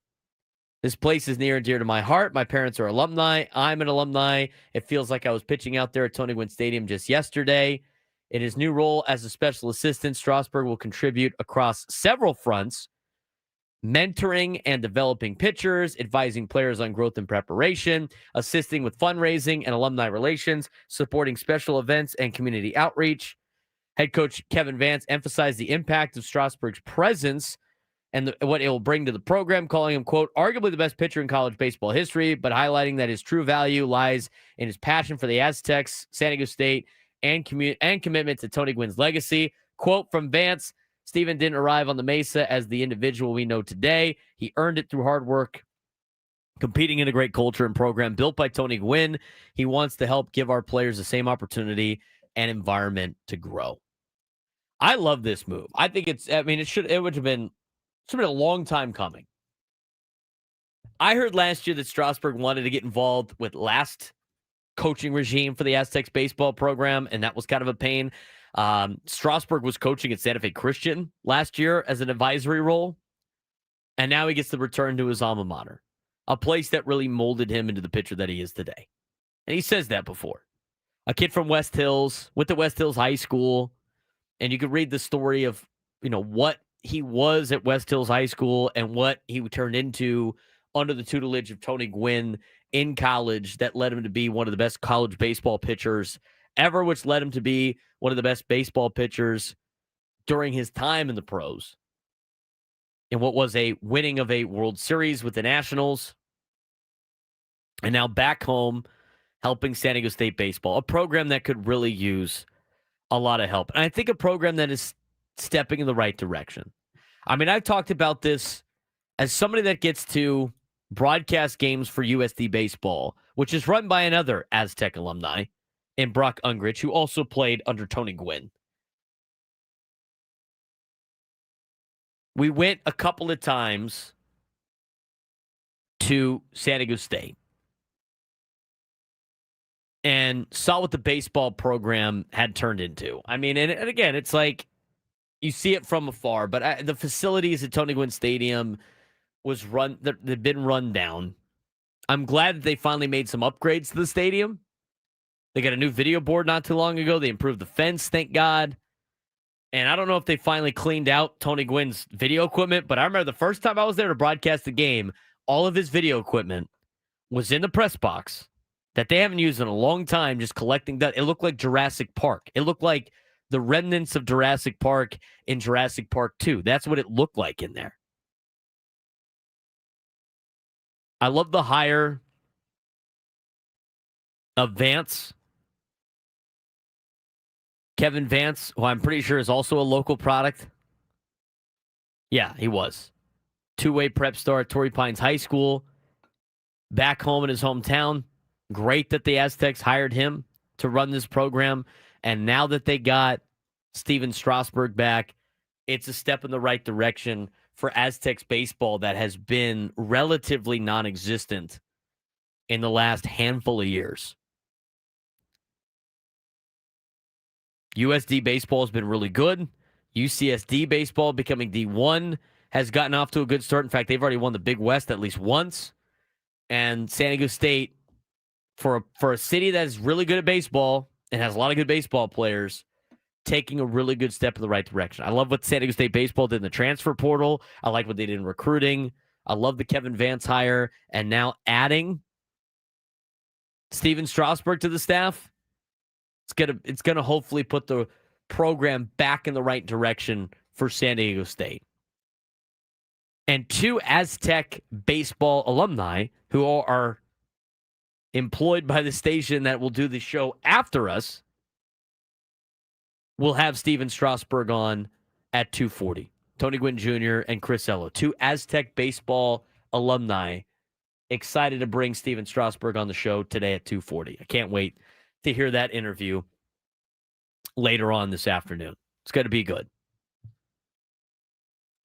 "This place is near and dear to my heart. My parents are alumni. I'm an alumni. It feels like I was pitching out there at Tony Gwynn Stadium just yesterday." In his new role as a special assistant, Strasburg will contribute across several fronts, mentoring and developing pitchers, advising players on growth and preparation, assisting with fundraising and alumni relations, supporting special events and community outreach. Head coach Kevin Vance emphasized the impact of Strasburg's presence and what it will bring to the program, calling him, quote, arguably the best pitcher in college baseball history, but highlighting that his true value lies in his passion for the Aztecs, San Diego State, and commitment to Tony Gwynn's legacy. Quote from Vance, "Stephen didn't arrive on the Mesa as the individual we know today. He earned it through hard work, competing in a great culture and program built by Tony Gwynn. He wants to help give our players the same opportunity and environment to grow." I love this move. I think it would have been a long time coming. I heard last year that Strasburg wanted to get involved with last coaching regime for the Aztecs baseball program, and that was kind of a pain. Strasburg was coaching at Santa Fe Christian last year as an advisory role, and now he gets to return to his alma mater, a place that really molded him into the pitcher that he is today. And he says that before. A kid from West Hills, went to West Hills High School, and you could read the story of, what he was at West Hills High School and what he turned into under the tutelage of Tony Gwynn in college that led him to be one of the best college baseball pitchers ever, which led him to be one of the best baseball pitchers during his time in the pros. And what was a winning of a World Series with the Nationals. And now back home helping San Diego State baseball, a program that could really use a lot of help. And I think a program that is stepping in the right direction. I mean, I've talked about this as somebody that gets to broadcast games for USD Baseball, which is run by another Aztec alumni in Brock Ungrich, who also played under Tony Gwynn. We went a couple of times to San Diego State and saw what the baseball program had turned into. I mean, and again, it's like you see it from afar, but the facilities at Tony Gwynn Stadium they've been run down. I'm glad that they finally made some upgrades to the stadium. They got a new video board not too long ago. They improved the fence, thank God. And I don't know if they finally cleaned out Tony Gwynn's video equipment, but I remember the first time I was there to broadcast the game, all of his video equipment was in the press box that they haven't used in a long time, just collecting that. It looked like Jurassic Park. It looked like the remnants of Jurassic Park in Jurassic Park 2. That's what it looked like in there. I love the hire of Vance. Kevin Vance, who I'm pretty sure is also a local product. Yeah, he was. Two-way prep star at Torrey Pines High School. Back home in his hometown. Great that the Aztecs hired him to run this program. And now that they got Stephen Strasburg back, it's a step in the right direction for Aztecs baseball that has been relatively non-existent in the last handful of years. USD baseball has been really good. UCSD baseball becoming D1 has gotten off to a good start. In fact, they've already won the Big West at least once. And San Diego State, for a city that is really good at baseball and has a lot of good baseball players, taking a really good step in the right direction. I love what San Diego State baseball did in the transfer portal. I like what they did in recruiting. I love the Kevin Vance hire. And now adding Stephen Strasburg to the staff. It's gonna hopefully put the program back in the right direction for San Diego State. And 2 Aztec baseball alumni who are employed by the station that will do the show after us will have Stephen Strasburg on at 2:40. Tony Gwynn Jr. and Chris Ello, 2 Aztec baseball alumni, excited to bring Stephen Strasburg on the show today at 2:40. I can't wait to hear that interview later on this afternoon. It's going to be good.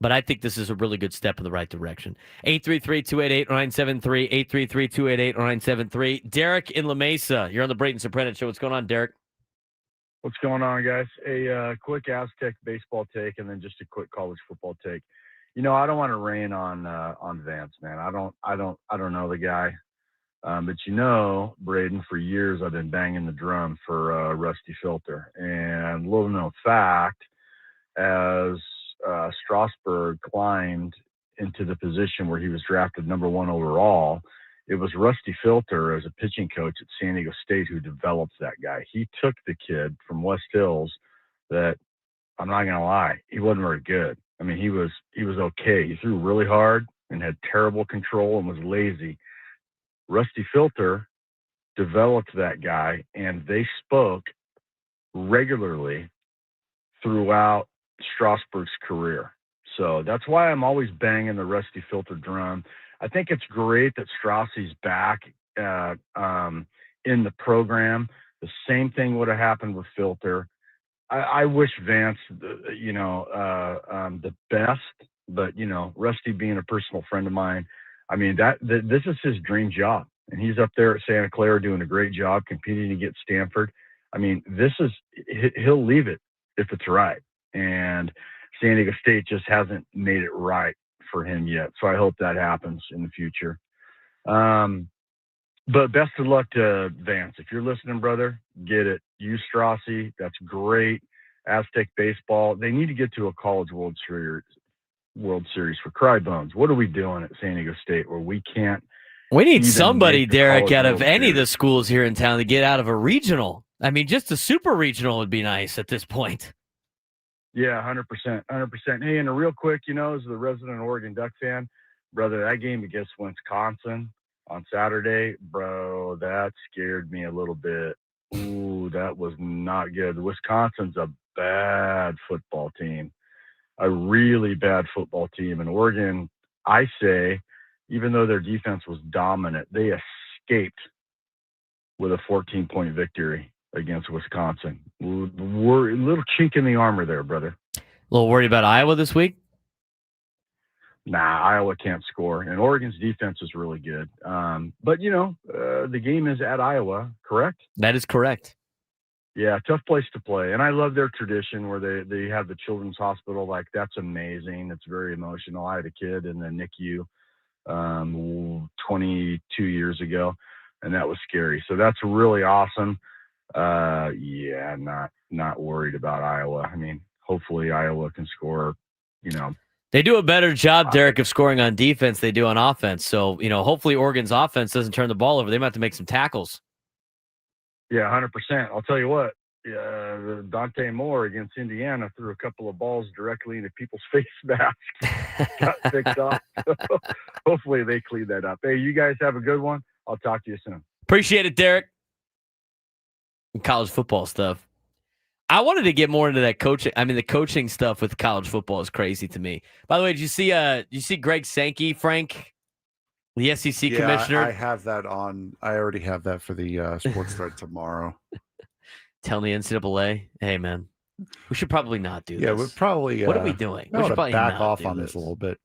But I think this is a really good step in the right direction. 833-288-0973, 833-288-0973. Derek in La Mesa, you're on the Braden Surprenant Show. What's going on, Derek? What's going on, guys? A quick Aztec baseball take, and then just a quick college football take. I don't want to rain on Vance, man. I don't know the guy, but Braden, for years I've been banging the drum for Rusty Filter, and little known fact, as Strasburg climbed into the position where he was drafted number 1 overall, it was Rusty Filter as a pitching coach at San Diego State who developed that guy. He took the kid from West Hills that, I'm not going to lie, he wasn't very good. I mean, he was okay. He threw really hard and had terrible control and was lazy. Rusty Filter developed that guy, and they spoke regularly throughout Strasburg's career. So that's why I'm always banging the Rusty Filter drum. I think it's great that Strassi's back in the program. The same thing would have happened with Filter. I wish Vance, the best, but Rusty being a personal friend of mine, I mean this is his dream job, and he's up there at Santa Clara doing a great job, competing to get Stanford. I mean, he'll leave it if it's right, and San Diego State just hasn't made it right for him yet. So I hope that happens in the future. But best of luck to Vance. If you're listening, brother, get it. Use Strassi. That's great. Aztec baseball. They need to get to a college World Series for cry bones. What are we doing at San Diego State where we can't? We need somebody, Derek, out of any of the schools here in town to get out of a regional. I mean, just a super regional would be nice at this point. Yeah, 100%. Hey, and a real quick, as the resident Oregon Duck fan, brother, that game against Wisconsin on Saturday, bro, that scared me a little bit. Ooh, that was not good. Wisconsin's a bad football team, a really bad football team. And Oregon, I say, even though their defense was dominant, they escaped with a 14-point victory against Wisconsin. We're a little chink in the armor there, brother. A little worried about Iowa this week? Nah, Iowa can't score, and Oregon's defense is really good. But, the game is at Iowa, correct? That is correct. Yeah, tough place to play. And I love their tradition where they have the children's hospital. Like, that's amazing. It's very emotional. I had a kid in the NICU 22 years ago, and that was scary. So that's really awesome. Yeah, not worried about Iowa. I mean, hopefully Iowa can score, They do a better job, Derek, of scoring on defense they do on offense. So, hopefully Oregon's offense doesn't turn the ball over. They might have to make some tackles. Yeah, 100%. I'll tell you what, Dante Moore against Indiana threw a couple of balls directly into people's face masks. Got picked off. Hopefully they clean that up. Hey, you guys have a good one. I'll talk to you soon. Appreciate it, Derek. College football stuff. I wanted to get more into that coaching. I mean, the coaching stuff with college football is crazy to me. By the way, did you see Greg Sankey, Frank, the SEC commissioner? I have that on. I already have that for the sports thread tomorrow. Tell the NCAA, hey man, we should probably not do this. Yeah, we're probably. What are we doing? We should probably back off on this a little bit.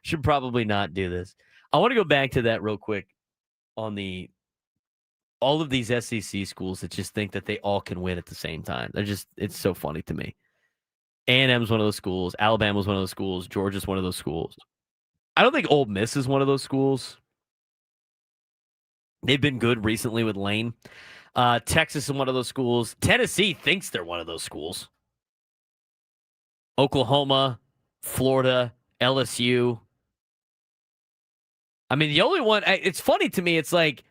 Should probably not do this. I want to go back to that real quick on all of these SEC schools that just think that they all can win at the same time. It's so funny to me. A&M's one of those schools. Alabama's one of those schools. Georgia's one of those schools. I don't think Ole Miss is one of those schools. They've been good recently with Lane. Texas is one of those schools. Tennessee thinks they're one of those schools. Oklahoma, Florida, LSU. I mean, the only one, it's funny to me, it's like,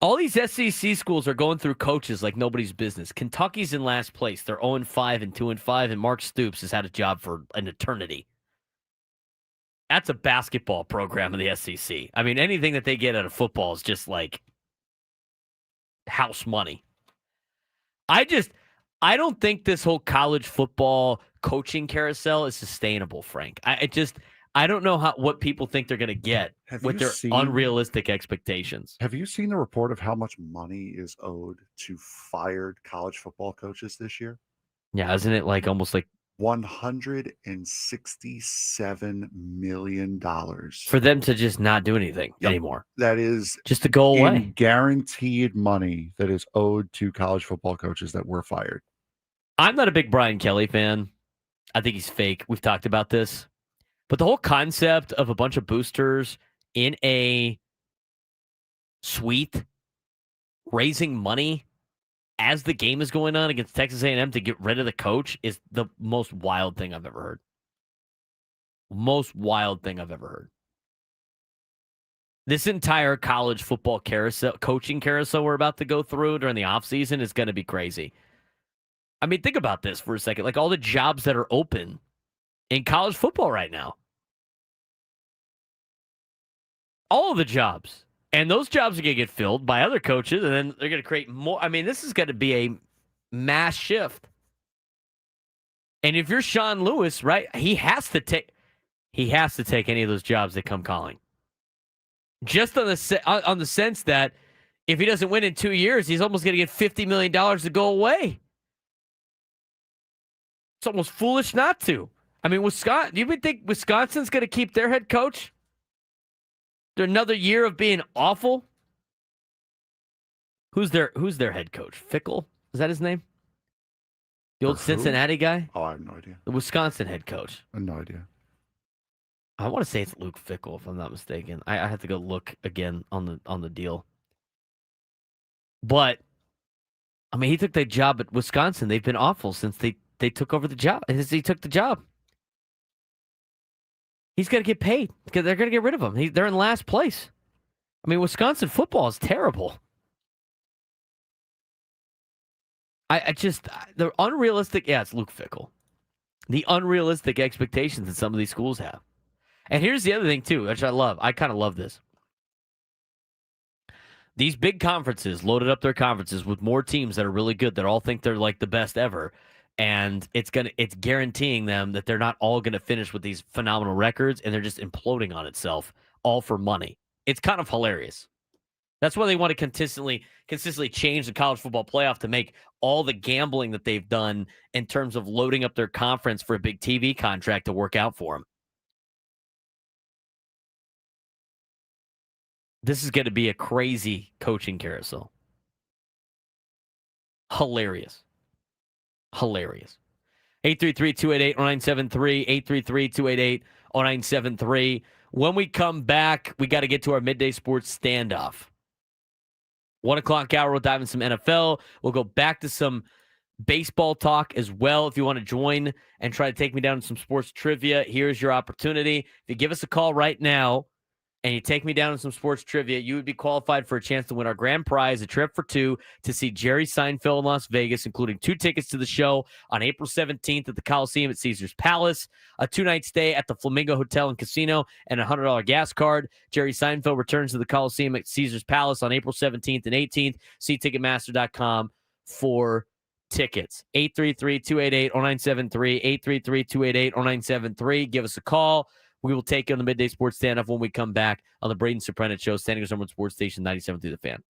All these SEC schools are going through coaches like nobody's business. Kentucky's in last place. They're 0-5 and 2-5, and Mark Stoops has had a job for an eternity. That's a basketball program in the SEC. I mean, anything that they get out of football is just like house money. I don't think this whole college football coaching carousel is sustainable, Frank. I don't know what people think they're going to get with their unrealistic expectations. Have you seen the report of how much money is owed to fired college football coaches this year? Yeah, isn't it like almost like $167 million for them to just not do anything anymore? That is just to go away. Guaranteed money that is owed to college football coaches that were fired. I'm not a big Brian Kelly fan. I think he's fake. We've talked about this. But the whole concept of a bunch of boosters in a suite raising money as the game is going on against Texas A&M to get rid of the coach is the most wild thing I've ever heard. Most wild thing I've ever heard. This entire college football carousel, coaching carousel we're about to go through during the offseason is going to be crazy. I mean, think about this for a second. Like all the jobs that are open in college football right now. All of the jobs. And those jobs are going to get filled by other coaches, and then they're going to create more. I mean, this is going to be a mass shift. And if you're Sean Lewis, right, he has to take any of those jobs that come calling. Just on the sense that if he doesn't win in 2 years, he's almost going to get $50 million to go away. It's almost foolish not to. I mean, Wisconsin. Do you think Wisconsin's going to keep their head coach? Another year of being awful. Who's their head coach? Fickle? Is that his name? The old Cincinnati guy? Oh, I have no idea. The Wisconsin head coach. I have no idea. I want to say it's Luke Fickle, if I'm not mistaken. I have to go look again on the deal. But I mean, he took that job at Wisconsin. They've been awful since they took over the job. Since he took the job. He's got to get paid because they're going to get rid of him. They're in last place. I mean, Wisconsin football is terrible. The unrealistic, it's Luke Fickle. The unrealistic expectations that some of these schools have. And here's the other thing, too, which I love. I kind of love this. These big conferences loaded up their conferences with more teams that are really good that all think they're like the best ever. And it's guaranteeing them that they're not all going to finish with these phenomenal records, and they're just imploding on itself, all for money. It's kind of hilarious. That's why they want to consistently change the college football playoff to make all the gambling that they've done in terms of loading up their conference for a big TV contract to work out for them. This is going to be a crazy coaching carousel. Hilarious. 833-288-0973, 833-288-0973. When we come back, we got to get to our midday sports standoff. 1 o'clock hour, we'll dive in some NFL. We'll go back to some baseball talk as well. If you want to join and try to take me down in some sports trivia, here's your opportunity. If you give us a call right now, and you take me down in some sports trivia, you would be qualified for a chance to win our grand prize, a trip for two to see Jerry Seinfeld in Las Vegas, including 2 tickets to the show on April 17th at the Coliseum at Caesars Palace, a 2-night stay at the Flamingo Hotel and Casino, and a $100 gas card. Jerry Seinfeld returns to the Coliseum at Caesars Palace on April 17th and 18th. See Ticketmaster.com for tickets. 833-288-0973, 833-288-0973. Give us a call. We will take on the midday sports standoff when we come back on the Braden Surprenant Show, San Diego's #1 sports station, 97.3 The Fan.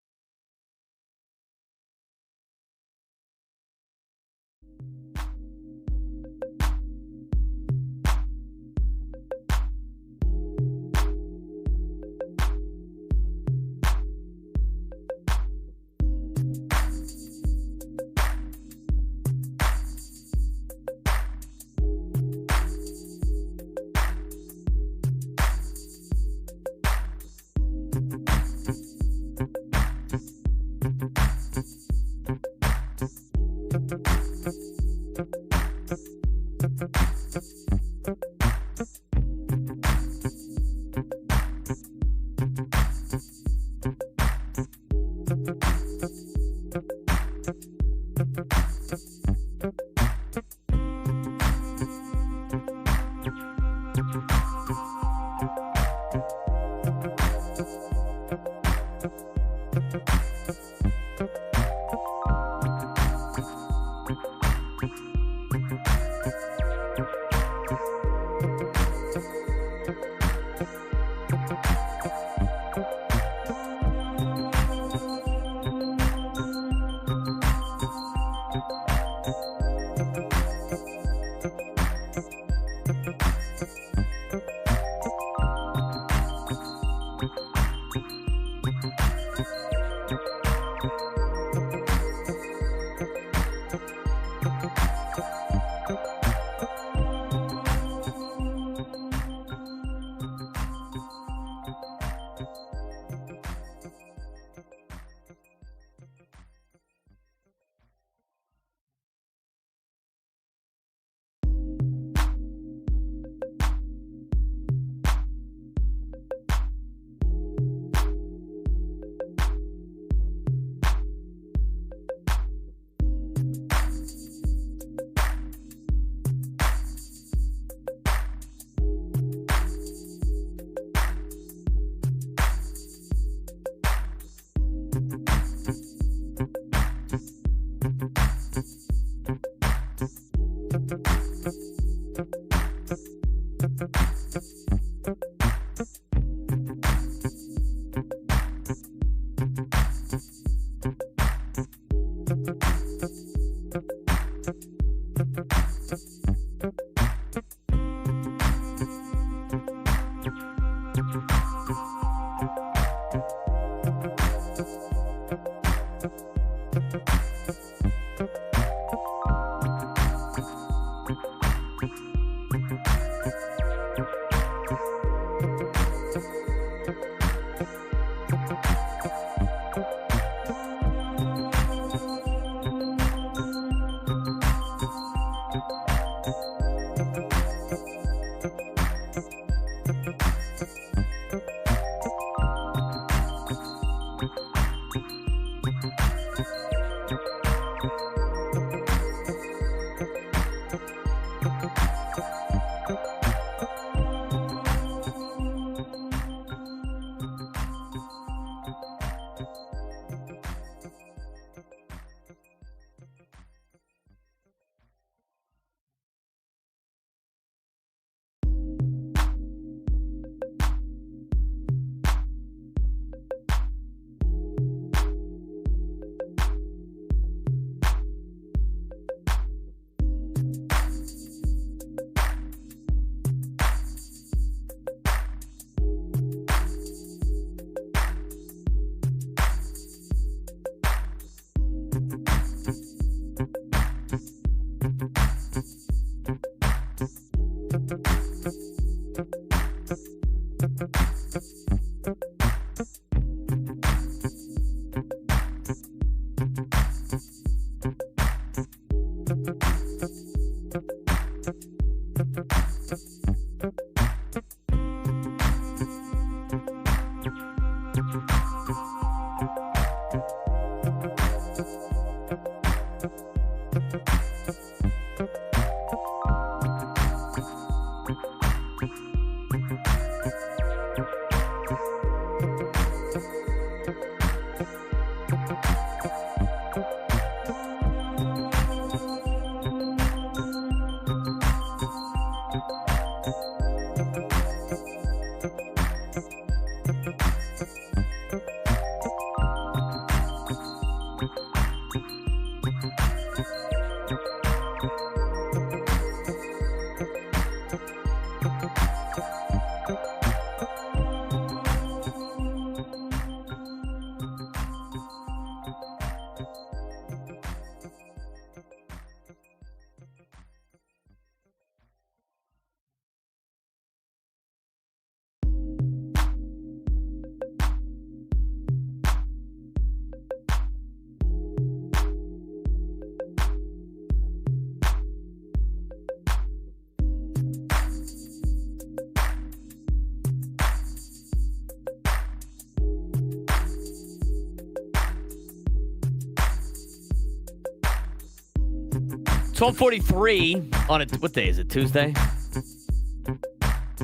12:43 on what day is it? Tuesday?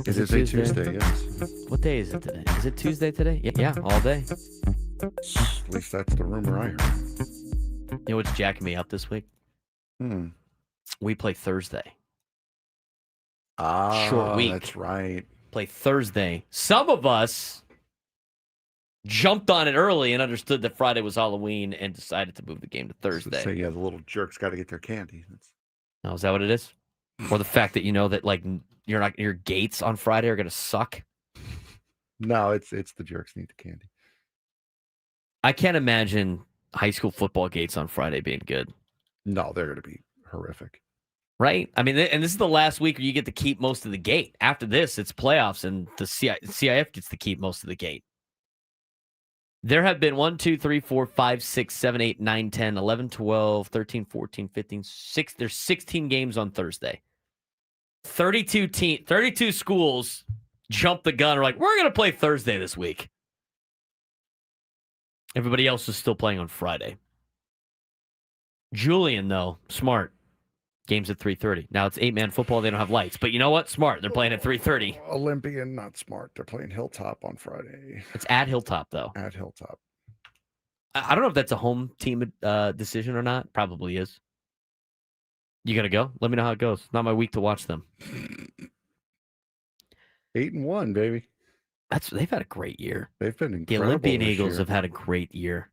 Is it Tuesday? Yes. What day is it today? Is it Tuesday today? Yeah, all day. At least that's the rumor I heard. You know what's jacking me up this week? We play Thursday. Short week. That's right. Play Thursday. Some of us jumped on it early and understood that Friday was Halloween and decided to move the game to Thursday. So yeah, the little jerks got to get their candy. Oh, is that what it is? Or the fact that you know that like your gates on Friday are going to suck? No, it's the jerks need the candy. I can't imagine high school football gates on Friday being good. No, they're going to be horrific. Right? I mean, and this is the last week where you get to keep most of the gate. After this, it's playoffs, and the CIF gets to keep most of the gate. There have been 1, 2, 3, 4, 5, 6, 7, 8, 9, 10, 11, 12, 13, 14, 15, 6. There's 16 games on Thursday. 32 schools jumped the gun. Are like, we're going to play Thursday this week. Everybody else is still playing on Friday. Julian, though, smart. Game's at 3:30. Now it's 8-man football. They don't have lights. But you know what? Smart. They're playing at 3:30. Olympian, not smart. They're playing Hilltop on Friday. It's at Hilltop, though. At Hilltop. I don't know if that's a home team decision or not. Probably is. You going to go? Let me know how it goes. Not my week to watch them. 8-1, baby. They've had a great year. They've been incredible. The Olympian Eagles year. have had a great year.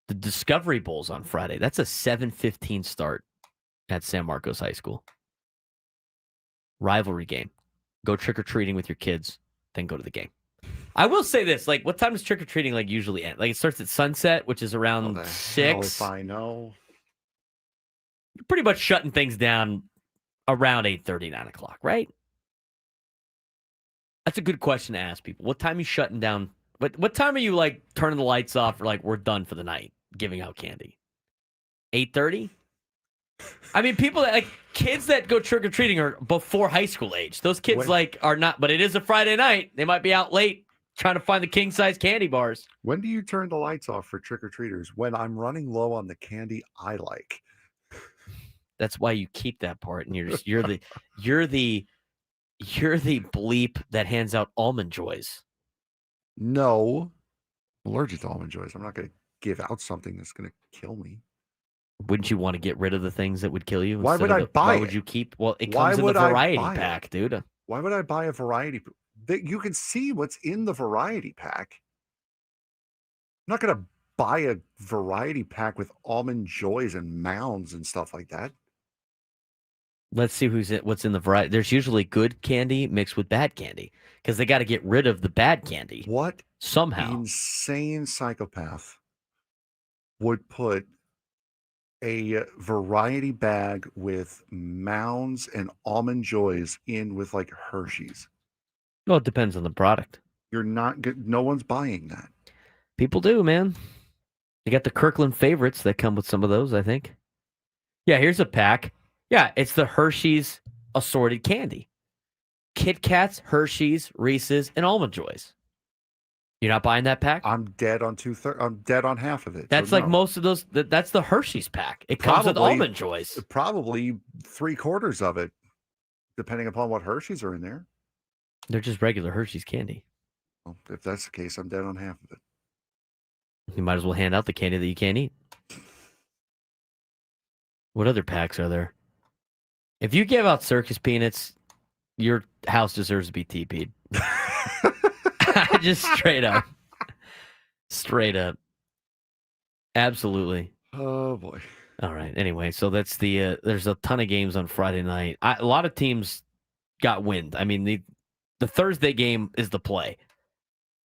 The Discovery Bowl's on Friday. That's a 7:15 start at San Marcos High School. Rivalry game. Go trick-or-treating with your kids, then go to the game. I will say this, like, what time does trick-or-treating like usually end? Like, it starts at sunset, which is around 6. If I know. You're pretty much shutting things down around 8:30, 9 o'clock, right? That's a good question to ask people. What time are you shutting down? What time are you, like, turning the lights off or, like, we're done for the night, giving out candy? 8:30? I mean, people that, like, kids that go trick-or-treating are before high school age. Those kids, are not, but it is a Friday night. They might be out late trying to find the king-size candy bars. When do you turn the lights off for trick-or-treaters? When I'm running low on the candy I like. That's why you keep that part, and you're the bleep that hands out Almond Joys. No. I'm allergic to Almond Joys. I'm not going to give out something that's going to kill me. Wouldn't you want to get rid of the things that would kill you? Why would I buy it? Why would you keep? Well, it comes in the variety pack, dude. Why would I buy a variety? You can see what's in the variety pack. I'm not going to buy a variety pack with Almond Joys and Mounds and stuff like that. Let's see what's in the variety. There's usually good candy mixed with bad candy because they got to get rid of the bad candy. What somehow insane psychopath would put a variety bag with Mounds and Almond Joys in with like Hershey's? Well, it depends on the product. You're not good. No one's buying that. People do, man. You got the Kirkland favorites that come with some of those, I think. Yeah, here's a pack. Yeah, it's the Hershey's assorted candy. Kit Kats, Hershey's, Reese's, and Almond Joys. You're not buying that pack? I'm dead on I'm dead on half of it. That's so like most of those. That's the Hershey's pack. It comes with Almond Joys. Probably 3/4 of it, depending upon what Hershey's are in there. They're just regular Hershey's candy. Well, if that's the case, I'm dead on half of it. You might as well hand out the candy that you can't eat. What other packs are there? If you give out circus peanuts, your house deserves to be TP'd. Just straight up. Straight up. Absolutely. Oh, boy. All right. Anyway, so that's there's a ton of games on Friday night. A lot of teams got wind. I mean, the Thursday game is the play,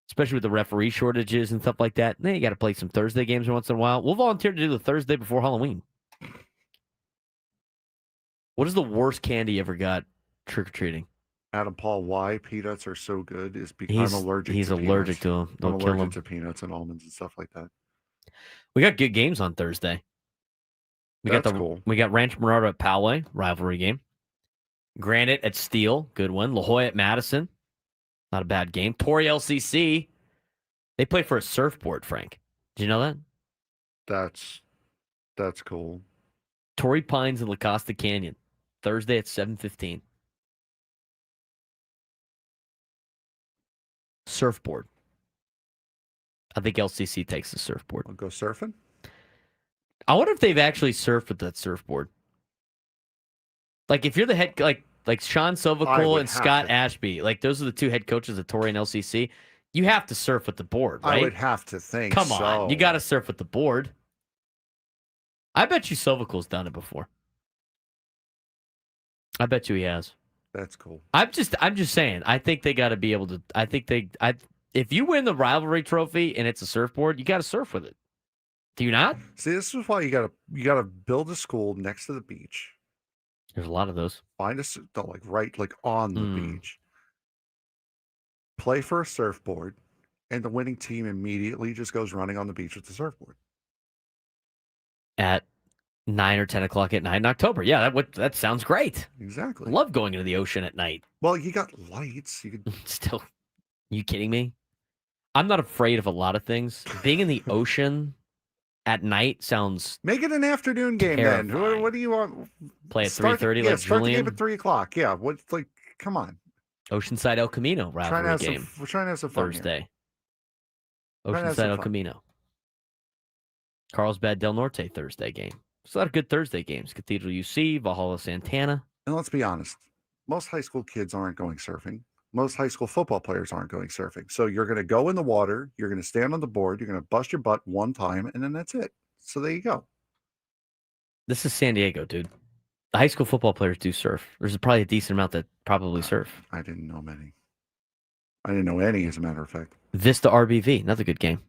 especially with the referee shortages and stuff like that. Then you got to play some Thursday games once in a while. We'll volunteer to do the Thursday before Halloween. What is the worst candy you ever got trick-or-treating? Adam Paul, why peanuts are so good is because I'm allergic he's to allergic peanuts. to them. Don't I'm kill allergic him. to peanuts and almonds and stuff like that. We got good games on Thursday. We got Rancho Mirado at Poway, rivalry game. Granite at Steele, good one. La Jolla at Madison, not a bad game. Torrey LCC, they play for a surfboard, Frank. Did you know that? That's cool. Torrey Pines and La Costa Canyon, Thursday at 7:15. Surfboard. I think LCC takes the surfboard. I'll go surfing. I wonder if they've actually surfed with that surfboard. Like if you're the head, like Sean Sovacool and Scott Ashby, like those are the two head coaches at Torrey and LCC. You have to surf with the board, right? I would have to think. Come on, you got to surf with the board. I bet you Sovacool's done it before. I bet you he has. That's cool. I'm just saying. I think they got to be able to. If you win the rivalry trophy and it's a surfboard, you got to surf with it. Do you not? See, this is why you gotta build a school next to the beach. There's a lot of those. Find right on the beach. Play for a surfboard, and the winning team immediately just goes running on the beach with the surfboard at 9 or 10 o'clock at night in October. Yeah, that sounds great. Exactly. Love going into the ocean at night. Well, you got lights. You could still. You kidding me? I'm not afraid of a lot of things. Being in the ocean at night sounds. Make it an afternoon game terrifying. Then. What do you want? Play at 3:30 like start Julian? the game at 3 o'clock. Yeah. Come on. Oceanside El Camino rivalry game. We're trying to have some fun Thursday. Here. Oceanside El Camino. Carlsbad Del Norte Thursday game. There's a lot of good Thursday games. Cathedral UC, Valhalla Santana. And let's be honest. Most high school kids aren't going surfing. Most high school football players aren't going surfing. So you're going to go in the water. You're going to stand on the board. You're going to bust your butt one time, and then that's it. So there you go. This is San Diego, dude. The high school football players do surf. There's probably a decent amount that probably surf. I didn't know many. I didn't know any, as a matter of fact. Vista RBV, another good game.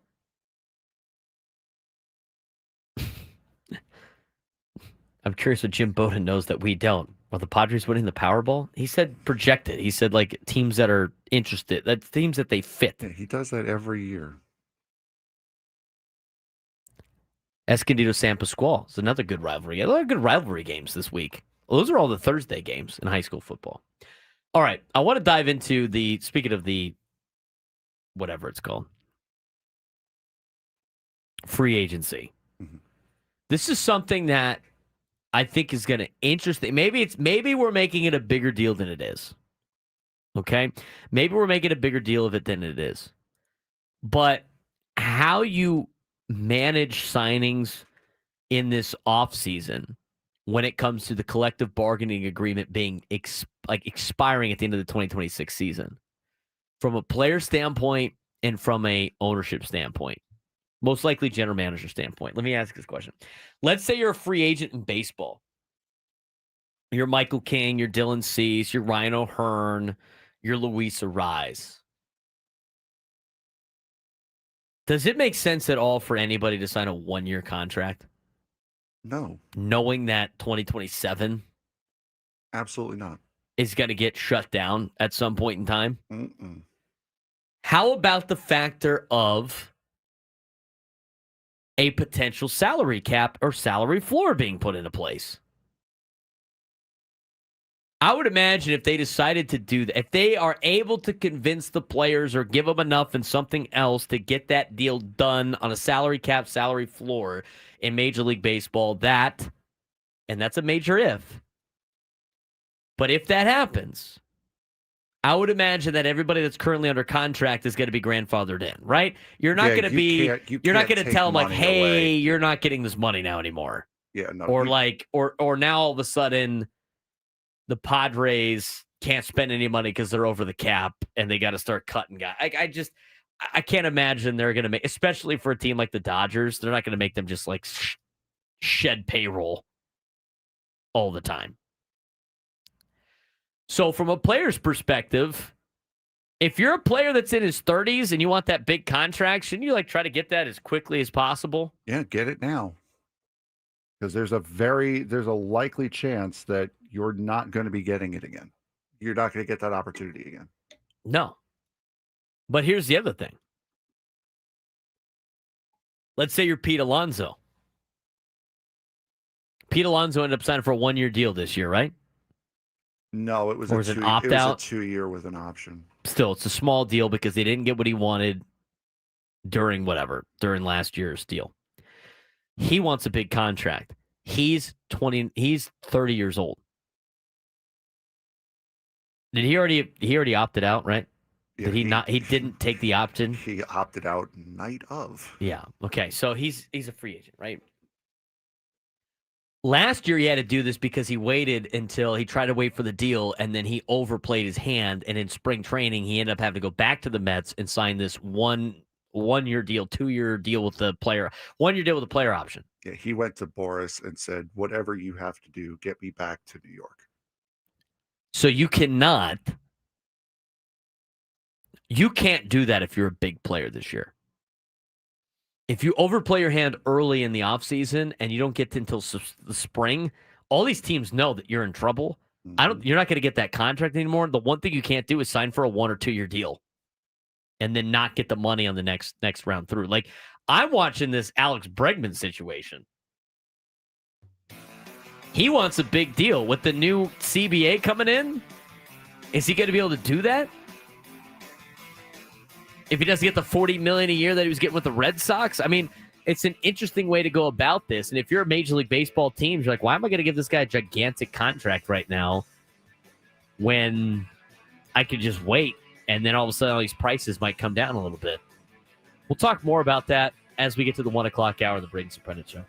I'm curious what Jim Bowden knows that we don't. Are the Padres winning the Powerball? He said projected. He said like teams that are interested, that teams that they fit. Yeah, he does that every year. Escondido San Pascual is another good rivalry. A lot of good rivalry games this week. Well, those are all the Thursday games in high school football. All right, I want to dive into speaking of the, whatever it's called, free agency. Mm-hmm. This is something that I think is going to interest. Maybe we're making it a bigger deal than it is. Okay, maybe we're making a bigger deal of it than it is. But how you manage signings in this offseason when it comes to the collective bargaining agreement being expiring at the end of the 2026 season, from a player standpoint and from a ownership standpoint, most likely general manager standpoint. Let me ask this question. Let's say you're a free agent in baseball. You're Michael King, you're Dylan Cease, you're Ryan O'Hearn, you're Luis Ariz. Does it make sense at all for anybody to sign a one-year contract? No. Knowing that 2027 absolutely not is going to get shut down at some point in time? Mm-mm. How about the factor of a potential salary cap or salary floor being put into place? I would imagine if they decided to do that, if they are able to convince the players or give them enough and something else to get that deal done on a salary cap, salary floor in Major League Baseball, and that's a major if. But if that happens, I would imagine that everybody that's currently under contract is going to be grandfathered in, right? You're not going to be, you're not going to tell them like, hey, away. You're not getting this money now anymore. Yeah, no. Or now all of a sudden, the Padres can't spend any money because they're over the cap and they got to start cutting guys. I can't imagine they're going to make, especially for a team like the Dodgers, they're not going to make them just like shed payroll all the time. So from a player's perspective, if you're a player that's in his 30s and you want that big contract, shouldn't you try to get that as quickly as possible? Yeah, get it now. Because there's a likely chance that you're not going to be getting it again. You're not going to get that opportunity again. No. But here's the other thing. Let's say you're Pete Alonso. Pete Alonso ended up signing for a one-year deal this year, right? No, it was an opt-out. It was a 2-year with an option. Still, it's a small deal because they didn't get what he wanted during last year's deal. He wants a big contract. He's 30 years old. Did he already opted out, right? Yeah, did he not? He didn't take the option. He opted out night of. Yeah. Okay. So he's a free agent, right? Last year he had to do this because he waited until he tried to wait for the deal, and then he overplayed his hand. And in spring training, he ended up having to go back to the Mets and sign this one-year deal, 2-year deal with the player, 1-year deal with the player option. Yeah, he went to Boris and said, "Whatever you have to do, get me back to New York." So you can't do that if you're a big player this year. If you overplay your hand early in the offseason and you don't get to until the spring, all these teams know that you're in trouble. You're not going to get that contract anymore. The one thing you can't do is sign for a 1 or 2 year deal and then not get the money on the next round through. Like, I'm watching this Alex Bregman situation. He wants a big deal with the new CBA coming in. Is he going to be able to do that? If he doesn't get the $40 million a year that he was getting with the Red Sox? I mean, it's an interesting way to go about this. And if you're a Major League Baseball team, you're like, why am I going to give this guy a gigantic contract right now when I could just wait? And then all of a sudden, all these prices might come down a little bit. We'll talk more about that as we get to the 1 o'clock hour of the Braden Surprenant Show.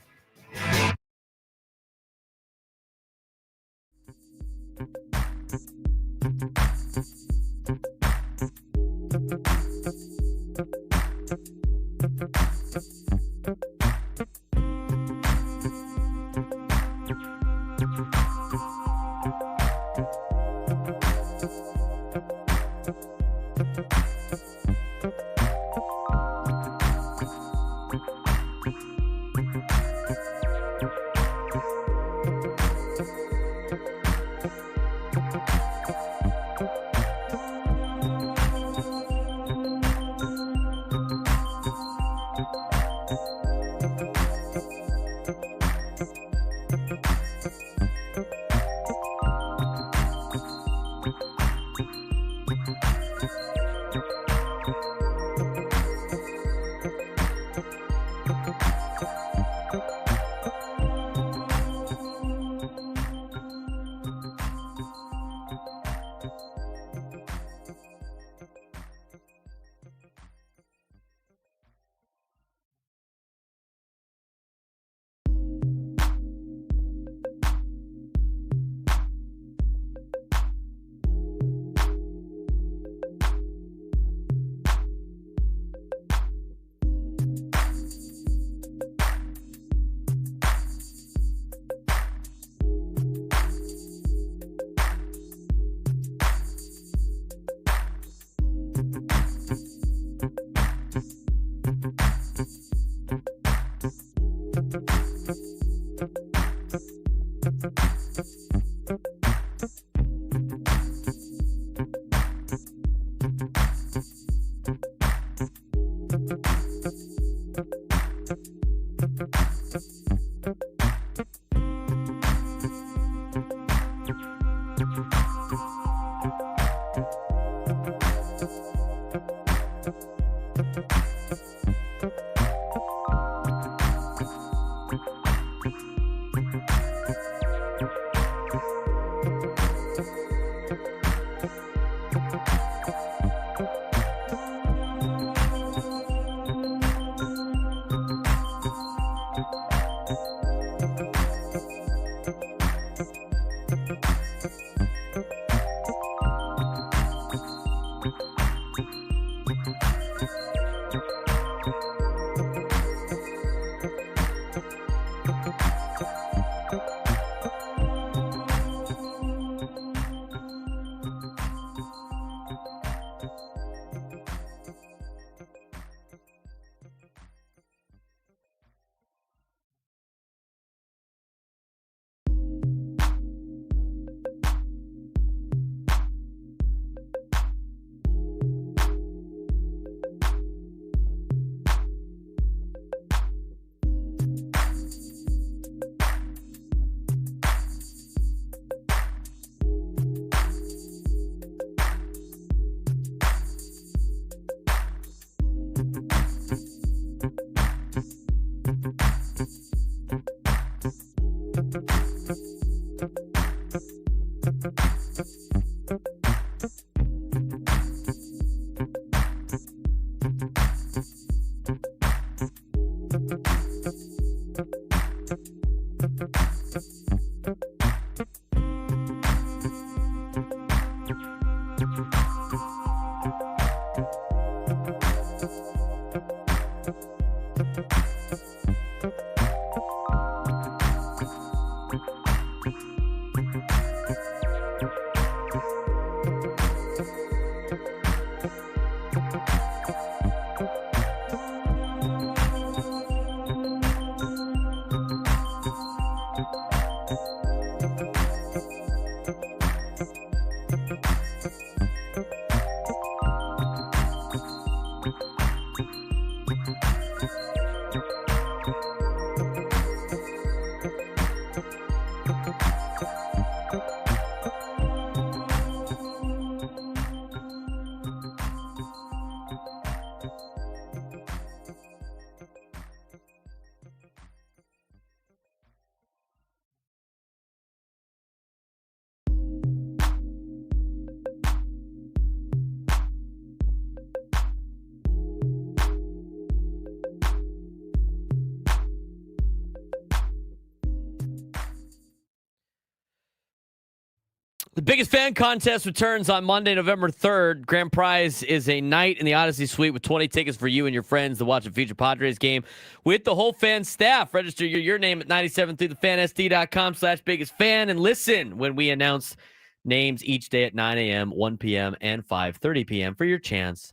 The biggest fan contest returns on Monday, November 3rd. Grand prize is a night in the Odyssey Suite with 20 tickets for you and your friends to watch a future Padres game with the whole fan staff. Register your name at 97throughthefansd.com/biggest-fan and listen when we announce names each day at 9 a.m., 1 p.m., and 5:30 p.m. for your chance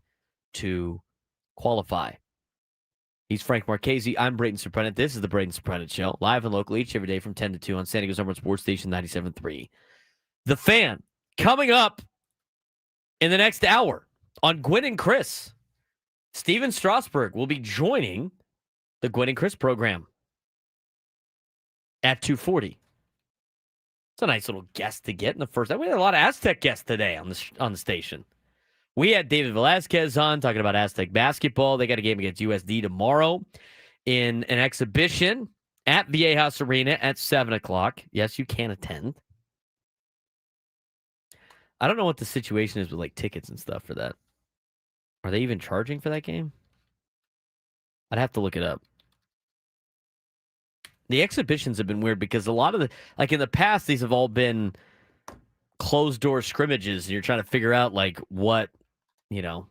to qualify. He's Frank Marchese. I'm Braden Surprenant. This is the Braden Surprenant Show, live and local each every day from 10 to 2 on San Diego's number one sports station, 97.3. The Fan. Coming up in the next hour on Gwynn and Chris, Stephen Strasburg will be joining the Gwynn and Chris program at 2:40. It's a nice little guest to get in the first. We had a lot of Aztec guests today on the station. We had David Velasquez on talking about Aztec basketball. They got a game against USD tomorrow in an exhibition at Viejas Arena at 7 o'clock. Yes, you can attend. I don't know what the situation is with like tickets and stuff for that. Are they even charging for that game? I'd have to look it up. The exhibitions have been weird because a lot of like in the past, these have all been closed door scrimmages and you're trying to figure out like what, who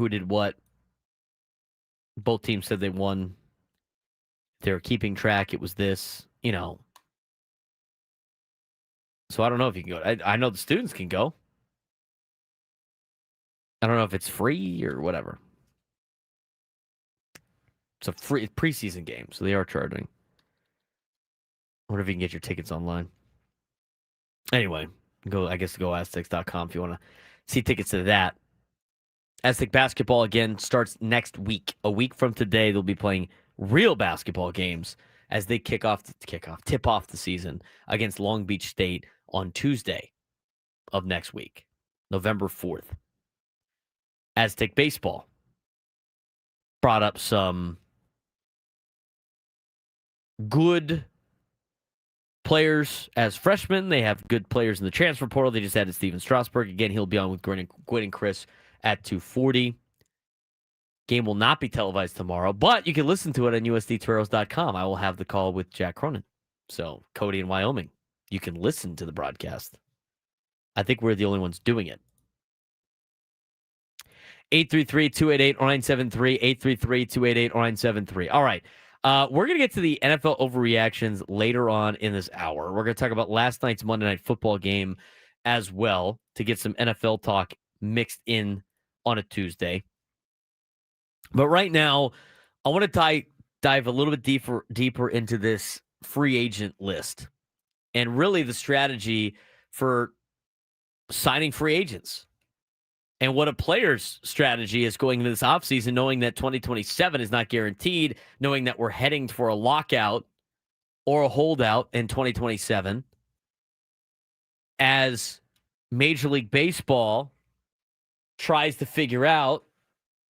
did what. Both teams said they won. They were keeping track. It was this, So I don't know if you can go. I know the students can go. I don't know if it's free or whatever. It's a free preseason game, so they are charging. I wonder if you can get your tickets online. Anyway, go Aztecs.com if you want to see tickets to that. Aztec basketball again starts next week. A week from today, they'll be playing real basketball games as they tip off the season against Long Beach State on Tuesday of next week, November 4th. Aztec baseball brought up some good players as freshmen. They have good players in the transfer portal. They just added Stephen Strasburg. Again, he'll be on with Gwynn and Chris at 2:40. Game will not be televised tomorrow, but you can listen to it on USDToreros.com. I will have the call with Jack Cronin. So, Cody in Wyoming, you can listen to the broadcast. I think we're the only ones doing it. 833-288-0973, 833-288-0973. All right. We're going to get to the NFL overreactions later on in this hour. We're going to talk about last night's Monday Night Football game as well to get some NFL talk mixed in on a Tuesday. But right now, I want to dive a little bit deeper into this free agent list and really the strategy for signing free agents and what a player's strategy is going into this offseason, knowing that 2027 is not guaranteed, knowing that we're heading for a lockout or a holdout in 2027 as Major League Baseball tries to figure out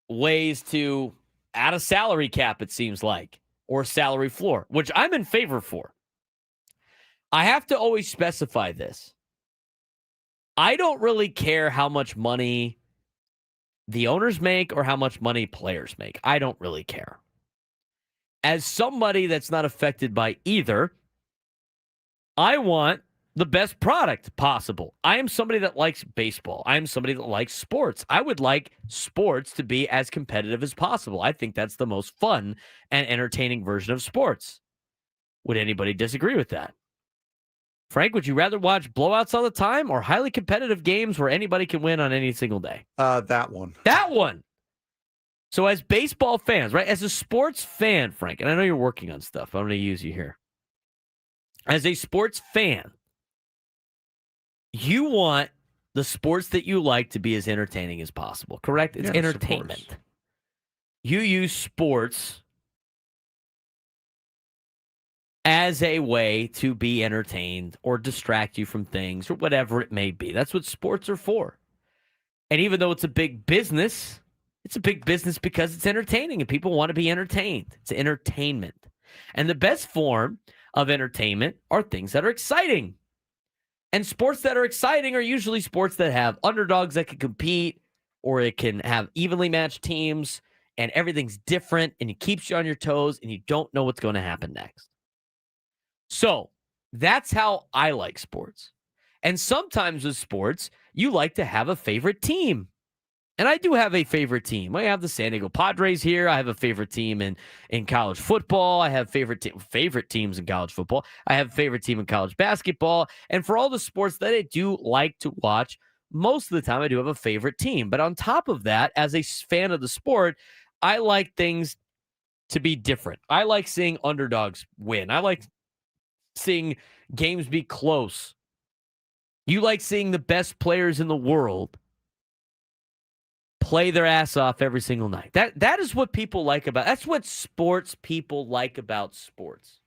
ways to add a salary cap, it seems like, or a salary floor, which I'm in favor for. I have to always specify this. I don't really care how much money the owners make or how much money players make. I don't really care. As somebody that's not affected by either, I want the best product possible. I am somebody that likes baseball. I am somebody that likes sports. I would like sports to be as competitive as possible. I think that's the most fun and entertaining version of sports. Would anybody disagree with that? Frank, would you rather watch blowouts all the time or highly competitive games where anybody can win on any single day? That one. That one. So as baseball fans, right? As a sports fan, Frank, and I know you're working on stuff. I'm going to use you here. As a sports fan, you want the sports that you like to be as entertaining as possible, correct? It's entertainment. you use sports as a way to be entertained or distract you from things or whatever it may be. That's what sports are for. And even though it's a big business because it's entertaining and people want to be entertained. It's entertainment. And the best form of entertainment are things that are exciting. And sports that are exciting are usually sports that have underdogs that can compete, or it can have evenly matched teams, and everything's different, and it keeps you on your toes, and you don't know what's going to happen next. So that's how I like sports. And sometimes with sports, you like to have a favorite team. And I do have a favorite team. I have the San Diego Padres here. I have a favorite team in college football. I have favorite teams in college football. I have a favorite team in college basketball. And for all the sports that I do like to watch, most of the time I do have a favorite team. But on top of that, as a fan of the sport, I like things to be different. I like seeing underdogs win. I like seeing games be close. You like seeing the best players in the world play their ass off every single night. That is what people like about. That's what sports people like about sports.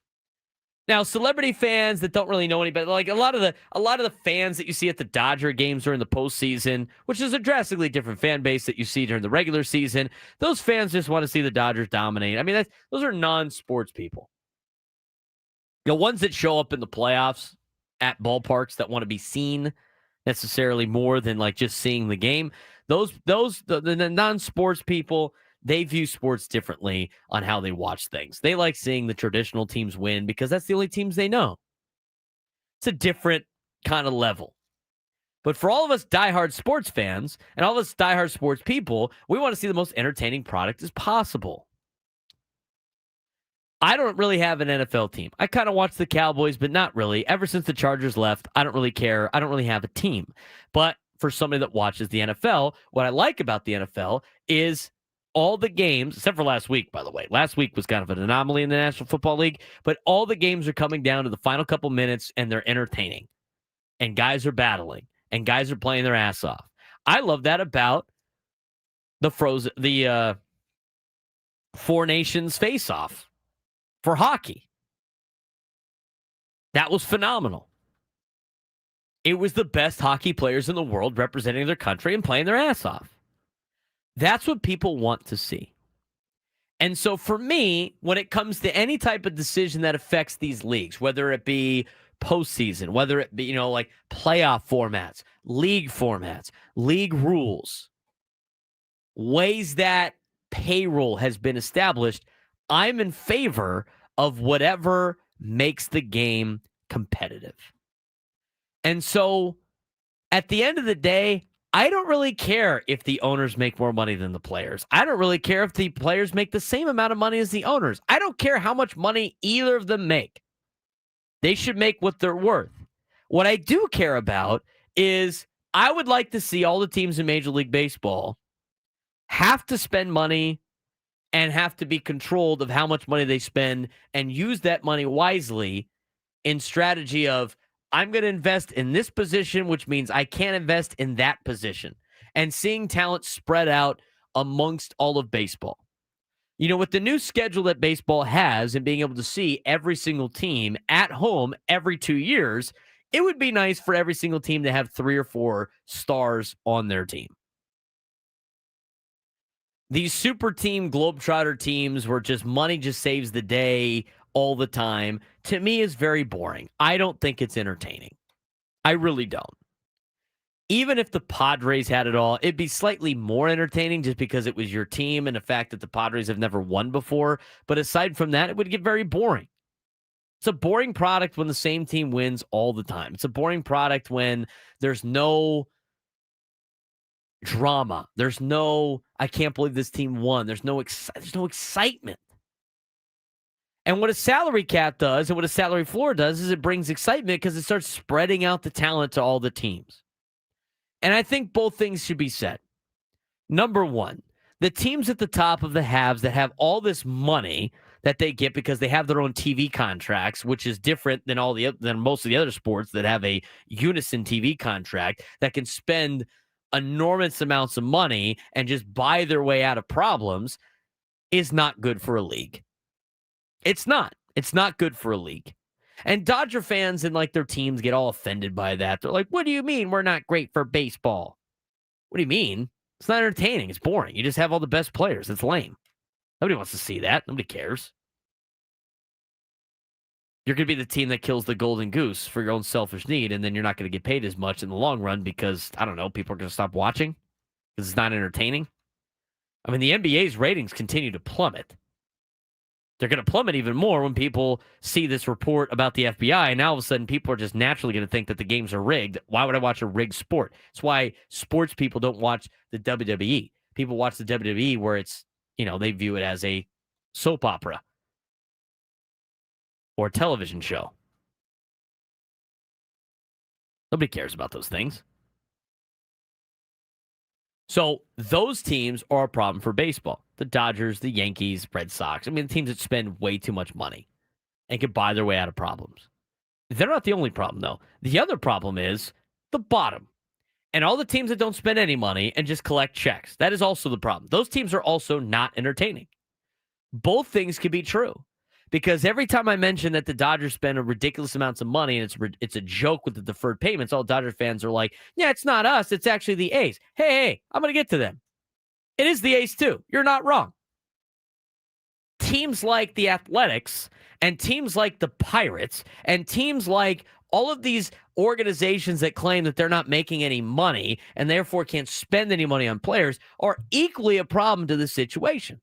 Now, celebrity fans that don't really know anybody, like a lot of the fans that you see at the Dodger games during the postseason, which is a drastically different fan base that you see during the regular season. Those fans just want to see the Dodgers dominate. I mean, those are non-sports people. The ones that show up in the playoffs at ballparks that want to be seen necessarily more than like just seeing the game. The non-sports people, they view sports differently on how they watch things. They like seeing the traditional teams win because that's the only teams they know. It's a different kind of level. But for all of us diehard sports fans and all of us diehard sports people, we want to see the most entertaining product as possible. I don't really have an NFL team. I kind of watch the Cowboys, but not really. Ever since the Chargers left, I don't really care. I don't really have a team. But for somebody that watches the NFL, what I like about the NFL is all the games, except for last week, by the way. Last week was kind of an anomaly in the National Football League, but all the games are coming down to the final couple minutes, and they're entertaining. And guys are battling, and guys are playing their ass off. I love that about the Four Nations face-off for hockey. That was phenomenal. It was the best hockey players in the world representing their country and playing their ass off. That's what people want to see. And so for me, when it comes to any type of decision that affects these leagues, whether it be postseason, whether it be, like playoff formats, league rules, ways that payroll has been established, I'm in favor of whatever makes the game competitive. And so at the end of the day, I don't really care if the owners make more money than the players. I don't really care if the players make the same amount of money as the owners. I don't care how much money either of them make. They should make what they're worth. What I do care about is I would like to see all the teams in Major League Baseball have to spend money and have to be controlled of how much money they spend and use that money wisely in strategy of, I'm going to invest in this position, which means I can't invest in that position. And seeing talent spread out amongst all of baseball. With the new schedule that baseball has and being able to see every single team at home every 2 years, it would be nice for every single team to have 3 or 4 stars on their team. These super team Globetrotter teams where just money just saves the day all the time, to me is very boring. I don't think it's entertaining. I really don't. Even if the Padres had it all, it'd be slightly more entertaining just because it was your team and the fact that the Padres have never won before. But aside from that, it would get very boring. It's a boring product when the same team wins all the time. It's a boring product when there's no drama. There's no, I can't believe this team won. There's no excitement. And what a salary cap does and what a salary floor does is it brings excitement because it starts spreading out the talent to all the teams. And I think both things should be said. Number one, the teams at the top of the halves that have all this money that they get because they have their own TV contracts, which is different than than most of the other sports that have a unison TV contract that can spend enormous amounts of money and just buy their way out of problems. is not good for a league. It's not. It's not good for a league. And Dodger fans and like their teams get all offended by that. They're like, what do you mean we're not great for baseball? What do you mean? It's not entertaining. It's boring. You just have all the best players. It's lame. Nobody wants to see that. Nobody cares. You're going to be the team that kills the golden goose for your own selfish need, and then you're not going to get paid as much in the long run because, I don't know, people are going to stop watching because it's not entertaining. I mean, the NBA's ratings continue to plummet. They're going to plummet even more when people see this report about the FBI, and now all of a sudden people are just naturally going to think that the games are rigged. Why would I watch a rigged sport? It's why sports people don't watch the WWE. People watch the WWE where it's, they view it as a soap opera or a television show. Nobody cares about those things. So those teams are a problem for baseball. The Dodgers, the Yankees, Red Sox. I mean, the teams that spend way too much money and can buy their way out of problems. They're not the only problem, though. The other problem is the bottom. And all the teams that don't spend any money and just collect checks. That is also the problem. Those teams are also not entertaining. Both things can be true. Because every time I mention that the Dodgers spend a ridiculous amounts of money and it's a joke with the deferred payments, all Dodger fans are like, yeah, it's not us. It's actually the A's. Hey, I'm going to get to them. It is the A's too. You're not wrong. Teams like the Athletics and teams like the Pirates and teams like all of these organizations that claim that they're not making any money and therefore can't spend any money on players are equally a problem to the situation.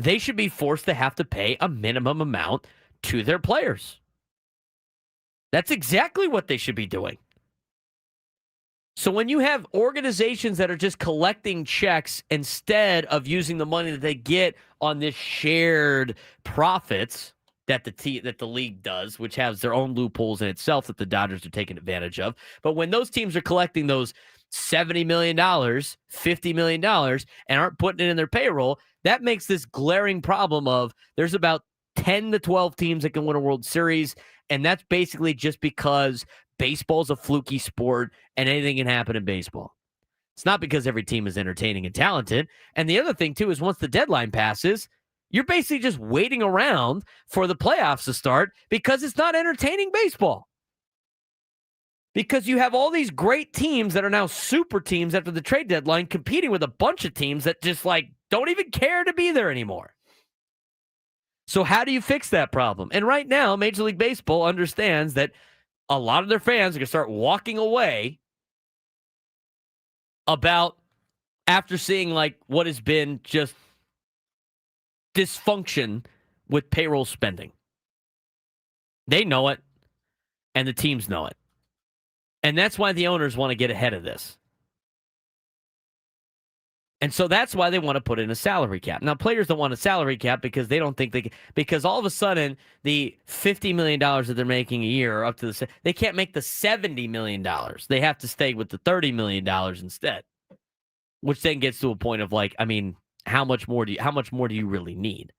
They should be forced to have to pay a minimum amount to their players. That's exactly what they should be doing. So when you have organizations that are just collecting checks instead of using the money that they get on this shared profits that the league does, which has their own loopholes in itself that the Dodgers are taking advantage of. But when those teams are collecting those $70 million, $50 million, and aren't putting it in their payroll, that makes this glaring problem of there's about 10 to 12 teams that can win a World Series, and that's basically just because baseball's a fluky sport and anything can happen in baseball. It's not because every team is entertaining and talented. And the other thing, too, is once the deadline passes, you're basically just waiting around for the playoffs to start because it's not entertaining baseball. Because you have all these great teams that are now super teams after the trade deadline competing with a bunch of teams that just don't even care to be there anymore. So how do you fix that problem? And right now, Major League Baseball understands that a lot of their fans are going to start walking away after seeing what has been just dysfunction with payroll spending. They know it, and the teams know it. And that's why the owners want to get ahead of this. And so that's why they want to put in a salary cap. Now, players don't want a salary cap because they don't think because all of a sudden the $50 million that they're making a year up to they can't make the $70 million. They have to stay with the $30 million instead, which then gets to a point of how much more do you really need?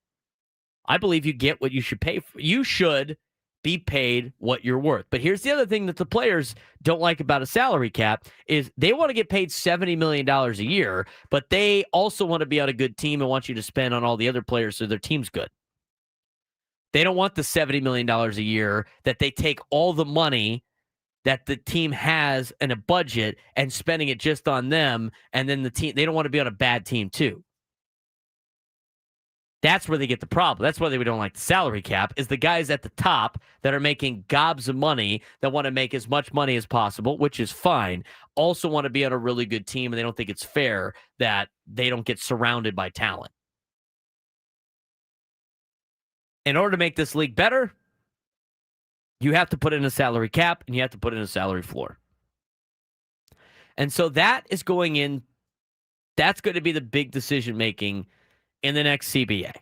I believe you get what you should pay for. You should be paid what you're worth. But here's the other thing that the players don't like about a salary cap is they want to get paid $70 million a year, but they also want to be on a good team and want you to spend on all the other players so their team's good. They don't want the $70 million a year that they take all the money that the team has in a budget and spending it just on them, and then the team, they don't want to be on a bad team too. That's where they get the problem. That's why they don't like the salary cap, is the guys at the top that are making gobs of money that want to make as much money as possible, which is fine, also want to be on a really good team, and they don't think it's fair that they don't get surrounded by talent. In order to make this league better, you have to put in a salary cap and you have to put in a salary floor. And so that's going to be the big decision-making in the next CBA.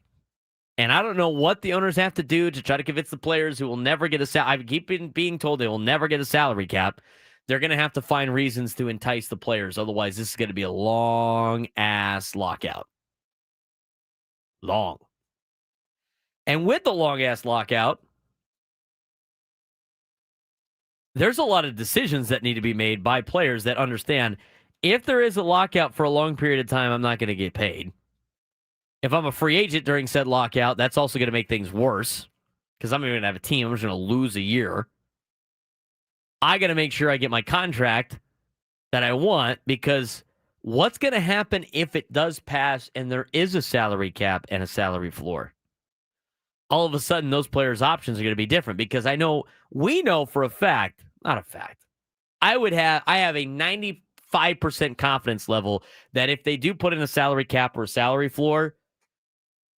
And I don't know what the owners have to do to try to convince the players who will never get a salary. I keep being told they will never get a salary cap. They're going to have to find reasons to entice the players. Otherwise, this is going to be a long-ass lockout. Long. And with the long-ass lockout, there's a lot of decisions that need to be made by players that understand If there is a lockout for a long period of time, I'm not going to get paid. If I'm a free agent during said lockout, that's also going to make things worse because I'm not even going to have a team. I'm just going to lose a year. I got to make sure I get my contract that I want, because what's going to happen if it does pass and there is a salary cap and a salary floor? All of a sudden, those players' options are going to be different, because we know for a fact, not a fact, I have a 95% confidence level that if they do put in a salary cap or a salary floor,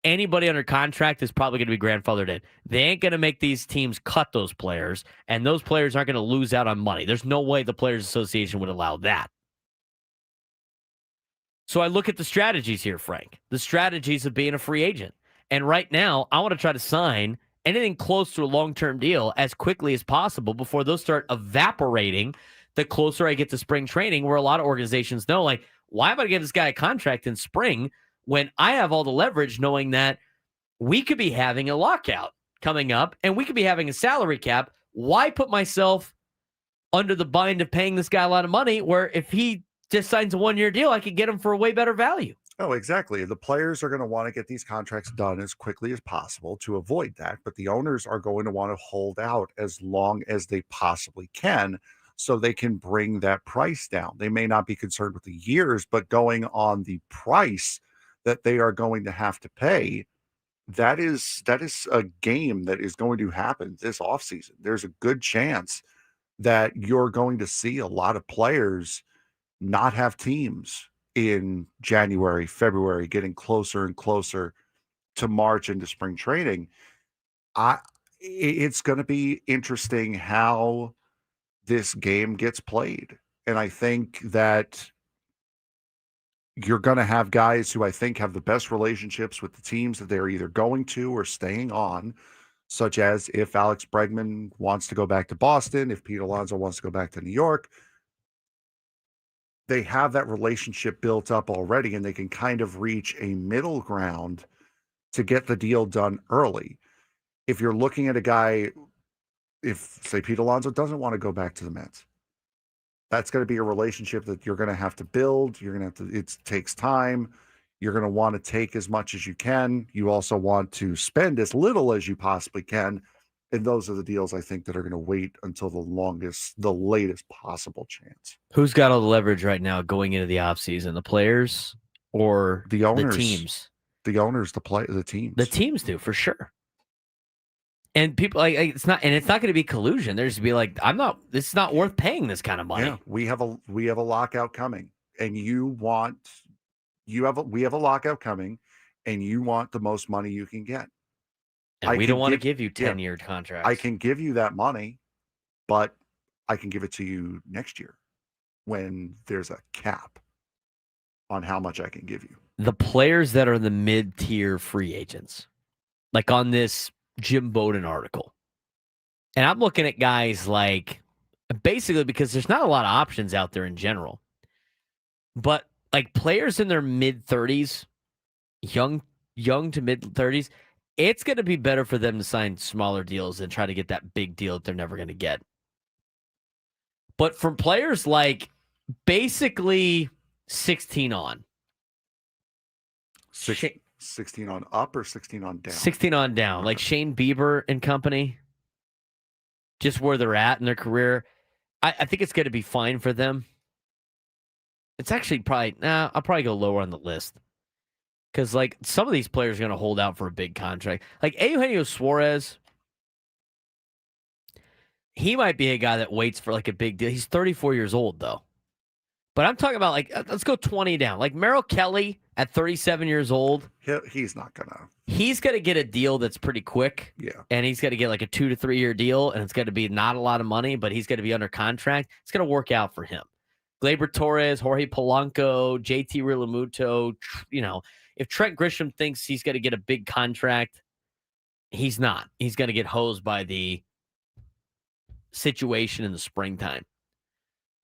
anybody under contract is probably going to be grandfathered in. They ain't going to make these teams cut those players, and those players aren't going to lose out on money. There's no way the Players Association would allow that. So I look at the strategies here, Frank. The strategies of being a free agent. And right now, I want to try to sign anything close to a long-term deal as quickly as possible before those start evaporating the closer I get to spring training, where a lot of organizations know, like, why am I going to give this guy a contract in spring when I have all the leverage knowing that we could be having a lockout coming up and we could be having a salary cap? Why put myself under the bind of paying this guy a lot of money, where if he just signs a one-year deal, I could get him for a way better value? Oh, exactly. The players are going to want to get these contracts done as quickly as possible to avoid that, but the owners are going to want to hold out as long as they possibly can so they can bring that price down. They may not be concerned with the years, but going on the price that they are going to have to pay, that is a game that is going to happen this offseason. There's a good chance that you're going to see a lot of players not have teams in January, February, getting closer and closer to March into spring training. It's going to be interesting how this game gets played. And I think that you're going to have guys who I think have the best relationships with the teams that they're either going to or staying on, such as if Alex Bregman wants to go back to Boston, if Pete Alonso wants to go back to New York. They have that relationship built up already, and they can kind of reach a middle ground to get the deal done early. If you're looking at a guy, if, say, Pete Alonso doesn't want to go back to the Mets, that's going to be a relationship that you're going to have to build. You're going to have to, it takes time. You're going to want to take as much as you can. You also want to spend as little as you possibly can. And those are the deals I think that are going to wait until the latest possible chance. Who's got all the leverage right now going into the offseason? The players or the owners? The teams? The owners, the teams. The teams do, for sure. And people, like, it's not going to be collusion. There's to be like, it's not worth paying this kind of money. Yeah, we have a lockout coming, and we have a lockout coming, and you want the most money you can get. And we don't want to give you 10-year contracts. I can give you that money, but I can give it to you next year when there's a cap on how much I can give you. The players that are the mid-tier free agents, like on this Jim Bowden article, and I'm looking at guys like, basically because there's not a lot of options out there in general, but like players in their mid-30s, young to mid-30s, it's going to be better for them to sign smaller deals than try to get that big deal that they're never going to get. But for players like basically 16 on. 16 on up or 16 on down? 16 on down. Like Shane Bieber and company, just where they're at in their career, I think it's going to be fine for them. It's actually I'll probably go lower on the list. Because, like, some of these players are going to hold out for a big contract. Like, Eugenio Suarez, he might be a guy that waits for, like, a big deal. He's 34 years old, though. But I'm talking about, like, let's go 20 down. Like, Merrill Kelly at 37 years old. He's not going to. He's going to get a deal that's pretty quick. Yeah. And he's going to get, like, a 2 to 3 year deal, and it's going to be not a lot of money, but he's going to be under contract. It's going to work out for him. Gleyber Torres, Jorge Polanco, JT Realmuto, if Trent Grisham thinks he's going to get a big contract, he's not. He's going to get hosed by the situation in the springtime.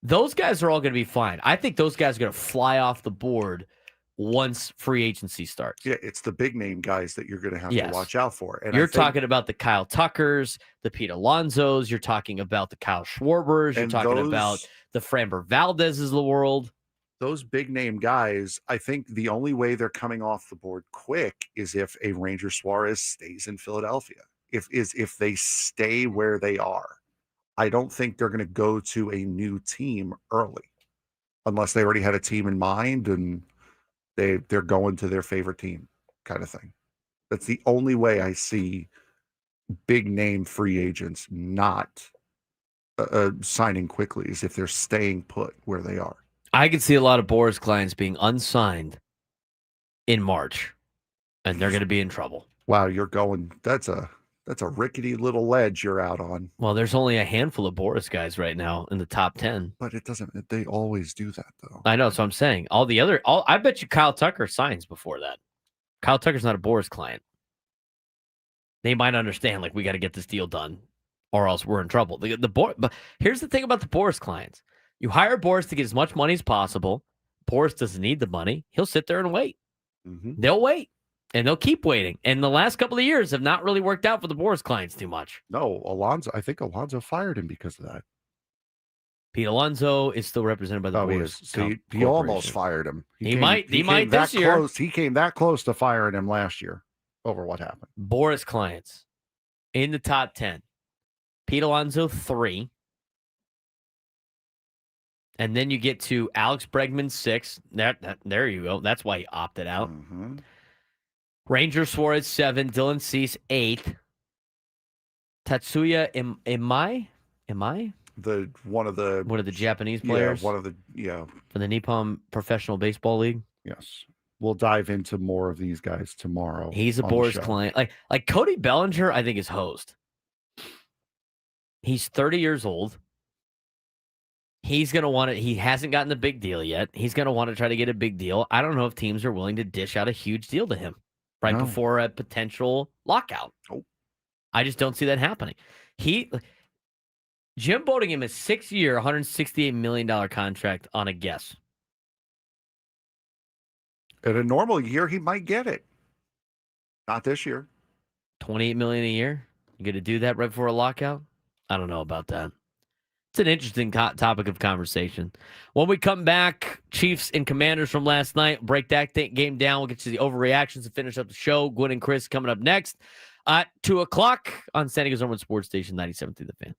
Those guys are all going to be fine. I think those guys are going to fly off the board once free agency starts. Yeah, it's the big name guys that you're going to have to watch out for. And you're talking about the Kyle Tuckers, the Pete Alonsos. You're talking about the Kyle Schwarbers. You're talking about the Framber Valdez's of the world. those big name guys, I think the only way they're coming off the board quick is if a Ranger Suarez stays in Philadelphia. If they stay where they are. I don't think they're going to go to a new team early unless they already had a team in mind and they're going to their favorite team kind of thing. That's the only way I see big name free agents not signing quickly, is if they're staying put where they are. I can see a lot of Boras clients being unsigned in March, and they're going to be in trouble. Wow, that's a rickety little ledge you're out on. Well, there's only a handful of Boras guys right now in the top 10. But they always do that, though. I know, so I'm saying. I bet you Kyle Tucker signs before that. Kyle Tucker's not a Boras client. They might understand, like, we got to get this deal done, or else we're in trouble. But here's the thing about the Boras clients. You hire Boras to get as much money as possible. Boras doesn't need the money. He'll sit there and wait. Mm-hmm. They'll wait, and they'll keep waiting. And the last couple of years have not really worked out for the Boras clients too much. No, I think Alonso fired him because of that. Pete Alonso is still represented by the Boras. So he almost fired him. He might this year. He came that close to firing him last year over what happened. Boras clients in the top 10. Pete Alonso, 3. And then you get to Alex Bregman, 6. There you go. That's why he opted out. Mm-hmm. Ranger Suarez, 7. Dylan Cease, 8. Tatsuya Imai? One of the Japanese players? Yeah, For the Nippon Professional Baseball League? Yes. We'll dive into more of these guys tomorrow. He's a Boras client. Like Cody Bellinger, I think, is hosed. He's 30 years old. He's going to want it. He hasn't gotten the big deal yet. He's going to want to try to get a big deal. I don't know if teams are willing to dish out a huge deal to him before a potential lockout. Oh. I just don't see that happening. Jim voting him a 6-year, $168 million contract on a guess. In a normal year, he might get it. Not this year. $28 million a year? You going to do that right before a lockout? I don't know about that. It's an interesting topic of conversation. When we come back, Chiefs and Commanders from last night, break that game down. We'll get to the overreactions and finish up the show. Gwen and Chris coming up next at 2 o'clock on San Diego's #1 sports station, 97.3 The Fan.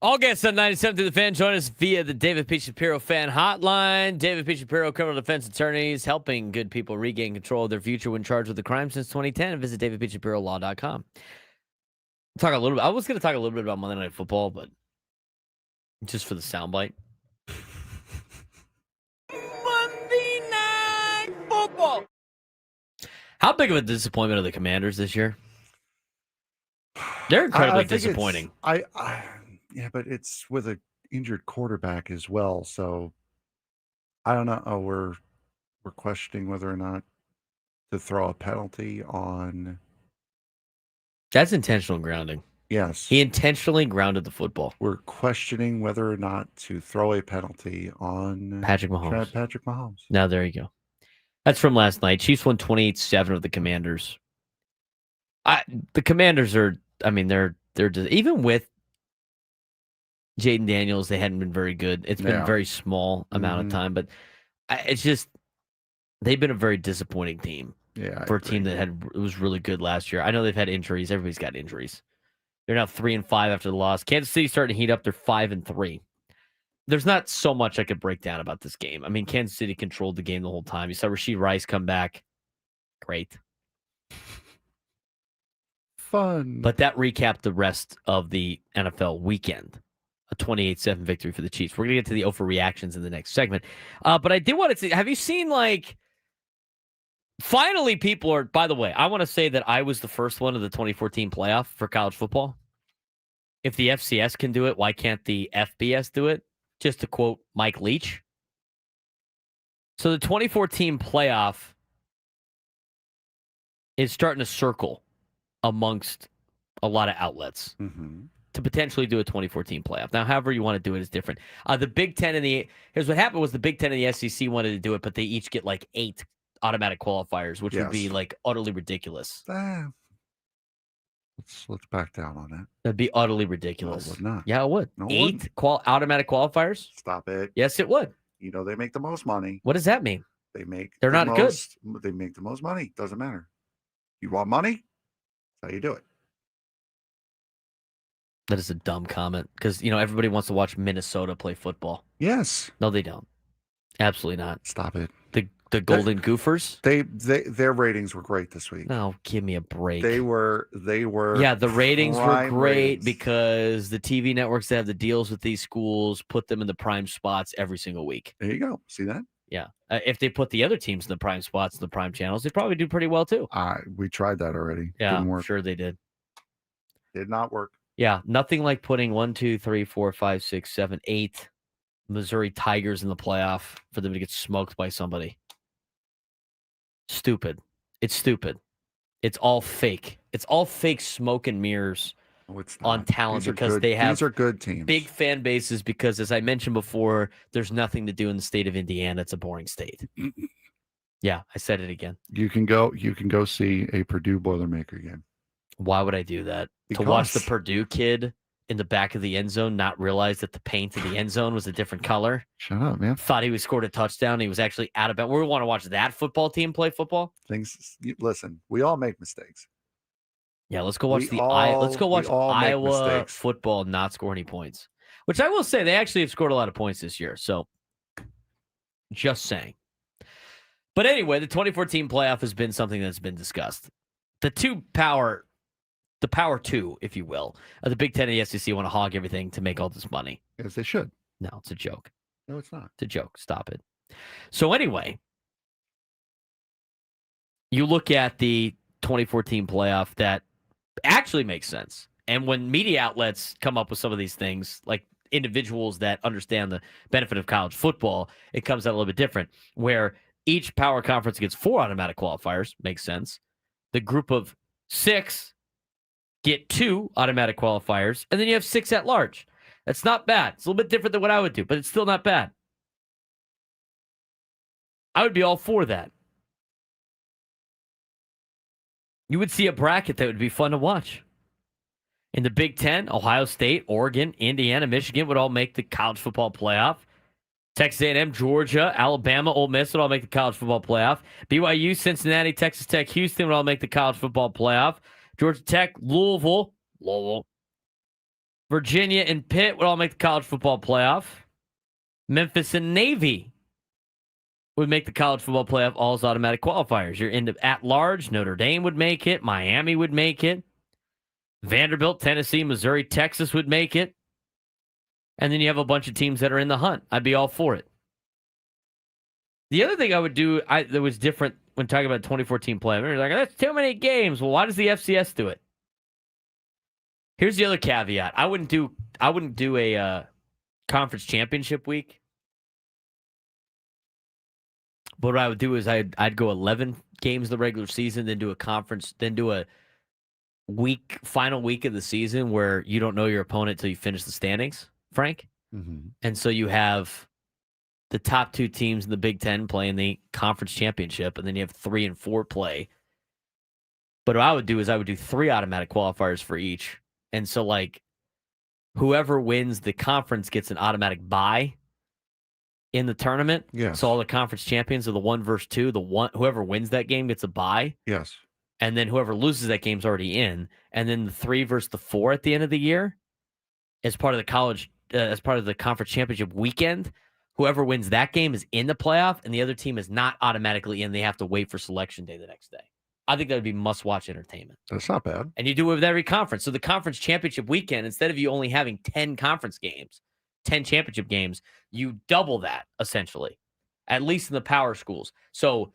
All guests on 97 through the Fan join us via the David P. Shapiro Fan Hotline. David P. Shapiro, criminal defense attorneys, helping good people regain control of their future when charged with a crime since 2010. Visit davidpshapirolaw.com. Talk a little bit. I was going to talk a little bit about Monday Night Football, but just for the soundbite. Monday Night Football. How big of a disappointment are the Commanders this year? They're incredibly disappointing. Yeah, but it's with an injured quarterback as well. So I don't know. Oh, we're questioning whether or not to throw a penalty on. That's intentional grounding. Yes. He intentionally grounded the football. We're questioning whether or not to throw a penalty on Patrick Mahomes. Patrick Mahomes. Now, there you go. That's from last night. Chiefs won 28-7 of the Commanders. The Commanders are, they're even with Jaden Daniels, they hadn't been very good. It's been a very small amount of time, but it's just they've been a very disappointing team for a team that was really good last year. I know they've had injuries. Everybody's got injuries. They're now 3-5 after the loss. Kansas City's starting to heat up. They're 5-3. There's not so much I could break down about this game. Kansas City controlled the game the whole time. You saw Rashid Rice come back. Great. Fun. But that recapped the rest of the NFL weekend. A 28-7 victory for the Chiefs. We're going to get to the overreactions in the next segment. But I did want to see, have you seen, finally people are, by the way, I want to say that I was the first one of the 2014 playoff for college football. If the FCS can do it, why can't the FBS do it? Just to quote Mike Leach. So the 2014 playoff is starting to circle amongst a lot of outlets. Mm-hmm. To potentially do a 2014 playoff. Now, however you want to do it is different. The Big Ten here's what happened was the Big Ten and the SEC wanted to do it, but they each get 8 automatic qualifiers, which would be utterly ridiculous. Let's back down on that. That'd be utterly ridiculous. No, it would not. Yeah, it would. No, 8 automatic qualifiers? Stop it. Yes, it would. They make the most money. What does that mean? They're not good. They make the most money. Doesn't matter. You want money? That's how you do it. That is a dumb comment because, everybody wants to watch Minnesota play football. Yes. No, they don't. Absolutely not. Stop it. The Golden Gophers? Their ratings were great this week. No, give me a break. They were. Yeah, the ratings were great ratings. Because the TV networks that have the deals with these schools put them in the prime spots every single week. There you go. See that? Yeah. If they put the other teams in the prime spots, in the prime channels, they'd probably do pretty well too. We tried that already. Yeah, Didn't work. Sure they did. Did not work. Yeah, nothing like putting 1, 2, 3, 4, 5, 6, 7, 8 Missouri Tigers in the playoff for them to get smoked by somebody. Stupid. It's stupid. It's all fake. It's all fake smoke and mirrors on talent because they have these are good teams. Big fan bases because, as I mentioned before, there's nothing to do in the state of Indiana. It's a boring state. Yeah, I said it again. You can go see a Purdue Boilermaker game. Why would I do that? To watch the Purdue kid in the back of the end zone not realize that the paint in the end zone was a different color? Shut up, man. Thought he was scored a touchdown. He was actually out of bounds. We want to watch that football team play football? Listen, we all make mistakes. Yeah, let's go watch Iowa football not score any points. Which I will say, they actually have scored a lot of points this year. So, just saying. But anyway, the 2014 playoff has been something that's been discussed. The power two, if you will, the Big Ten and the SEC want to hog everything to make all this money. Yes, they should. No, it's a joke. No, it's not. It's a joke. Stop it. So anyway, you look at the 2014 playoff that actually makes sense. And when media outlets come up with some of these things, like individuals that understand the benefit of college football, it comes out a little bit different, where each power conference gets 4 automatic qualifiers. Makes sense. The group of 6 get 2 automatic qualifiers, and then you have 6 at large. That's not bad. It's a little bit different than what I would do, but it's still not bad. I would be all for that. You would see a bracket that would be fun to watch. In the Big Ten, Ohio State, Oregon, Indiana, Michigan would all make the college football playoff. Texas A&M, Georgia, Alabama, Ole Miss would all make the college football playoff. BYU, Cincinnati, Texas Tech, Houston would all make the college football playoff. Georgia Tech, Louisville, Virginia and Pitt would all make the college football playoff. Memphis and Navy would make the college football playoff, all as automatic qualifiers. You're into at-large. Notre Dame would make it. Miami would make it. Vanderbilt, Tennessee, Missouri, Texas would make it. And then you have a bunch of teams that are in the hunt. I'd be all for it. The other thing I would do that was different when talking about 2014 playoff. You're like, that's too many games. Well, why does the FCS do it? Here's the other caveat. I wouldn't do a conference championship week. But what I would do is I'd go 11 games the regular season, then do a conference, then do a final week of the season where you don't know your opponent till you finish the standings, Frank. Mm-hmm. And so you have the top 2 teams in the Big Ten play in the conference championship, and then you have 3 and 4 play. But what I would do is I would do 3 automatic qualifiers for each. And so, like, whoever wins the conference gets an automatic bye in the tournament. Yes. So all the conference champions are the 1 versus 2. Whoever wins that game gets a bye. Yes. And then whoever loses that game's already in. And then the 3 versus the 4 at the end of the year, as part of the conference championship weekend, whoever wins that game is in the playoff, and the other team is not automatically in. They have to wait for selection day the next day. I think that would be must-watch entertainment. That's not bad. And you do it with every conference. So the conference championship weekend, instead of you only having 10 conference games, 10 championship games, you double that, essentially, at least in the power schools. So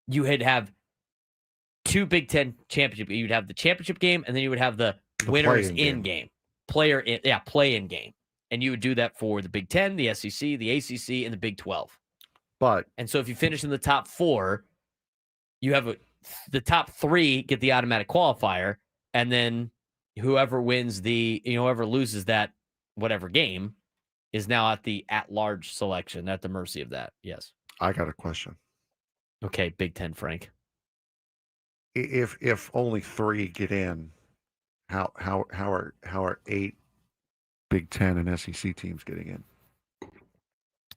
you would have 2 Big Ten championship. You'd have the championship game, and then you would have the winners in game. Play-in game. And you would do that for the Big Ten, the SEC, the ACC, and the Big 12. And so if you finish in the top 4, you have the top 3 get the automatic qualifier, and then whoever wins whoever loses that whatever game is now at the at-large selection, at the mercy of that. Yes. I got a question. Okay, Big Ten, Frank. If only 3 get in, how are 8 Big Ten and SEC teams getting in?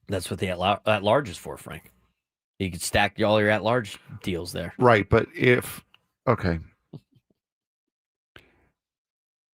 That's what the at-large is for, Frank. You could stack all your at-large deals there. Right, but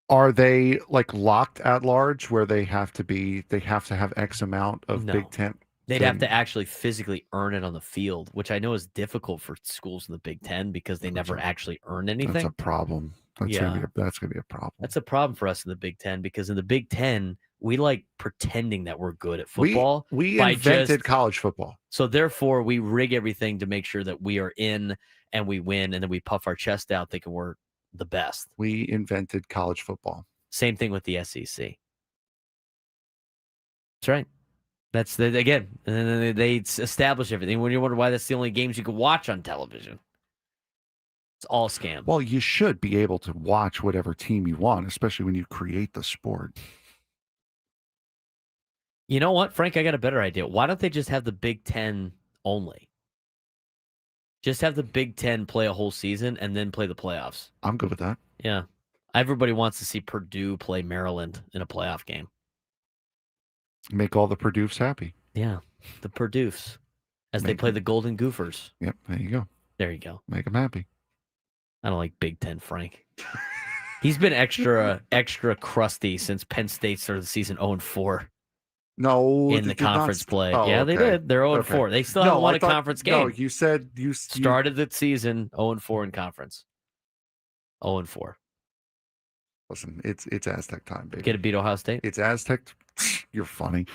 are they like locked at large where they have to have X amount of Big Ten? They'd have to actually physically earn it on the field, which I know is difficult for schools in the Big Ten because they never actually earn anything. That's a problem. That's gonna be a problem. That's a problem for us in the Big Ten because in the Big Ten, we like pretending that we're good at football. We invented college football. So therefore, we rig everything to make sure that we are in and we win, and then we puff our chest out thinking we're the best. We invented college football. Same thing with the SEC. That's right. That's again, they establish everything. When you wonder why that's the only games you can watch on television. It's all scam. Well, you should be able to watch whatever team you want, especially when you create the sport. You know what, Frank? I got a better idea. Why don't they just have the Big Ten only? Just have the Big Ten play a whole season and then play the playoffs. I'm good with that. Yeah. Everybody wants to see Purdue play Maryland in a playoff game. Make all the Purdue's happy. Yeah. The Purdue's as they play the Golden Gophers. Yep. There you go. There you go. Make them happy. I don't like Big Ten, Frank. He's been extra crusty since Penn State started the season 0-4. No, in the conference play. Oh, yeah, they did. They're 0-4. They still haven't won a conference game. No, you said you started the season 0-4 in conference. 0-4. Listen, it's Aztec time, baby. Get to beat Ohio State. It's Aztec. You're funny.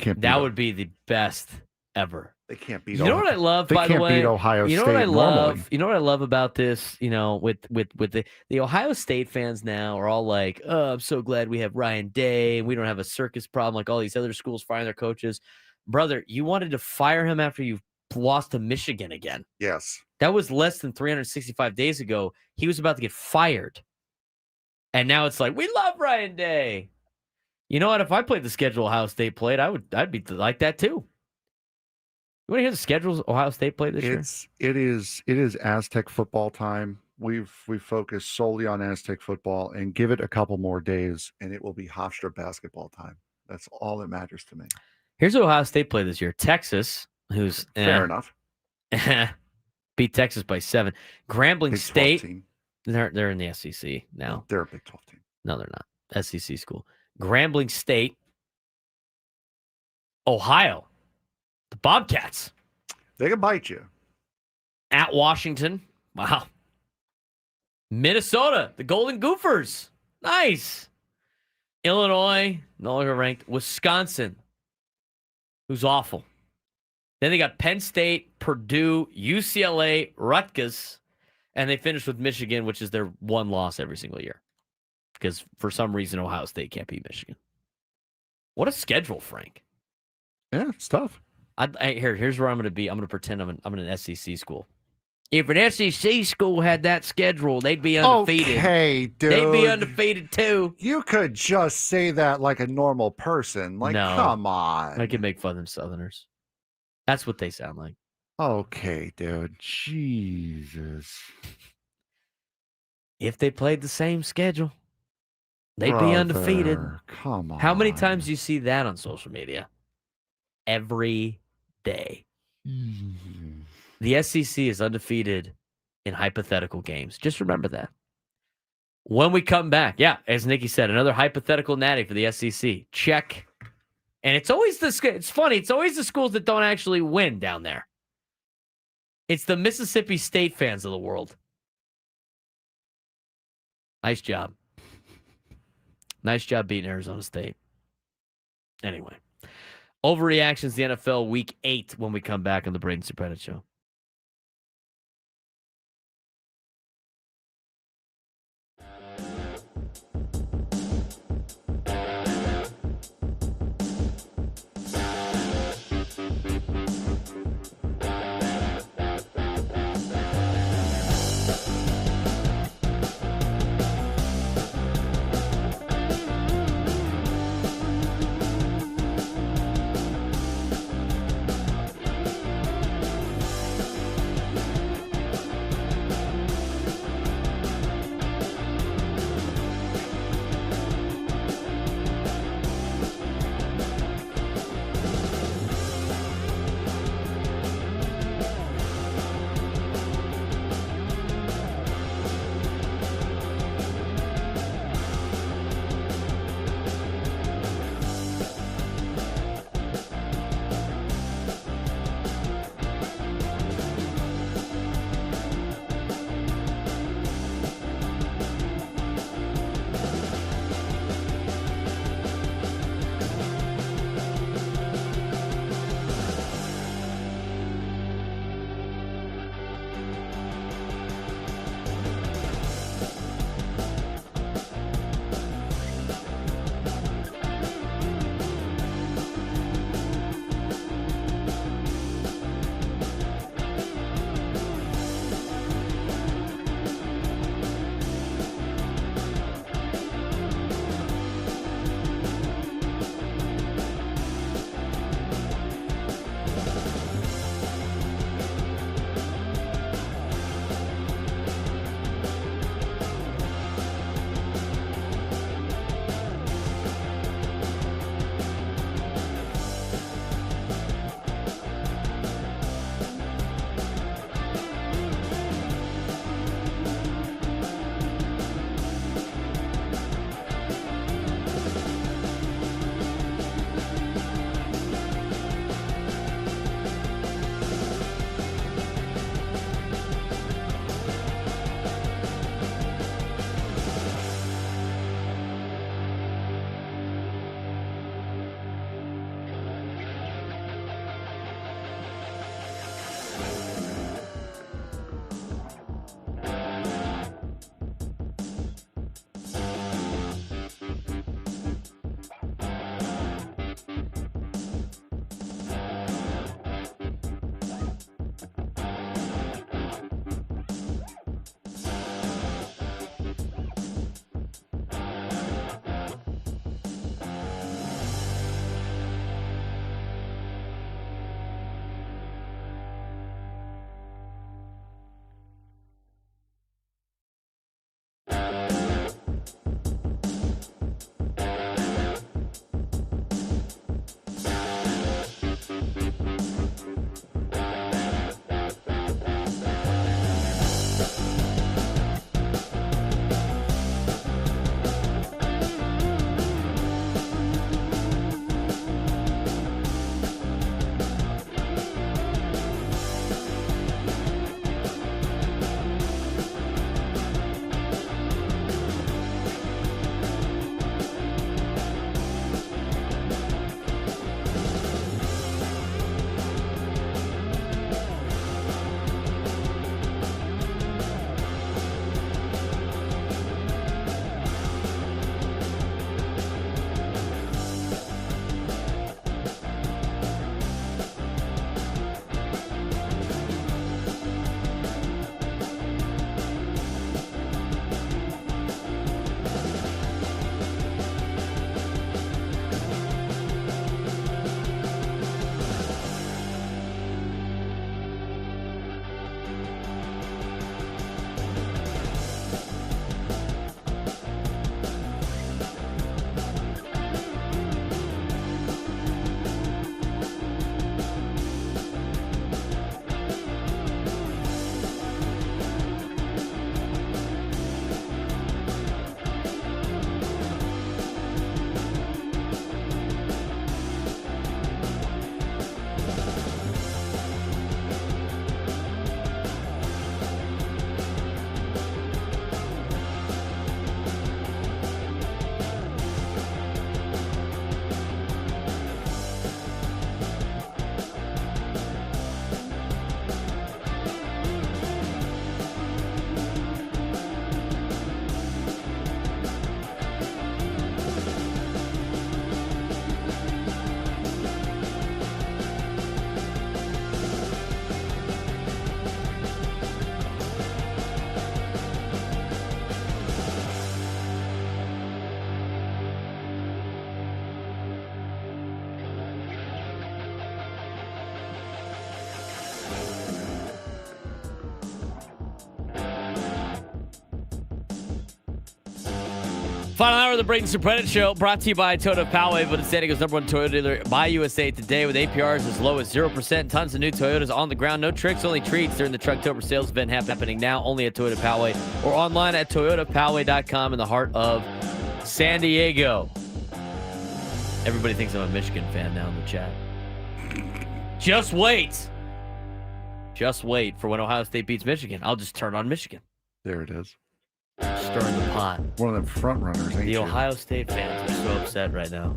That would be the best ever. They can't beat. You know what I love, by the way? They can't beat Ohio State. You know what I love? Normally. You know what I love about this? You know, with the Ohio State fans now are all like, "Oh, I'm so glad we have Ryan Day and we don't have a circus problem like all these other schools firing their coaches." Brother, you wanted to fire him after you lost to Michigan again. Yes, that was less than 365 days ago. He was about to get fired, and now it's like we love Ryan Day. You know what? If I played the schedule Ohio State played, I'd be like that too. You want to hear the schedules Ohio State played this year? It is Aztec football time. We've focused solely on Aztec football, and give it a couple more days, and it will be Hofstra basketball time. That's all that matters to me. Here's what Ohio State played this year: Texas, who's fair enough, beat Texas by 7. Grambling Big State, 12 team. they're in the SEC now. They're a Big 12 team. No, they're not. SEC school. Grambling State. Ohio. The Bobcats. They can bite you. At Washington. Wow. Minnesota. The Golden Gophers. Nice. Illinois. No longer ranked. Wisconsin. Who's awful. Then they got Penn State, Purdue, UCLA, Rutgers, and they finished with Michigan, which is their one loss every single year. Because for some reason, Ohio State can't beat Michigan. What a schedule, Frank. Yeah, it's tough. Here's where I'm going to be. I'm going to pretend I'm in an SEC school. If an SEC school had that schedule, they'd be undefeated. Okay, dude. They'd be undefeated, too. You could just say that like a normal person. Like, no, come on. I can make fun of them Southerners. That's what they sound like. Okay, dude. Jesus. If they played the same schedule, they'd be undefeated. Come on. How many times do you see that on social media? Every day. The SEC is undefeated in hypothetical games. Just remember that. When we come back, as Nikki said, another hypothetical natty for the SEC. Check. And it's funny, it's always the schools that don't actually win down there. It's the Mississippi State fans of the world. Nice job. Nice job beating Arizona State. Anyway. Overreactions, the NFL Week 8 when we come back on the Braden Surprenant Show. Final hour of the Braden Surprenant Show, brought to you by Toyota Poway, but San Diego's #1 Toyota dealer by USA Today with APRs as low as 0%. Tons of new Toyotas on the ground. No tricks, only treats during the Trucktober sales event happening now only at Toyota Poway or online at toyotapoway.com in the heart of San Diego. Everybody thinks I'm a Michigan fan now in the chat. Just wait. Just wait for when Ohio State beats Michigan. I'll just turn on Michigan. There it is. Stirring the pot. One of them front runners, ain't The you? Ohio State fans are so upset right now.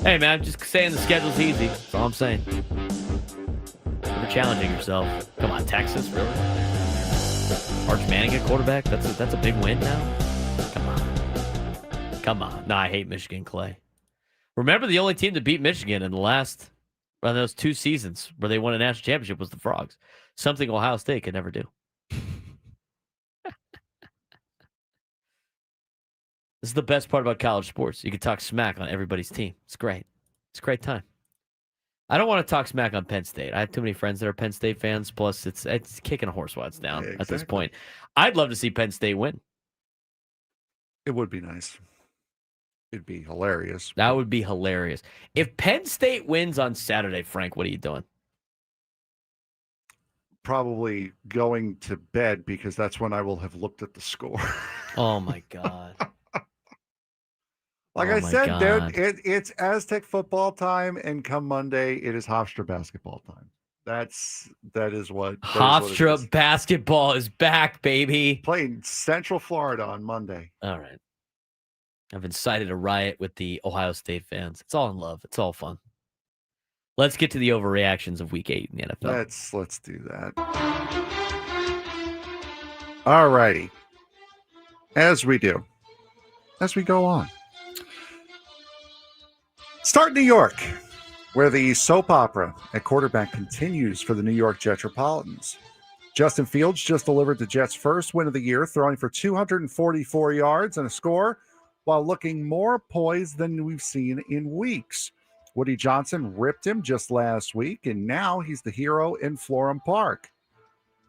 Hey, man, I'm just saying the schedule's easy. That's all I'm saying. You're challenging yourself. Come on, Texas, really? Arch Manning at quarterback? That's a big win now? Come on. Come on. No, I hate Michigan, Clay. Remember, the only team to beat Michigan in those 2 seasons where they won a national championship was the Frogs. Something Ohio State could never do. This is the best part about college sports. You can talk smack on everybody's team. It's great. It's a great time. I don't want to talk smack on Penn State. I have too many friends that are Penn State fans. Plus, it's kicking a horse while it's down at this point. I'd love to see Penn State win. It would be nice. It'd be hilarious. That would be hilarious. If Penn State wins on Saturday, Frank, what are you doing? Probably going to bed because that's when I will have looked at the score. Oh, my God. Like I said, dude, it's Aztec football time, and come Monday, it is Hofstra basketball time. That is what Hofstra basketball is back, baby. Playing Central Florida on Monday. All right. I've incited a riot with the Ohio State fans. It's all in love. It's all fun. Let's get to the overreactions of Week 8 in the NFL. Let's do that. All righty. As we go on. Start New York, where the soap opera at quarterback continues for the New York Jetropolitans. Justin Fields just delivered the Jets' first win of the year, throwing for 244 yards and a score, while looking more poised than we've seen in weeks. Woody Johnson ripped him just last week, and now he's the hero in Florham Park.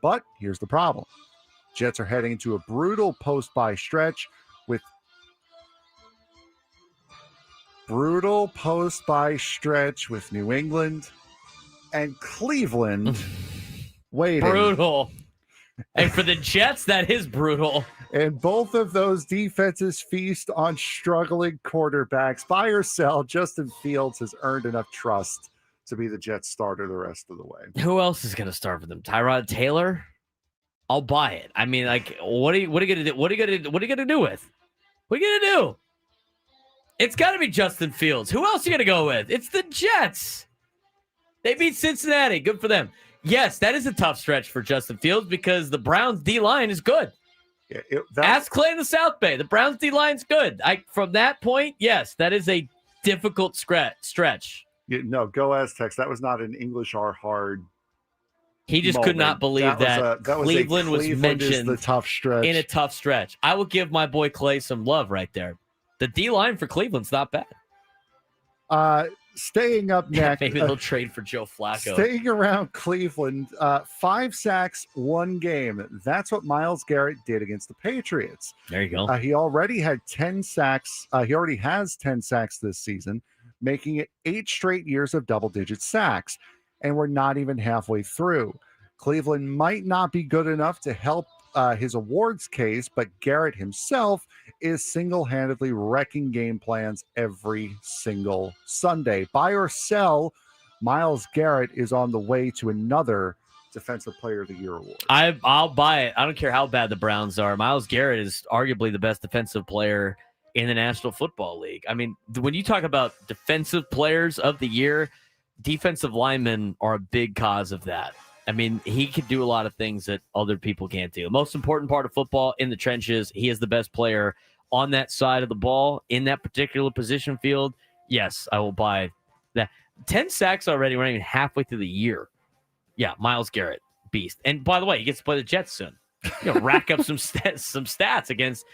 But here's the problem. Jets are heading into a brutal post-bye stretch with New England and Cleveland waiting. Brutal. And for the Jets, that is brutal. And both of those defenses feast on struggling quarterbacks. Buy or sell, Justin Fields has earned enough trust to be the Jets starter the rest of the way. Who else is going to start for them? Tyrod Taylor? I'll buy it. I mean, like, what are you going to do? What are you going to do with? What are you going to do? It's got to be Justin Fields. Who else are you going to go with? It's the Jets. They beat Cincinnati. Good for them. Yes, that is a tough stretch for Justin Fields because the Browns' D-line is good. Yeah, Ask Clay in the South Bay. The Browns' D-line's good. From that point, yes, that is a difficult stretch. No, go Aztecs. That was not an English are hard. He just could not believe that Cleveland was mentioned the tough stretch. In a tough stretch. I will give my boy Clay some love right there. The D-line for Cleveland's not bad. Staying up next. Maybe they'll trade for Joe Flacco. Staying around Cleveland, 5 sacks, 1 game. That's what Myles Garrett did against the Patriots. There you go. He already had 10 sacks. He already has 10 sacks this season, making it 8 straight years of double-digit sacks. And we're not even halfway through. Cleveland might not be good enough to help his awards case, but Garrett himself is single-handedly wrecking game plans every single Sunday. Buy or sell, Myles Garrett is on the way to another Defensive Player of the Year award. I'll buy it. I don't care how bad the Browns are. Myles Garrett is arguably the best defensive player in the National Football League. I mean, when you talk about defensive players of the year, defensive linemen are a big cause of that. I mean, he could do a lot of things that other people can't do. The most important part of football in the trenches, he is the best player on that side of the ball in that particular position field. Yes, I will buy that. 10 sacks already. We're not even halfway through the year. Yeah, Myles Garrett, beast. And by the way, he gets to play the Jets soon. Rack up some stats against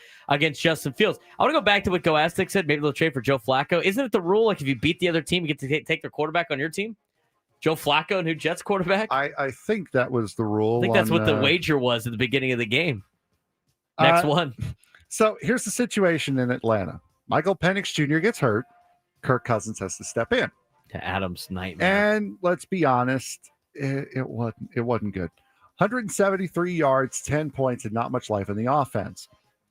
Justin Fields. I want to go back to what Go Aztecs said. Maybe they'll trade for Joe Flacco. Isn't it the rule, like if you beat the other team, you get to take their quarterback on your team? Joe Flacco, new Jets quarterback? I think that was the rule. I think that's what the wager was at the beginning of the game. Next one. So here's the situation in Atlanta. Michael Penix Jr. gets hurt. Kirk Cousins has to step in. To Adam's nightmare. And let's be honest, it wasn't good. 173 yards, 10 points, and not much life in the offense.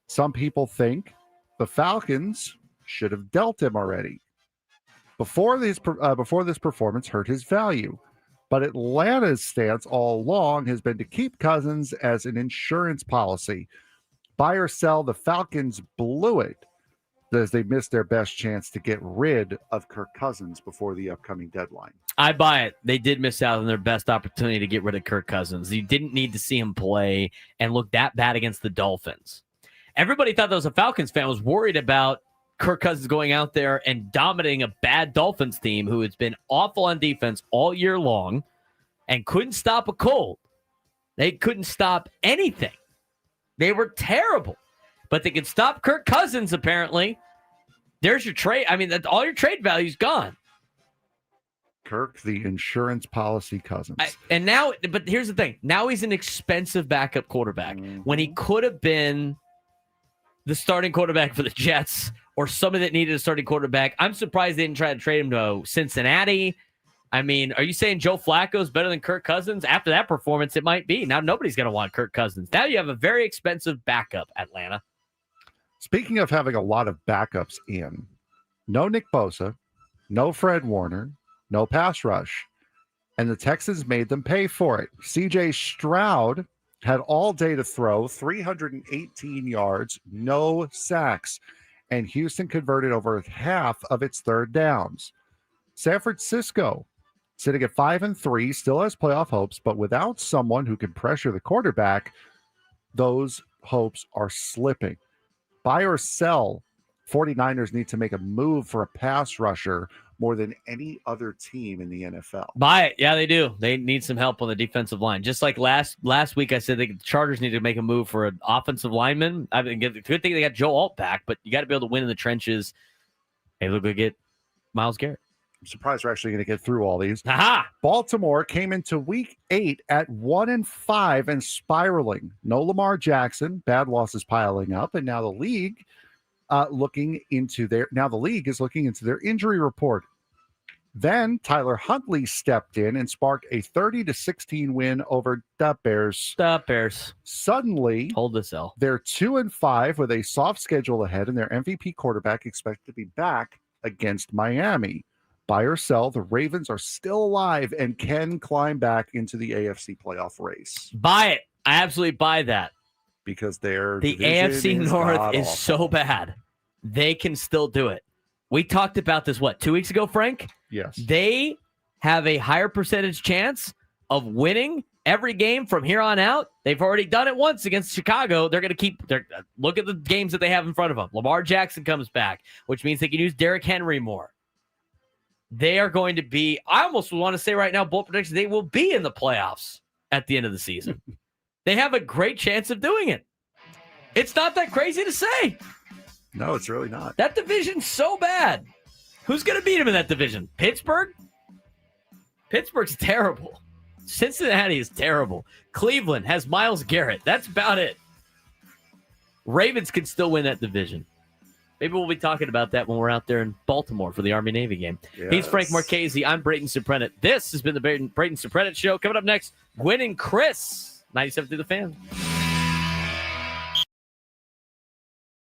Some people think the Falcons should have dealt him already before this performance hurt his value. But Atlanta's stance all along has been to keep Cousins as an insurance policy. Buy or sell, the Falcons blew it as they missed their best chance to get rid of Kirk Cousins before the upcoming deadline. I buy it. They did miss out on their best opportunity to get rid of Kirk Cousins. You didn't need to see him play and look that bad against the Dolphins. Everybody thought that was a Falcons fan was worried about Kirk Cousins going out there and dominating a bad Dolphins team who has been awful on defense all year long and couldn't stop a cold. They couldn't stop anything. They were terrible. But they could stop Kirk Cousins, apparently. There's your trade. I mean, all your trade value's gone. Kirk, the insurance policy Cousins. But here's the thing. Now he's an expensive backup quarterback when he could have been the starting quarterback for the Jets or somebody that needed a starting quarterback. I'm surprised they didn't try to trade him to Cincinnati. I mean, are you saying Joe Flacco is better than Kirk Cousins? After that performance, it might be. Now nobody's going to want Kirk Cousins. Now you have a very expensive backup, Atlanta. Speaking of having a lot of backups in, no Nick Bosa, no Fred Warner, no pass rush, and the Texans made them pay for it. C.J. Stroud had all day to throw, 318 yards, no sacks, and Houston converted over half of its third downs. San Francisco, sitting at 5-3, still has playoff hopes, but without someone who can pressure the quarterback, those hopes are slipping. Buy or sell, 49ers need to make a move for a pass rusher more than any other team in the NFL. Buy it. Yeah, they do. They need some help on the defensive line. Just like last week, I said the Chargers need to make a move for an offensive lineman. I mean, good thing they got Joe Alt back, but you got to be able to win in the trenches. Hey, look, we get Myles Garrett. I'm surprised we're actually going to get through all these. Aha! Baltimore came into week 8 at 1-5 and spiraling. No Lamar Jackson, bad losses piling up, and now the league is looking into their injury report. Then Tyler Huntley stepped in and sparked a 30-16 win over the Bears. The Bears. Suddenly, hold this L. They're 2-5 with a soft schedule ahead, and their MVP quarterback expected to be back against Miami. Buy or sell, the Ravens are still alive and can climb back into the AFC playoff race. Buy it. I absolutely buy that. Because the AFC North is so bad. They can still do it. We talked about this, 2 weeks ago, Frank? Yes. They have a higher percentage chance of winning every game from here on out. They've already done it once against Chicago. They're going to look at the games that they have in front of them. Lamar Jackson comes back, which means they can use Derrick Henry more. They are going to be, I almost want to say right now, bold prediction, they will be in the playoffs at the end of the season. They have a great chance of doing it. It's not that crazy to say. No, it's really not. That division's so bad. Who's going to beat them in that division? Pittsburgh? Pittsburgh's terrible. Cincinnati is terrible. Cleveland has Myles Garrett. That's about it. Ravens can still win that division. Maybe we'll be talking about that when we're out there in Baltimore for the Army-Navy game. Yes. He's Frank Marchese. I'm Braden Surprenant. This has been the Braden Surprenant Show. Coming up next, Gwen and Chris, 97 through the Fan.